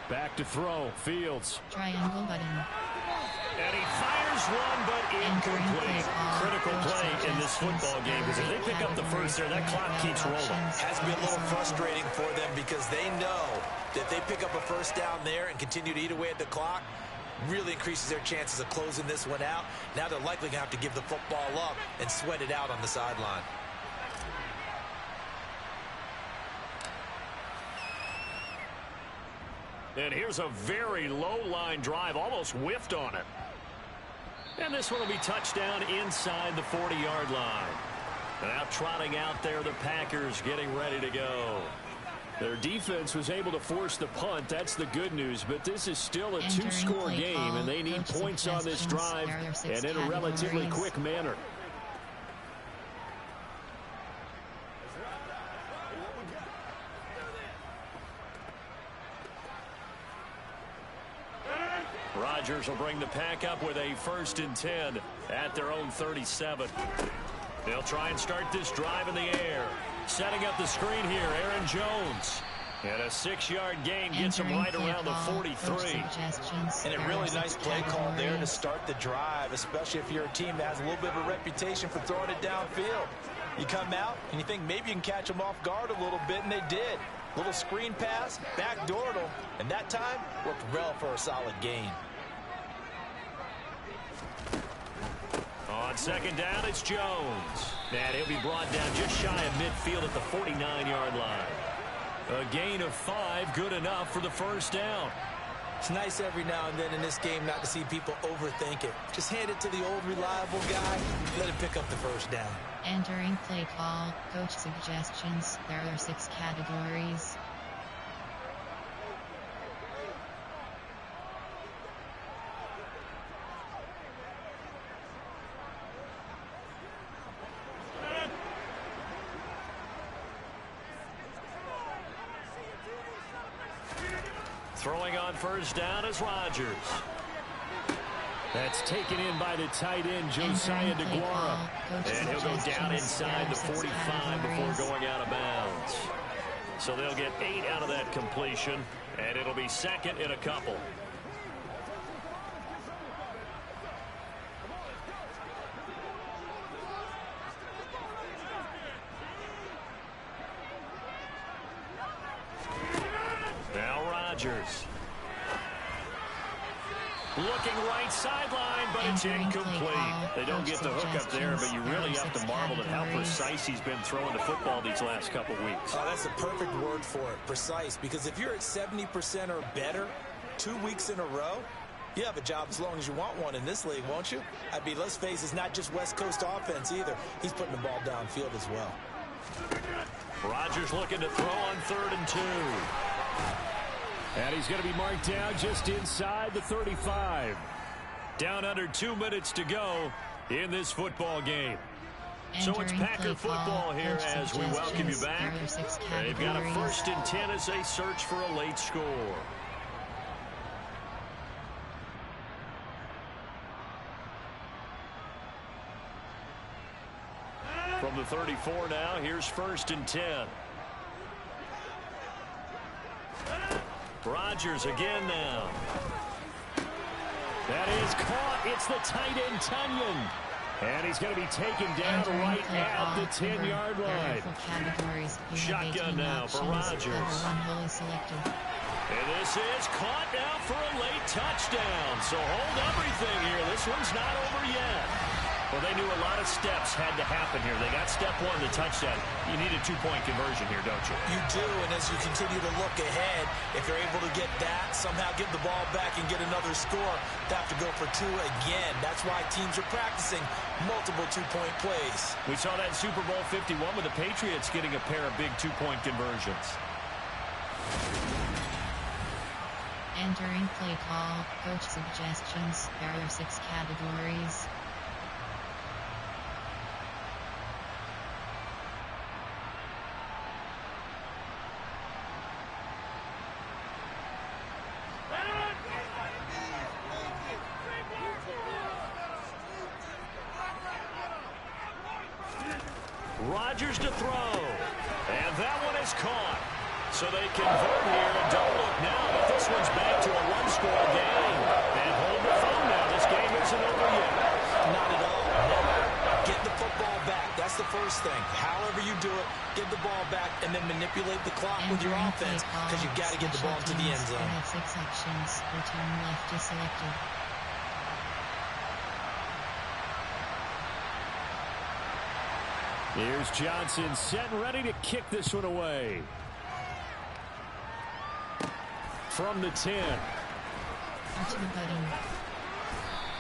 Back to throw. Fields. Triangle button. And he fires one, but incomplete. Critical play in this football game because if they pick up the 1st there, that clock keeps rolling. Has to be a little frustrating for them because they know that if they pick up a 1st down there and continue to eat away at the clock, really increases their chances of closing this one out. Now they're likely going to have to give the football up and sweat it out on the sideline. And here's a very low-line drive, almost whiffed on it. And this one will be touchdown inside the 40-yard line. Now trotting out there, the Packers getting ready to go. Their defense was able to force the punt. That's the good news. But this is still a 2-score game, and they need points on this drive and in a relatively quick manner. Rodgers will bring the pack up with a 1st and 10 at their own 37. They'll try and start this drive in the air. Setting up the screen here, Aaron Jones. And a 6-yard gain gets him right around the 43. And a really nice play call there to start the drive, especially if you're a team that has a little bit of a reputation for throwing it downfield. You come out and you think maybe you can catch them off guard a little bit, and they did. Little screen pass, backdoored them, and that time worked well for a solid gain. On 2nd down, it's Jones. And he'll be brought down just shy of midfield at the 49-yard line. A gain of 5, good enough for the 1st down. It's nice every now and then in this game not to see people overthink it. Just hand it to the old reliable guy, let him pick up the 1st down. Entering play call, coach suggestions. There are 6 categories. Throwing on 1st down is Rodgers. That's taken in by the tight end, Josiah DeGuara. And he'll go down inside the 45 before going out of bounds. So they'll get 8 out of that completion, and it'll be second in a couple. Now Rodgers. Looking right sideline, but it's incomplete. They don't get the hook up there, but you really have to marvel at how precise he's been throwing the football these last couple weeks. Oh, that's a perfect word for it, precise, because if you're at 70% or better 2 weeks in a row, you have a job as long as you want one in this league, won't you? I mean, let's face it, it's not just West Coast offense either. He's putting the ball downfield as well. Rodgers looking to throw on 3rd and 2. And he's going to be marked down just inside the 35. Down under 2 minutes to go in this football game. So it's Packer football here as we welcome you back. They've got a 1st and 10 as they search for a late score. From the 34 now, here's 1st and 10. Rodgers again now. That is caught. It's the tight end, Tunyon. And he's going to be taken down right at the 10-yard line. Shotgun now for Rodgers. And this is caught now for a late touchdown. So hold everything here. This one's not over yet. Well, they knew a lot of steps had to happen here. They got step 1, the touchdown. You need a 2-point conversion here, don't you? You do, and as you continue to look ahead, if you're able to get that, somehow get the ball back and get another score, they have to go for 2 again. That's why teams are practicing multiple 2-point plays. We saw that in Super Bowl 51 with the Patriots getting a pair of big 2-point conversions. Entering play call, coach suggestions, there are 6 categories. Rodgers to throw. And that one is caught. So they convert here and don't look now, but this one's back to a 1-score game. And hold the phone now. This game isn't over yet. Not at all. Never. Get the football back. That's the first thing. However you do it, get the ball back and then manipulate the clock with your offense because you've got to get the ball to the end zone. Have 6 options. Return left is selected. Here's Johnson set and ready to kick this one away. From the 10.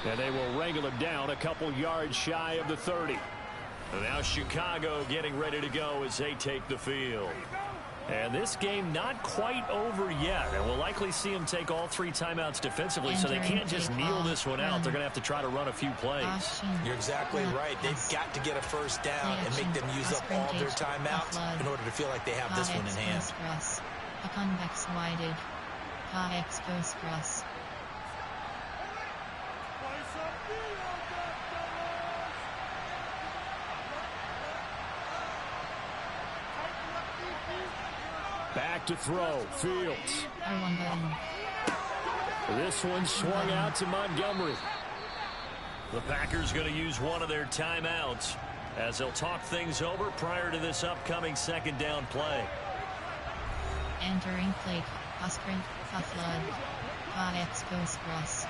And they will wrangle him down a couple yards shy of the 30. And now Chicago getting ready to go as they take the field. And this game not quite over yet. And we'll likely see them take all 3 timeouts defensively, so they can't just kneel this one out. They're going to have to try to run a few plays. You're exactly right. They've got to get a first down and make them use up all their timeouts in order to feel like they have this one in hand. A convex wided. Expose cross. Back to throw. Fields. R1 button. This one swung out to Montgomery. The Packers going to use one of their timeouts as they'll talk things over prior to this upcoming 2nd down play. Entering play. Osprint. Flood. Expose cross.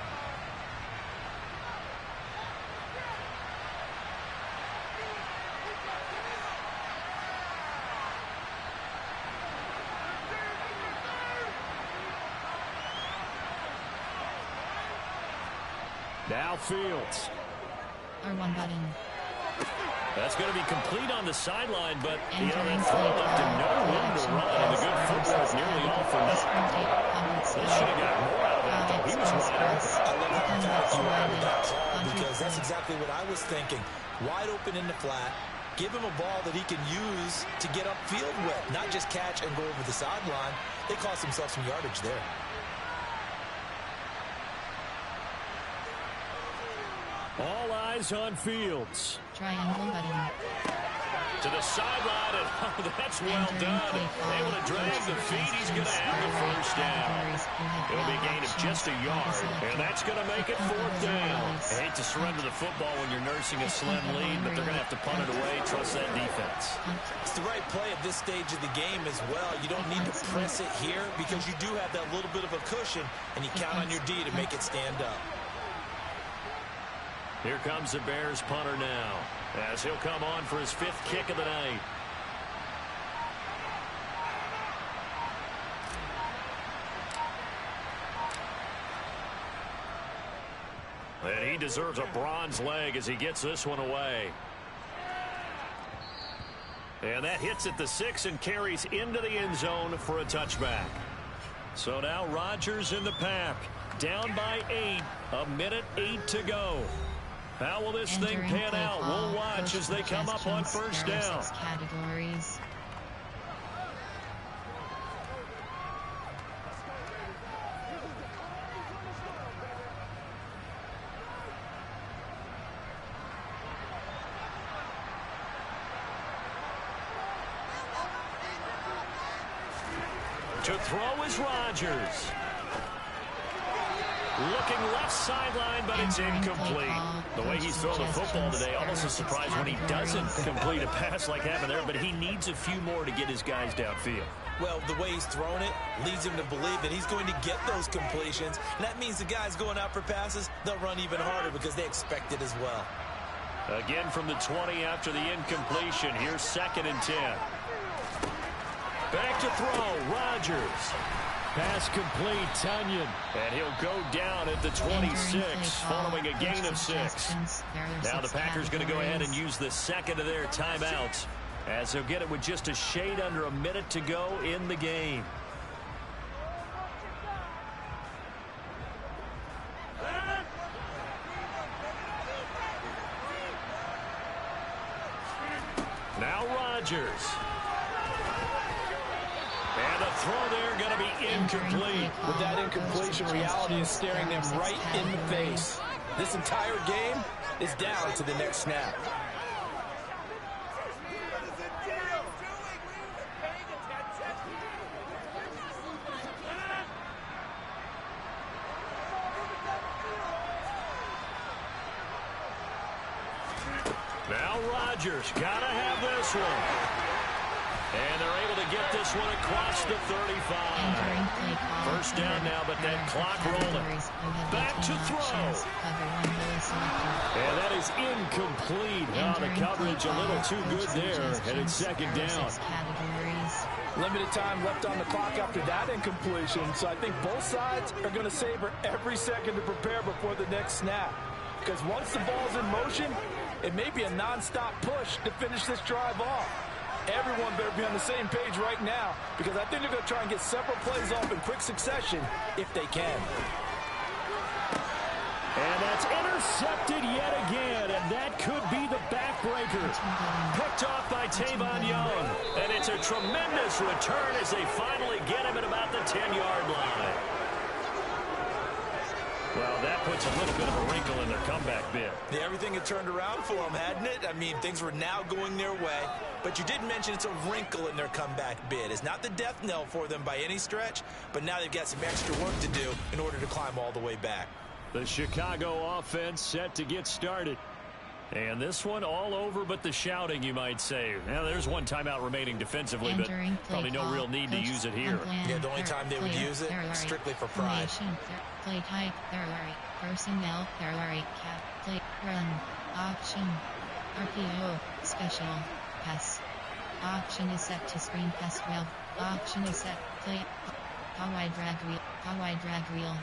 Now Fields. R1 button. That's going to be complete on the sideline, but you know, that throw left him no room to run, and the good football is nearly all for nothing. They should have got more out of that, though. He was wide open. I love how fast you are with that call because that's exactly what I was thinking. Wide open in the flat. Give him a ball that he can use to get upfield with, not just catch and go over the sideline. They cost themselves some yardage there. All eyes on Fields. Triangle button. To the sideline, and that's well done. Able to drag the feet. He's going to have the first down. It'll be a gain of just a yard, and that's going to make it 4th down. I hate to surrender the football when you're nursing a slim lead, but they're going to have to punt it away. Trust that defense. It's the right play at this stage of the game as well. You don't need to press it here because you do have that little bit of a cushion, and you count on your D to make it stand up. Here comes the Bears punter now, as he'll come on for his 5th kick of the night. And he deserves a bronze leg as he gets this one away. And that hits at the 6 and carries into the end zone for a touchback. So now Rodgers in the pack, down by 8, a minute 8 to go. How will this thing pan out? We'll watch as they come up on 1st down. Categories. To throw is Rodgers. Looking left sideline, but it's incomplete. The way he's thrown the football today, almost a surprise when he doesn't complete a pass like happened there, but he needs a few more to get his guys downfield. Well, the way he's thrown it leads him to believe that he's going to get those completions, and that means the guys going out for passes, they'll run even harder because they expect it as well. Again from the 20 after the incompletion. Here's 2nd and 10. Back to throw, Rodgers. Pass complete, Tunyon. And he'll go down at the 26 following a gain of 6. Now the Packers going to go ahead and use the 2nd of their timeouts as they'll get it with just a shade under a minute to go in the game. Now Rodgers. And the throw there going to be incomplete. With that incompletion, reality is staring them right in the face. This entire game is down to the next snap. Now Rodgers got to have this one. And they're able to get this one across the 35. 1st down now, but that clock rolling. Back to throw. And that is incomplete. Now the coverage a little too good there, and it's 2nd down. Limited time left on the clock after that incompletion, so I think both sides are going to savor every second to prepare before the next snap. Because once the ball's in motion, it may be a non-stop push to finish this drive off. Everyone better be on the same page right now because I think they're going to try and get several plays off in quick succession if they can. And that's intercepted yet again, and that could be the backbreaker. Picked off by Tavon Young, and it's a tremendous return as they finally get him at about the 10-yard line. Well, that puts a little bit of a wrinkle in their comeback bid. Yeah, everything had turned around for them, hadn't it? I mean, things were now going their way. But you did mention it's a wrinkle in their comeback bid. It's not the death knell for them by any stretch, but now they've got some extra work to do in order to climb all the way back. The Chicago offense set to get started. And this one all over but the shouting, you might say. Now, there's one timeout remaining defensively, but probably no real need to use it here. Yeah, the only time they would use it, strictly for pride. Play type, personnel, cap, play, run, option, RPO, special, pass. Option is set to screen pass 12. Option is set, play, power drag wheel.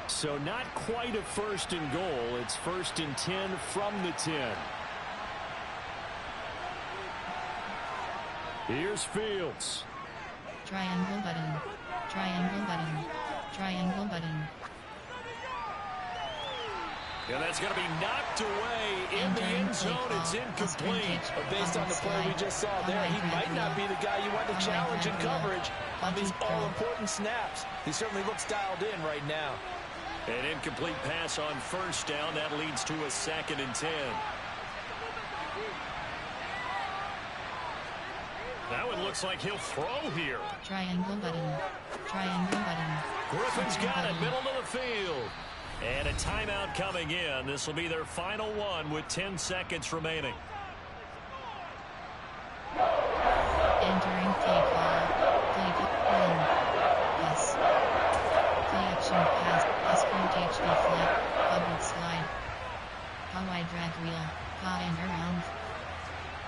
So not quite a 1st and goal. It's 1st and 10 from the 10. Here's Fields. Triangle button. Triangle button. Triangle button. And that's going to be knocked away in the end zone. It's incomplete. But based on the play we just saw there, he might not be the guy you want to challenge in coverage on these all-important snaps. He certainly looks dialed in right now. An incomplete pass on first down. That leads to a 2nd and 10. That one looks like he'll throw here. Triangle button. Triangle button. Griffin's got it, middle of the field. And a timeout coming in. This will be their final one with 10 seconds remaining. Entering play call. Play call. Run. Pass. Play action pass. Pass code HB flat. Forward slide. How I drag wheel. How and around.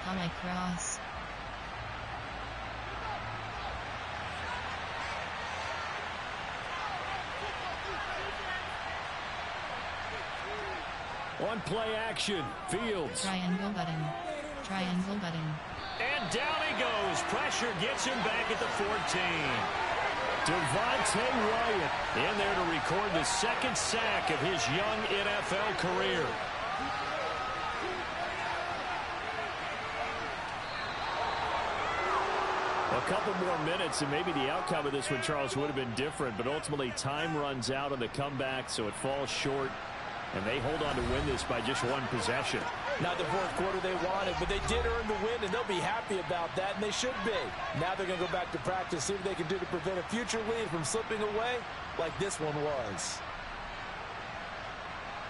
How I cross. One play action. Fields. Triangle button. Triangle button. And down he goes. Pressure gets him back at the 14. Devontae Wyatt in there to record the 2nd sack of his young NFL career. A couple more minutes, and maybe the outcome of this one, Charles, would have been different, but ultimately time runs out on the comeback, so it falls short, and they hold on to win this by just 1 possession. Not the 4th quarter they wanted, but they did earn the win, and they'll be happy about that, and they should be. Now they're going to go back to practice, see what they can do to prevent a future lead from slipping away like this one was.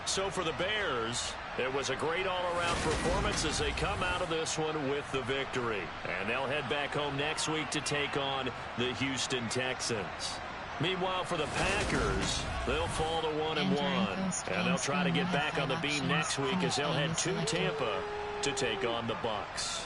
So for the Bears, it was a great all-around performance as they come out of this one with the victory. And they'll head back home next week to take on the Houston Texans. Meanwhile, for the Packers, they'll fall to 1-1. And they'll try to get back on the beam next week as they'll head to Tampa to take on the Bucs.